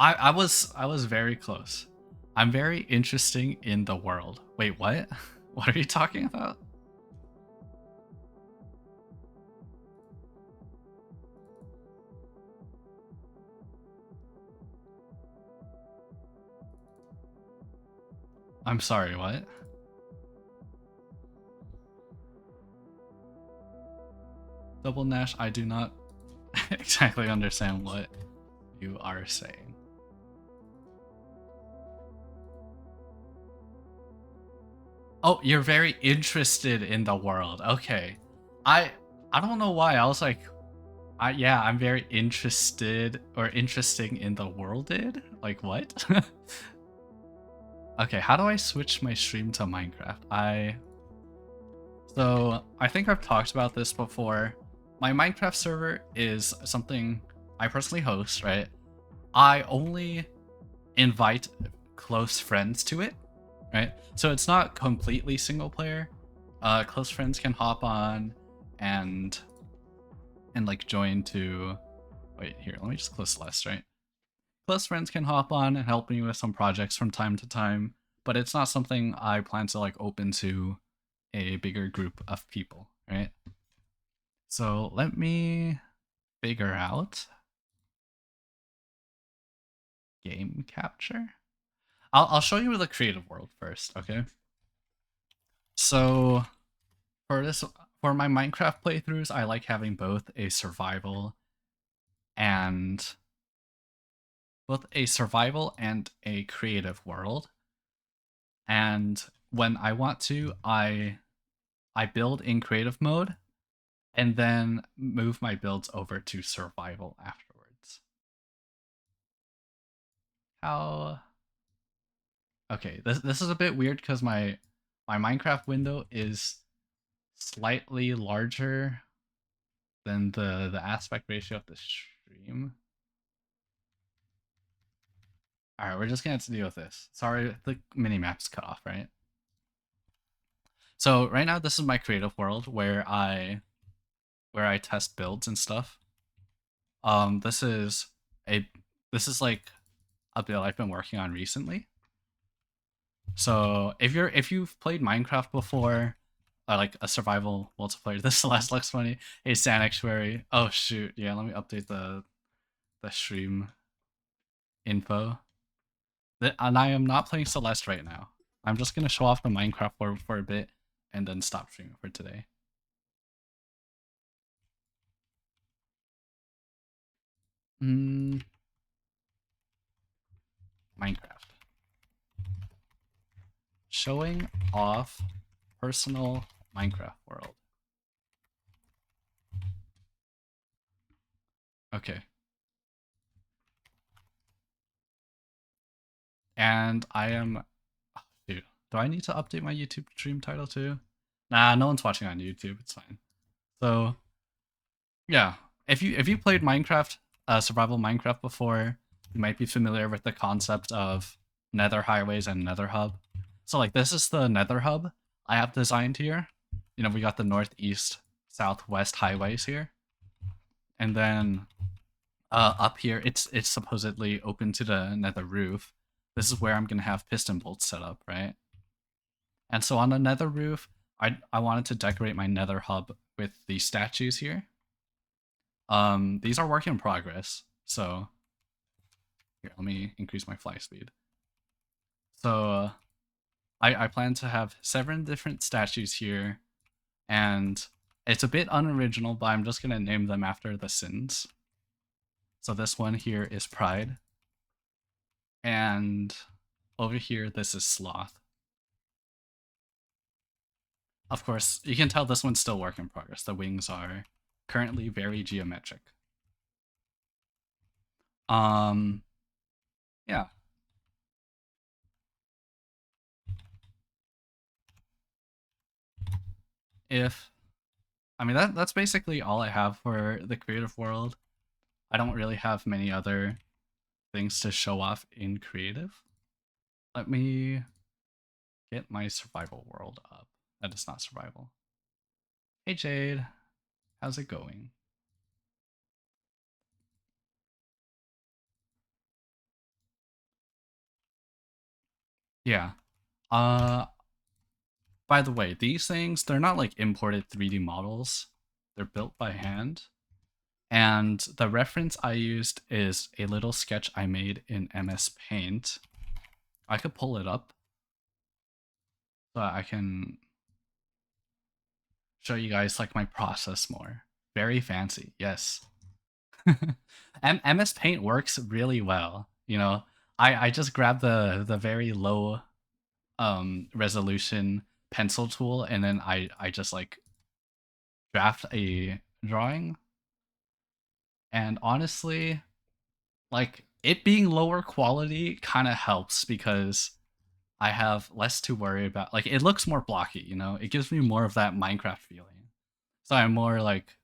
I was very close. I'm very interesting in the world. Wait, what? What are you talking about? I'm sorry, what? Double Nash, I do not exactly understand what you are saying. Oh, you're very interested in the world. Okay. I don't know why. I was like, yeah, I'm very interested or interesting in the world. Did like what? Okay, how do I switch my stream to Minecraft? So I think I've talked about this before. My Minecraft server is something I personally host, right? I only invite close friends to it, right? So it's not completely single player. Close friends can hop on and like join to. Wait, here, let me just close Celeste, right? Close friends can hop on and help me with some projects from time to time, but it's not something I plan to like open to a bigger group of people, right? So let me figure out game capture. I'll show you the creative world first, okay? So for this, for my Minecraft playthroughs, I like having both a survival and a creative world. And when I want to, I build in creative mode and then move my builds over to survival afterwards. How? Okay, this is a bit weird because my Minecraft window is slightly larger than the aspect ratio of the stream. All right, we're just gonna have to deal with this. Sorry, the mini map's cut off, right? So right now, this is my creative world where I test builds and stuff. This is like a build I've been working on recently. So if you've played Minecraft before, like a survival multiplayer, this Celeste looks funny. Hey, Sanctuary. Oh shoot, yeah. Let me update the stream info. And I am not playing Celeste right now. I'm just gonna show off the Minecraft world for a bit and then stop streaming for today. Minecraft. Showing off personal Minecraft world. Okay. And I am... Oh, dude, do I need to update my YouTube stream title too? Nah, no one's watching on YouTube. It's fine. So, yeah. If you played Minecraft, survival Minecraft before, you might be familiar with the concept of nether highways and nether hub. So like this is the nether hub I have designed here. You know, we got the northeast, southwest highways here. And then up here, it's supposedly open to the nether roof. This is where I'm gonna have piston bolts set up, right? And so on the nether roof, I wanted to decorate my nether hub with these statues here. These are work in progress, so here, let me increase my fly speed. So I plan to have 7 different statues here, and it's a bit unoriginal, but I'm just gonna name them after the sins. So this one here is Pride, and over here this is Sloth. Of course, you can tell this one's still work in progress. The wings are currently very geometric. Yeah. if I mean that's basically all I have for the creative world. I don't really have many other things to show off in creative. Let me get my survival world up. That is not survival. Hey Jade, how's it going? Yeah. Uh by the way, these things, they're not like imported 3D models. They're built by hand. And the reference I used is a little sketch I made in MS Paint. I could pull it up so I can show you guys like my process more. Very fancy, yes. MS Paint works really well. You know, I just grabbed the very low resolution pencil tool and then I just like draft a drawing. And honestly, like it being lower quality kind of helps because I have less to worry about. Like it looks more blocky, you know? It gives me more of that Minecraft feeling. So I'm more like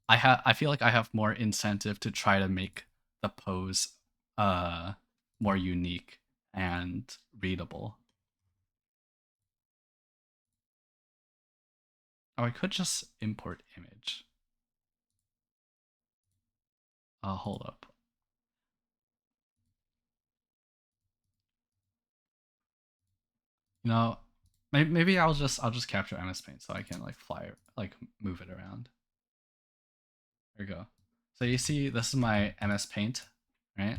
I feel like I have more incentive to try to make the pose uh more unique and readable. Oh, I could just import image. Hold up. You know, maybe I'll just capture MS Paint so I can like fly like move it around. There we go. So you see, this is my MS Paint, right?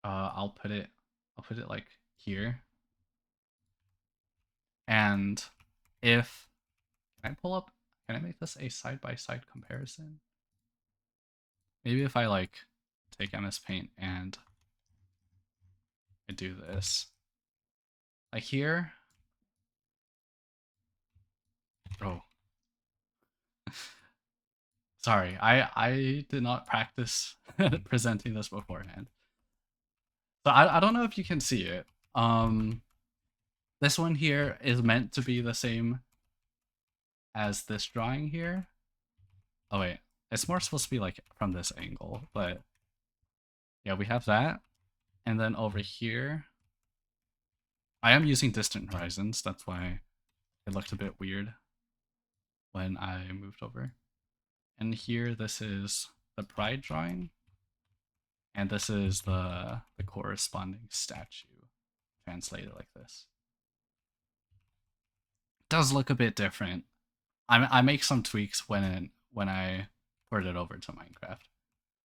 I'll put it like here. And if can I pull up? Can I make this a side by side comparison? Maybe if I like take MS Paint and I do this, like here. Oh, sorry, I did not practice presenting this beforehand. So I don't know if you can see it. This one here is meant to be the same as this drawing here. Oh wait, it's more supposed to be like from this angle, but yeah, we have that. And then over here, I am using distant horizons. That's why it looked a bit weird when I moved over. And here, this is the pride drawing, and this is the corresponding statue translated like this. It does look a bit different. I make some tweaks when I port it over to Minecraft.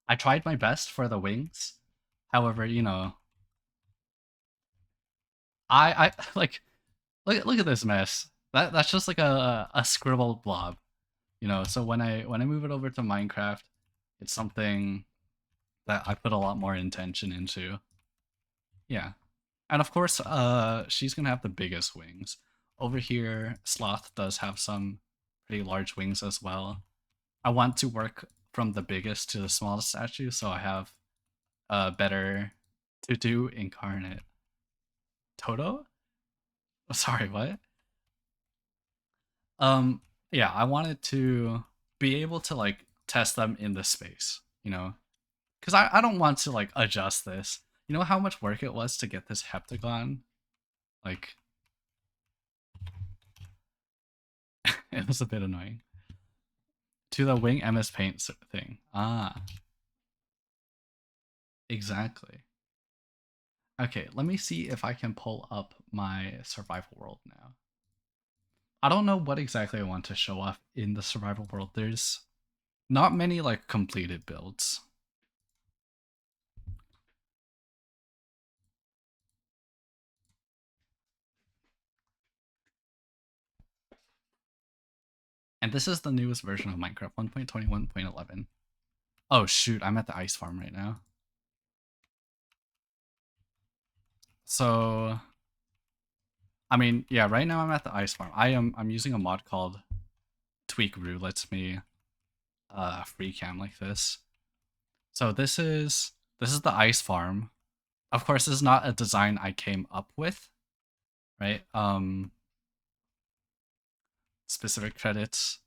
I tried my best for the wings. However, you know, I like look at this mess. That's just like a scribbled blob, you know. So when I move it over to Minecraft, it's something that I put a lot more intention into. Yeah. And of course, she's gonna have the biggest wings. Over here, Sloth does have some pretty large wings as well. I want to work from the biggest to the smallest statue, so I have better to do incarnate. Toto? Sorry, what? Um, yeah, I wanted to be able to like test them in the space, you know, because I don't want to like adjust this. You know how much work it was to get this heptagon? Like, it was a bit annoying. To the wing MS Paint thing. Ah, exactly. Okay, let me see if I can pull up my survival world now. I don't know what exactly I want to show off in the survival world. There's not many like completed builds. And this is the newest version of Minecraft 1.21.11. Oh shoot, I'm at the ice farm right now. So I mean, yeah, right now I'm at the ice farm. I'm using a mod called Tweakaroo, lets me free cam like this. So this is the ice farm. Of course, this is not a design I came up with, right? specific credits,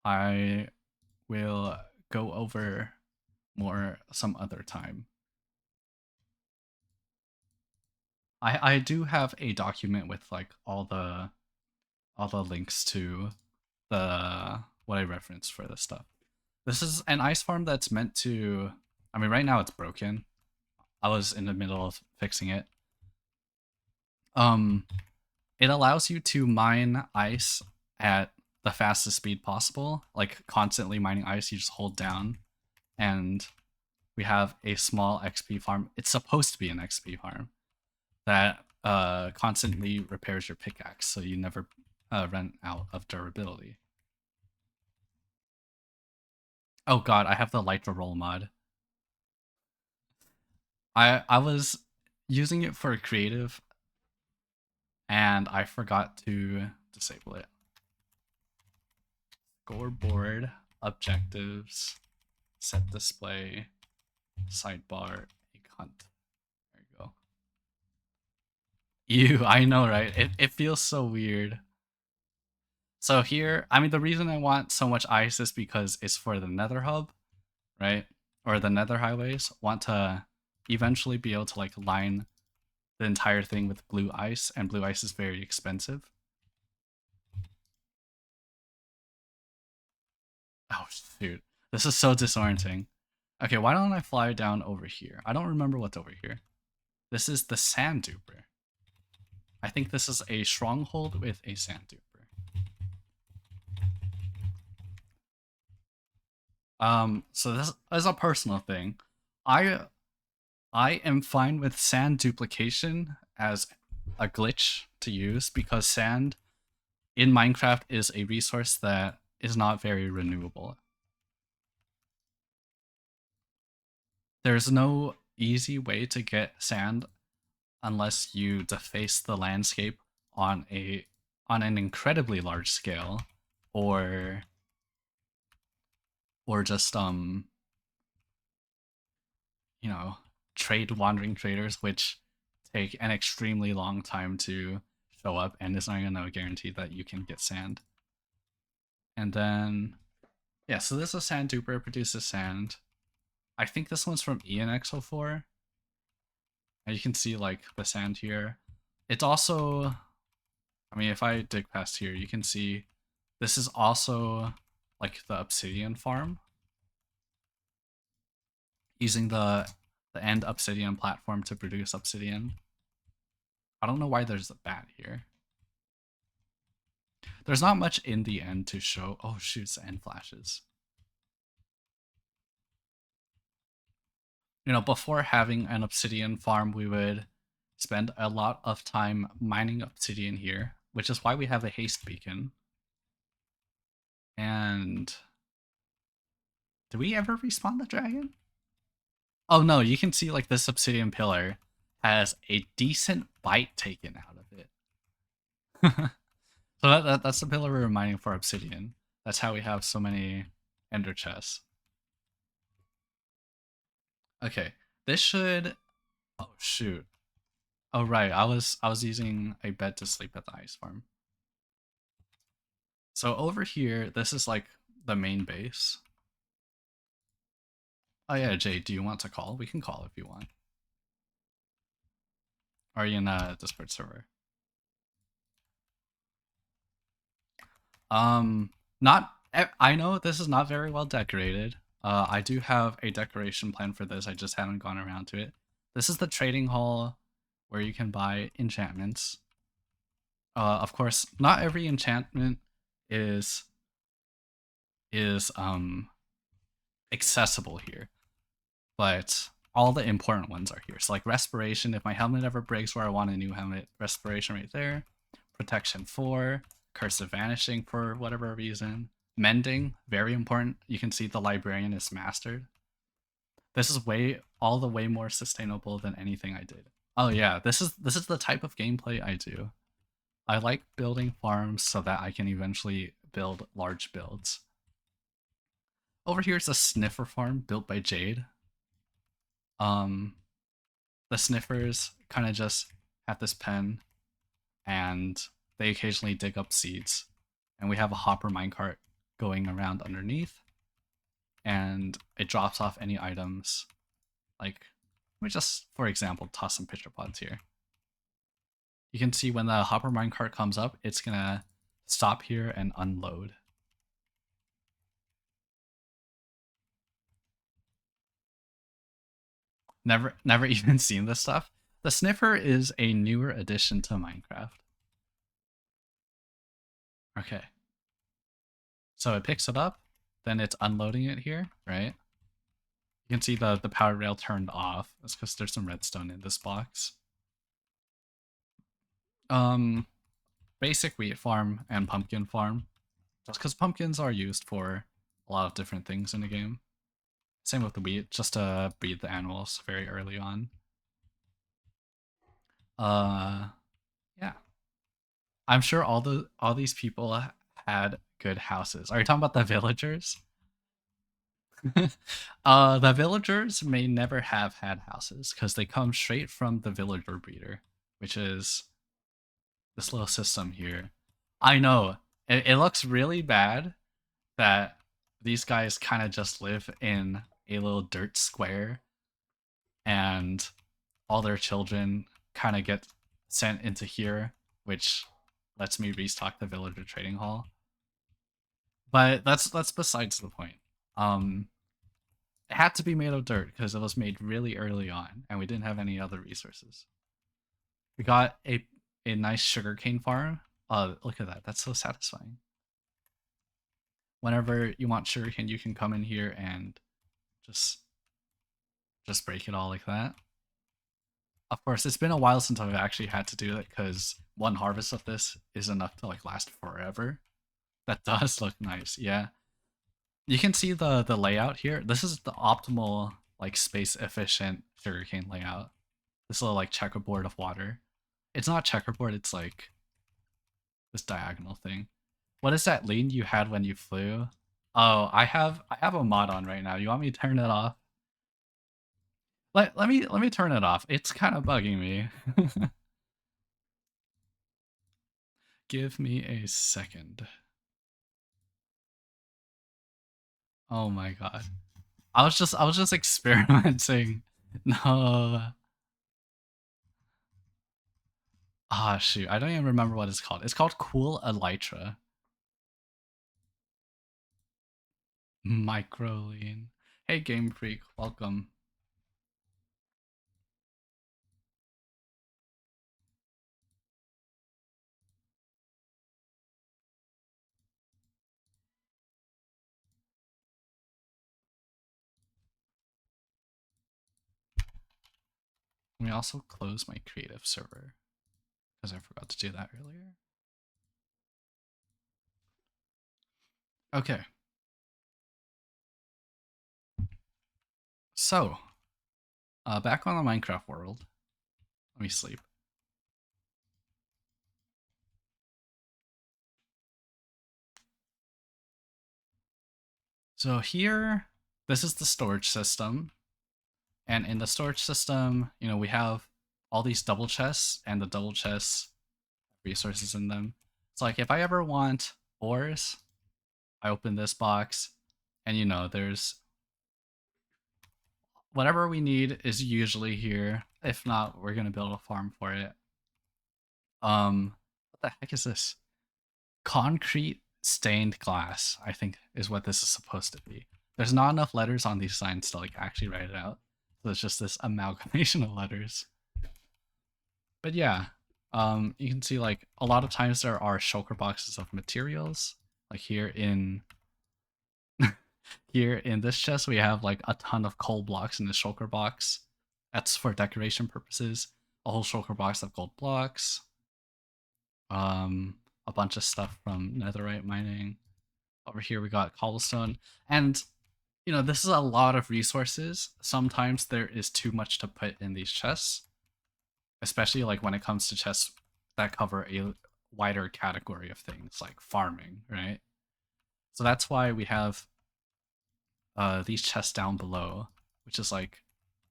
I will go over more some other time. I do have a document with like all the links to the what I referenced for this stuff. This is an ice farm that's meant to. I mean, right now it's broken. I was in the middle of fixing it. Um, it allows you to mine ice at the fastest speed possible, like constantly mining ice. You just hold down, and we have a small XP farm. It's supposed to be an XP farm that constantly repairs your pickaxe, so you never run out of durability. Oh god, I have the Lytra roll mod. I was using it for creative, and I forgot to disable it. Scoreboard, objectives, set display, sidebar, egg hunt. There you go. Ew, I know, right? It feels so weird. So here, I mean, the reason I want so much ice is because it's for the Nether Hub, right? Or the Nether Highways. Want to eventually be able to like line the entire thing with blue ice, and blue ice is very expensive. Oh shoot, this is so disorienting. Okay, why don't I fly down over here? I don't remember what's over here. This is the sand duper. I think this is a stronghold with a sand duper. So this is a personal thing. I I am fine with sand duplication as a glitch to use because sand in Minecraft is a resource that is not very renewable. There's no easy way to get sand unless you deface the landscape on an incredibly large scale, or just you know, trade wandering traders, which take an extremely long time to show up, and it's not gonna guarantee that you can get sand. And then yeah, so this is sand duper, produces sand. I think this one's from ENX04. And you can see like the sand here. It's also, I mean, if I dig past here, you can see this is also like the obsidian farm, using the end obsidian platform to produce obsidian. I don't know why there's a bat here. There's not much in the end to show. Oh shoot, the end flashes. You know, before having an obsidian farm, we would spend a lot of time mining obsidian here, which is why we have a haste beacon. And do we ever respawn the dragon? Oh no, you can see like this obsidian pillar has a decent bite taken out of it. So that's the pillar we're mining for obsidian. That's how we have so many ender chests. Okay, this should. Oh shoot. Oh right, I was using a bed to sleep at the ice farm. So over here, this is like the main base. Oh yeah, Jay, do you want to call? We can call if you want. Are you in a Discord server? Not. I know this is not very well decorated. I do have a decoration plan for this. I just haven't gone around to it. This is the trading hall where you can buy enchantments. Of course, not every enchantment is is accessible here, but all the important ones are here. So like respiration, if my helmet ever breaks or I want a new helmet, respiration right there. Protection 4, curse of vanishing for whatever reason. Mending, very important. You can see the librarian is mastered. This is all the way more sustainable than anything I did. Oh yeah, this is the type of gameplay I do. I like building farms so that I can eventually build large builds. Over here is a sniffer farm built by Jade. The sniffers kind of just have this pen, and they occasionally dig up seeds. and we have a hopper minecart going around underneath, and it drops off any items. Like, let me just, for example, toss some pitcher pods here. You can see when the hopper minecart comes up, it's gonna stop here and unload. Never even seen this stuff. The sniffer is a newer addition to Minecraft. Okay. So it picks it up, then it's unloading it here, right? You can see the power rail turned off. That's because there's some redstone in this box. Um, basic wheat farm and pumpkin farm. Just because pumpkins are used for a lot of different things in the game. Same with the wheat, just to breed the animals very early on. Uh, yeah. I'm sure all these people had good houses. Are you talking about the villagers? The villagers may never have had houses because they come straight from the villager breeder, which is this little system here. I know it looks really bad that these guys kind of just live in a little dirt square and all their children kind of get sent into here, which lets me restock the villager trading hall. But that's besides the point. It had to be made of dirt because it was made really early on, and we didn't have any other resources. We got a nice sugarcane farm. Look at that. That's so satisfying. Whenever you want sugarcane, you can come in here and just just break it all like that. Of course, it's been a while since I've actually had to do that because one harvest of this is enough to like last forever. That does look nice, yeah. You can see the layout here. This is the optimal like space efficient sugarcane layout. This little like checkerboard of water. It's not checkerboard, it's like this diagonal thing. What is that lean you had when you flew? Oh, I have a mod on right now. You want me to turn it off? Let me turn it off. It's kind of bugging me. Give me a second. Oh my god. I was just experimenting. No. Ah, shoot. I don't even remember what it's called. It's called Cool Elytra. Microlean. Hey, Game Freak. Welcome. Let me also close my creative server because I forgot to do that earlier. Okay. So, back on the Minecraft world. Let me sleep. So here, this is the storage system. And in the storage system, we have all these double chests, and the double chests have resources in them. So like if I ever want ores, I open this box, and there's whatever we need is usually here. If not, we're gonna build a farm for it. What the heck is this? Concrete stained glass, I think is what this is supposed to be. There's not enough letters on these signs to like actually write it out. So it's just this amalgamation of letters. But yeah, you can see like a lot of times there are shulker boxes of materials. Like here in here in this chest, we have like a ton of coal blocks in the shulker box. That's for decoration purposes. A whole shulker box of gold blocks. A bunch of stuff from netherite mining. Over here we got cobblestone. And this is a lot of resources. Sometimes there is too much to put in these chests, especially like when it comes to chests that cover a wider category of things like farming, right? So that's why we have these chests down below, which is like,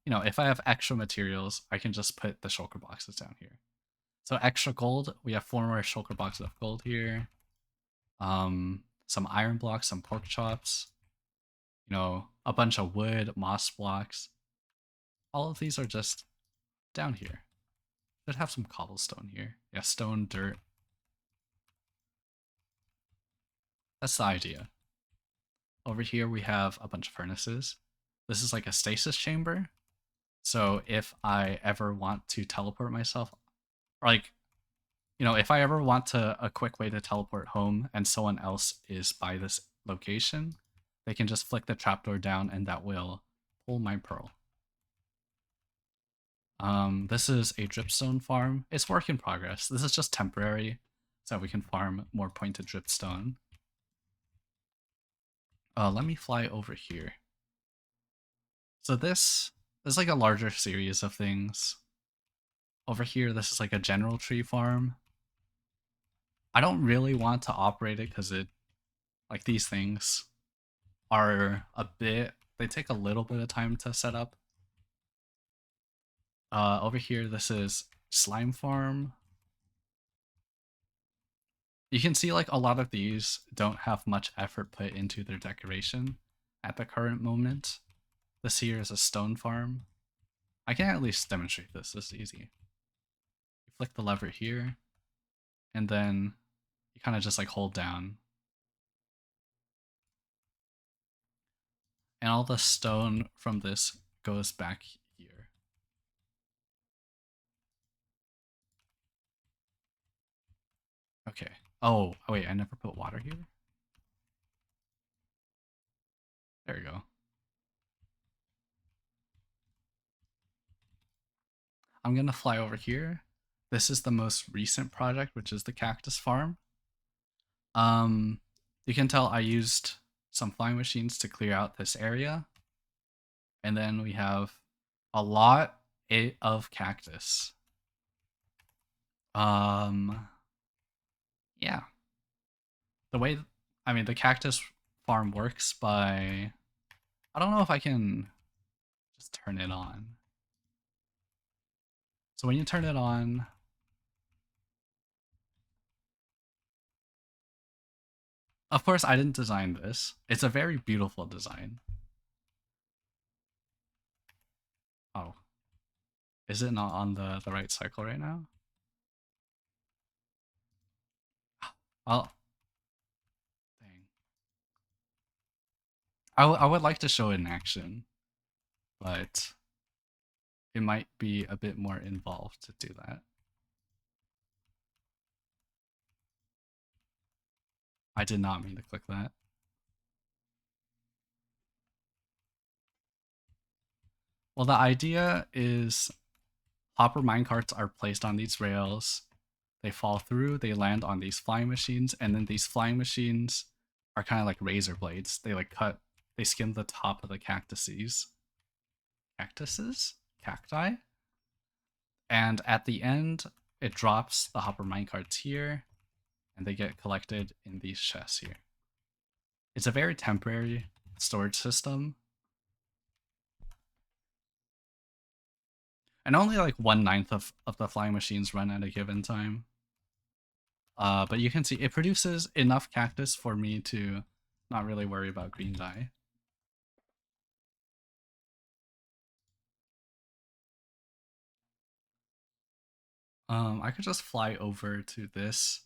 if I have extra materials, I can just put the shulker boxes down here. So extra gold, we have 4 more shulker boxes of gold here. some iron blocks, some pork chops, a bunch of wood, moss blocks. All of these are just down here. Should have some cobblestone here. Yeah, stone, dirt. That's the idea. Over here we have a bunch of furnaces. This is like a stasis chamber. So if I ever want to teleport myself, or like, if I ever want a quick way to teleport home and someone else is by this location, they can just flick the trapdoor down and that will pull my pearl. This is a dripstone farm. It's work in progress. This is just temporary so we can farm more pointed dripstone. Let me fly over here. So this is like a larger series of things. Over here, this is like a general tree farm. I don't really want to operate it because like these things are they take a little bit of time to set up. Over here, this is slime farm. You can see like a lot of these don't have much effort put into their decoration at the current moment. This here is a stone farm. I can at least demonstrate this. This is easy. You flick the lever here, and then you kind of just like hold down. And all the stone from this goes back here. Okay. Oh, wait, I never put water here? There we go. I'm gonna fly over here. This is the most recent project, which is the cactus farm. You can tell I used some flying machines to clear out this area. And then we have a lot of cactus. Yeah. The way, the cactus farm works by, I don't know if I can just turn it on. So when you turn it on, of course I didn't design this. It's a very beautiful design. Oh. Is it not on the right cycle right now? Well, dang. I would like to show it in action, but it might be a bit more involved to do that. I did not mean to click that. Well, the idea is hopper minecarts are placed on these rails. They fall through, they land on these flying machines, and then these flying machines are kind of like razor blades. They they skim the top of the cactuses. Cacti? And at the end, it drops the hopper minecarts here, and they get collected in these chests here. It's a very temporary storage system. And only like 1/9 of the flying machines run at a given time. But you can see it produces enough cactus for me to not really worry about green dye. I could just fly over to this.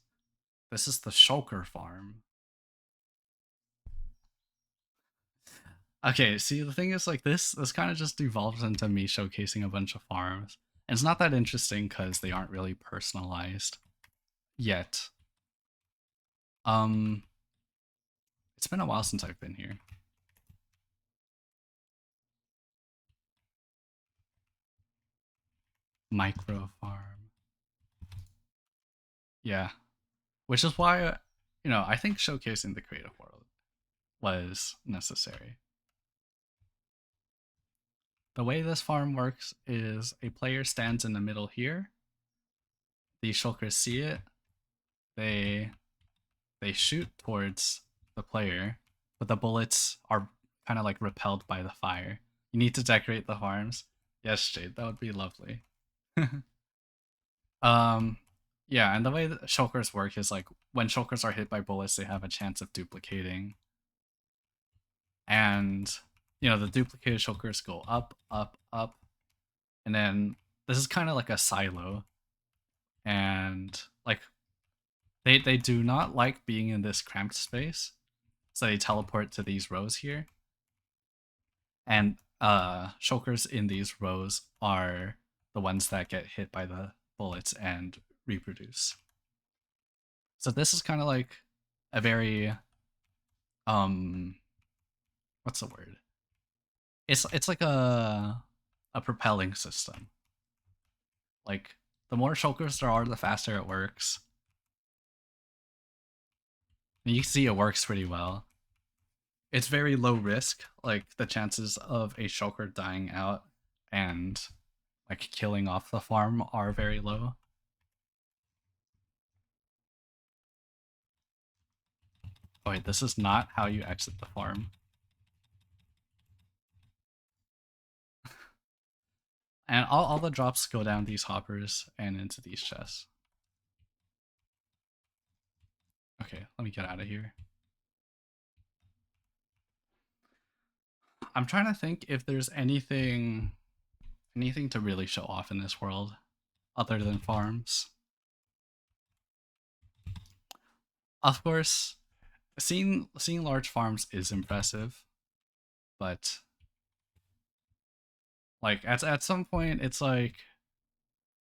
This is the shulker farm. Okay, see, the thing is, like, this kind of just devolves into me showcasing a bunch of farms. And it's not that interesting because they aren't really personalized yet. It's been a while since I've been here. Micro farm. Yeah. Which is why, I think showcasing the creative world was necessary. The way this farm works is a player stands in the middle here. The shulkers see it. They shoot towards the player, but the bullets are kind of like repelled by the fire. You need to decorate the farms. Yes, Jade, that would be lovely. um, Yeah, and the way that shulkers work is like when shulkers are hit by bullets, they have a chance of duplicating. And the duplicated shulkers go up, up, up, and then this is kind of like a silo. And like they do not like being in this cramped space, so they teleport to these rows here. And shulkers in these rows are the ones that get hit by the bullets and reproduce. So this is kind of like a very um what's the word? It's like a propelling system. Like the more shulkers there are, the faster it works. And you can see it works pretty well. It's very low risk. Like the chances of a shulker dying out and like killing off the farm are very low. Oh wait, this is not how you exit the farm. And all the drops go down these hoppers and into these chests. Okay, let me get out of here. I'm trying to think if there's anything to really show off in this world other than farms. Of course, seeing large farms is impressive, but like at some point it's like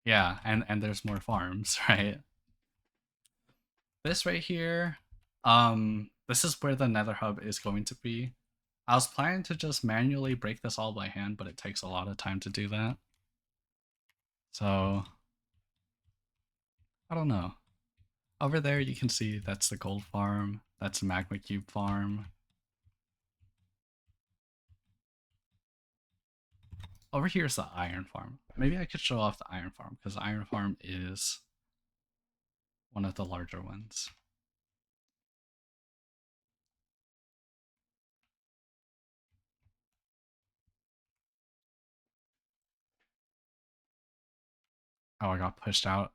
yeah, and there's more farms, right? This right here, this is where the nether hub is going to be. I was planning to just manually break this all by hand, but it takes a lot of time to do that. So I don't know. Over there you can see that's the gold farm, that's the magma cube farm. Over here is the iron farm. Maybe I could show off the iron farm because the iron farm is one of the larger ones. Oh, I got pushed out.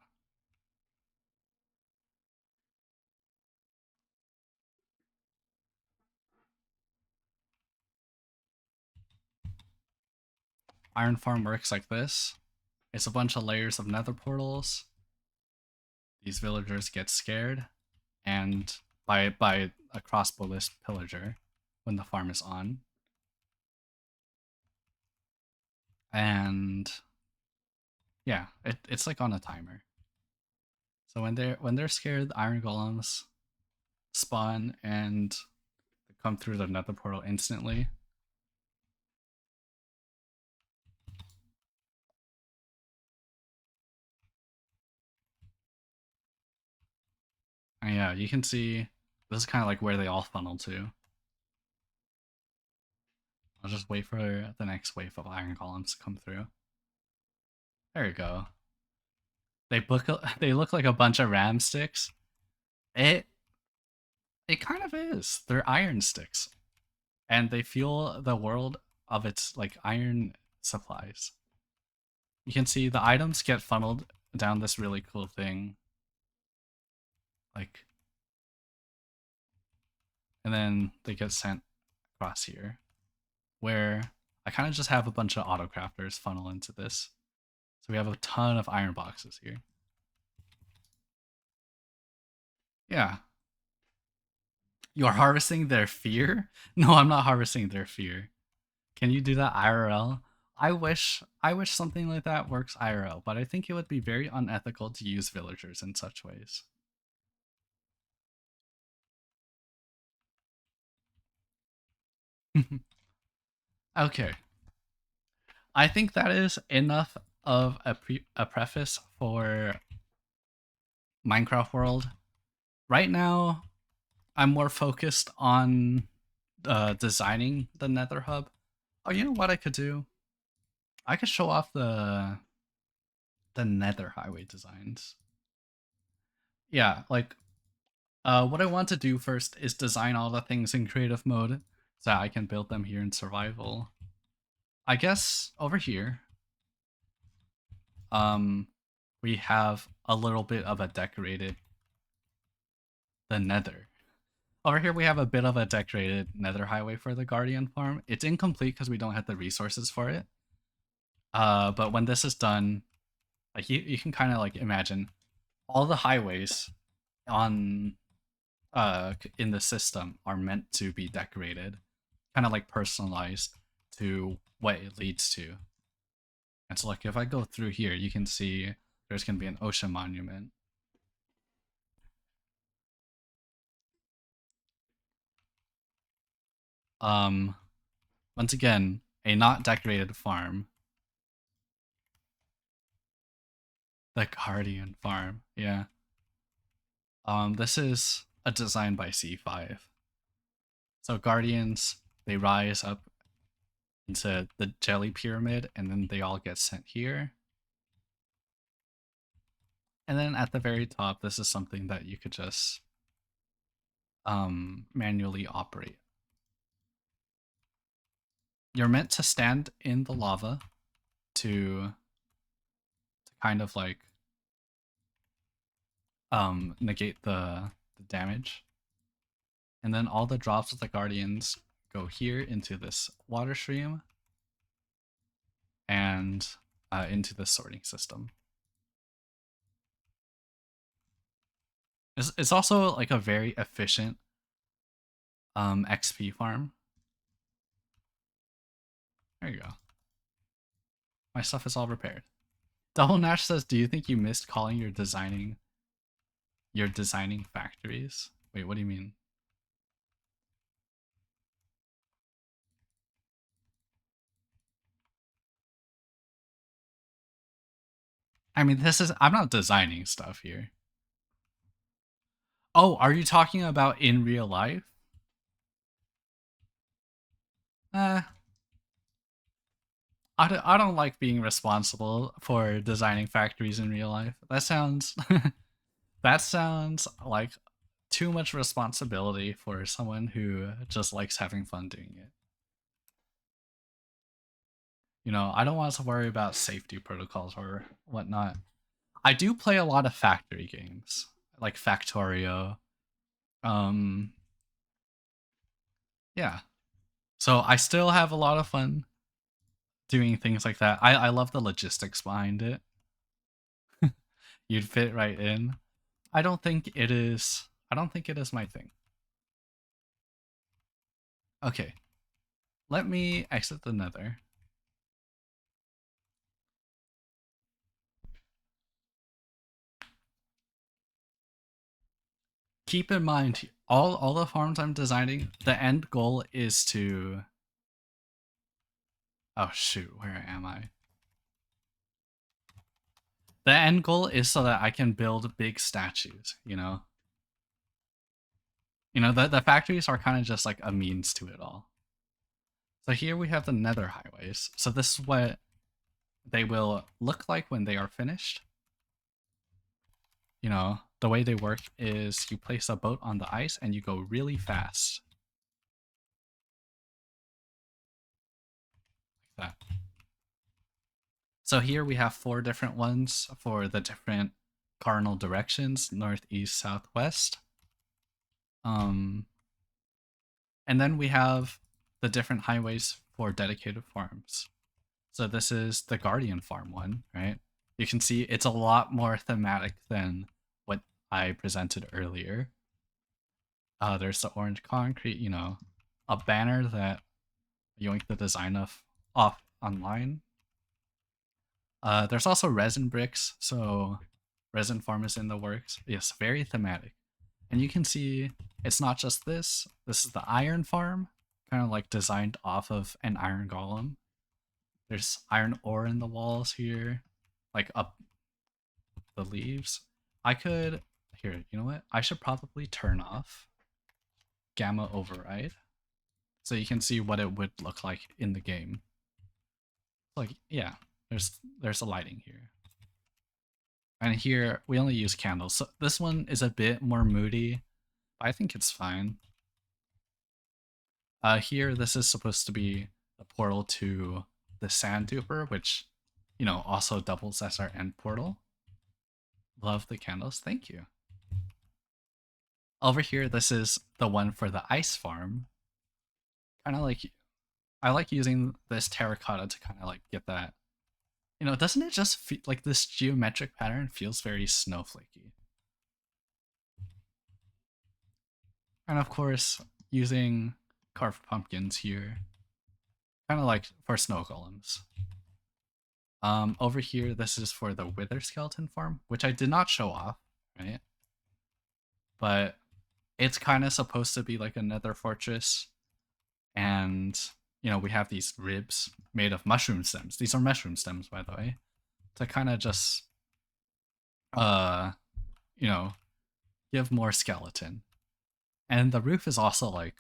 Iron farm works like this. It's a bunch of layers of nether portals. These villagers get scared, and by a crossbowless pillager when the farm is on. And yeah, it's like on a timer. So when they're scared, the iron golems spawn and come through the nether portal instantly. And yeah, you can see this is kind of like where they all funnel to. I'll just wait for the next wave of iron golems to come through. There you go. They look like a bunch of ram sticks. It it kind of is. They're iron sticks, and they fuel the world of its like iron supplies. You can see the items get funneled down this really cool thing, like, and then they get sent across here, where I kind of just have a bunch of autocrafters funnel into this. So we have a ton of iron boxes here. Yeah. You are harvesting their fear? No, I'm not harvesting their fear. Can you do that IRL? I wish something like that works IRL, but I think it would be very unethical to use villagers in such ways. Okay. I think that is enough of a preface for Minecraft World. Right now, I'm more focused on designing the Nether Hub. Oh, you know what I could do? I could show off the Nether Highway designs. Yeah, like what I want to do first is design all the things in creative mode so I can build them here in survival. I guess over here, um, we have a little bit of a decorated the nether. Over here we have a bit of a decorated nether highway for the Guardian farm. It's incomplete because we don't have the resources for it. But when this is done, like you can kind of like imagine all the highways on in the system are meant to be decorated, kind of like personalized to what it leads to. And so like if I go through here, you can see there's gonna be an ocean monument. Um, Once again, a not decorated farm. The Guardian farm, yeah. This is a design by C5. So Guardians, they rise up into the jelly pyramid and then they all get sent here. And then at the very top, this is something that you could just manually operate. You're meant to stand in the lava to kind of like negate the damage. And then all the drops of the Guardians go here into this water stream and into the sorting system. It's also like a very efficient XP farm. There you go. My stuff is all repaired. Double Nash says, "Do you think you missed calling your designing factories?" Wait, what do you mean? I mean, I'm not designing stuff here. Oh, are you talking about in real life? I don't like being responsible for designing factories in real life. That sounds that sounds like too much responsibility for someone who just likes having fun doing it. You know, I don't want to worry about safety protocols or whatnot. I do play a lot of factory games, like Factorio. Um, yeah. So I still have a lot of fun doing things like that. I love the logistics behind it. You'd fit right in. I don't think it is. I don't think it is my thing. Okay, let me exit the nether. Keep in mind, all the farms I'm designing, the end goal is to... Oh shoot, where am I? The end goal is so that I can build big statues, you know? You know, the factories are kind of just like a means to it all. So here we have the nether highways. So this is what they will look like when they are finished. You know, the way they work is you place a boat on the ice and you go really fast. Like that. So here we have 4 different ones for the different cardinal directions, north, east, south, west. And then we have the different highways for dedicated farms. So this is the Guardian farm one, right? You can see it's a lot more thematic than what I presented earlier. There's the orange concrete, you know, a banner that yoinked the design of off online. There's also resin bricks, so resin farm is in the works. Yes, very thematic. And you can see it's not just this. This is the iron farm, kind of like designed off of an iron golem. There's iron ore in the walls here, like up the leaves. I could, here, you know what? I should probably turn off gamma override so you can see what it would look like in the game. Like, yeah, there's a lighting here. And here we only use candles. So this one is a bit more moody, but I think it's fine. Here, this is supposed to be the portal to the sand duper, which, you know, also doubles as our end portal. Love the candles. Thank you. Over here, this is the one for the ice farm. Kind of like, I like using this terracotta to kind of like get that. You know, doesn't it just feel like this geometric pattern feels very snowflakey? And of course, using carved pumpkins here, kind of like for snow golems. Over here, this is for the wither skeleton farm, which I did not show off, right? But it's kind of supposed to be like a nether fortress. And, you know, we have these ribs made of mushroom stems. These are mushroom stems, by the way, to kind of just, uh, you know, give more skeleton. And the roof is also like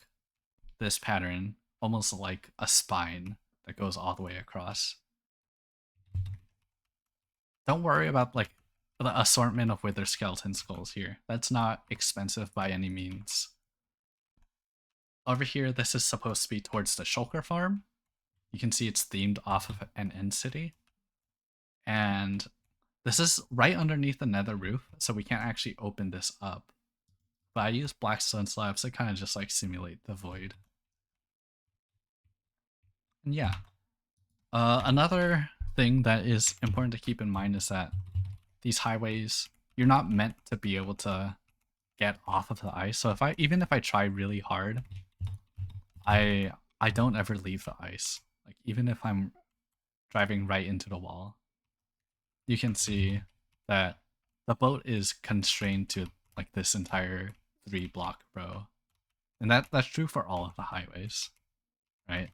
this pattern, almost like a spine that goes all the way across. Don't worry about like the assortment of wither skeleton skulls here. That's not expensive by any means. Over here, this is supposed to be towards the shulker farm. You can see it's themed off of an end city. And this is right underneath the nether roof, so we can't actually open this up. But I use black stone slabs to kind of just like simulate the void. And yeah. Another thing that is important to keep in mind is that these highways, you're not meant to be able to get off of the ice. So even if I try really hard, I don't ever leave the ice. Like even if I'm driving right into the wall, you can see that the boat is constrained to like this entire 3 block row. And that's true for all of the highways, right?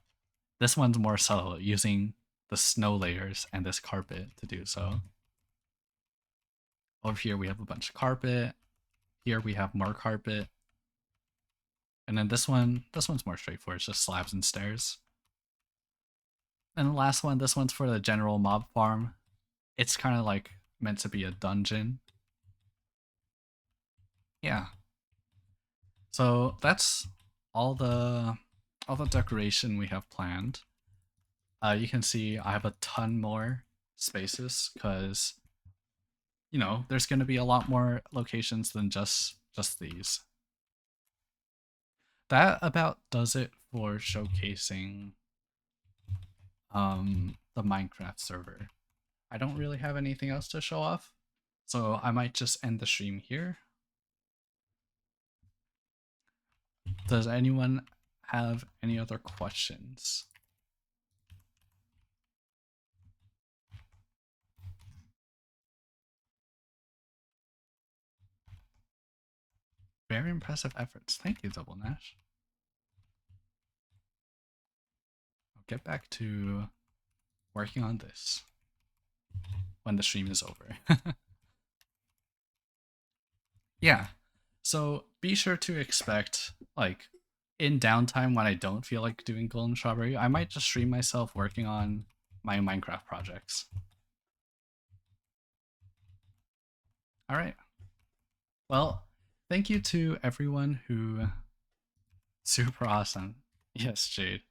This one's more subtle, using the snow layers and this carpet to do so. Over here we have a bunch of carpet. Here we have more carpet. And then this one's more straightforward, it's just slabs and stairs. And the last one, this one's for the general mob farm. It's kind of like meant to be a dungeon. Yeah. So that's all the decoration we have planned. You can see I have a ton more spaces because, you know, there's going to be a lot more locations than just these. That about does it for showcasing the Minecraft server. I don't really have anything else to show off, so I might just end the stream here. Does anyone have any other questions? Very impressive efforts. Thank you, Double Nash. I'll get back to working on this when the stream is over. Yeah. So be sure to expect, like, in downtime when I don't feel like doing Golden Strawberry, I might just stream myself working on my Minecraft projects. All right. Well, thank you to everyone who super awesome. Yes, Jade.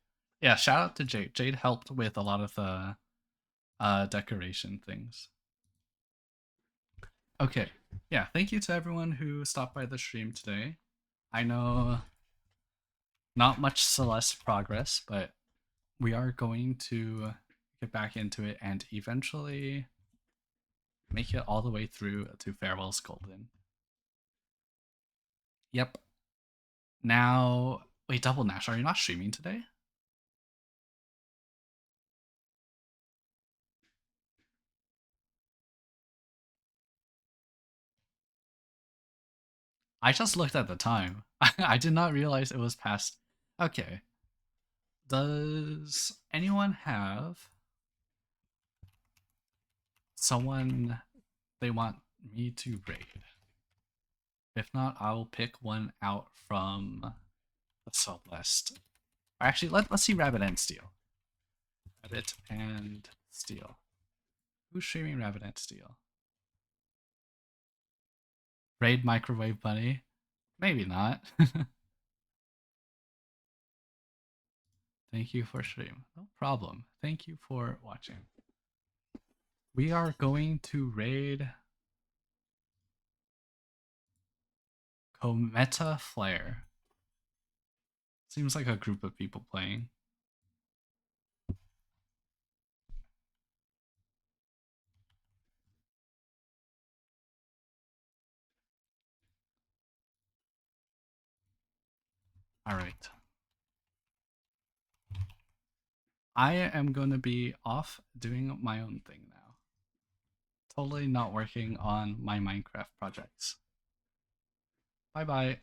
Yeah, shout out to Jade. Jade helped with a lot of the decoration things. Okay. Yeah, thank you to everyone who stopped by the stream today. I know not much Celeste progress, but we are going to get back into it and eventually make it all the way through to Farewell's Golden. Yep. Now, wait, Double Nash, are you not streaming today? I just looked at the time. I did not realize it was past. Okay. Does anyone have someone they want me to raid? If not, I will pick one out from the Celeste. Actually, let's see Rabbit and Steel. Rabbit and Steel. Who's streaming Rabbit and Steel? Raid Microwave Bunny? Maybe not. Thank you for stream. No problem. Thank you for watching. We are going to raid Cometa Flare. Seems like a group of people playing. Alright. I am going to be off doing my own thing now. Totally not working on my Minecraft projects. Bye bye.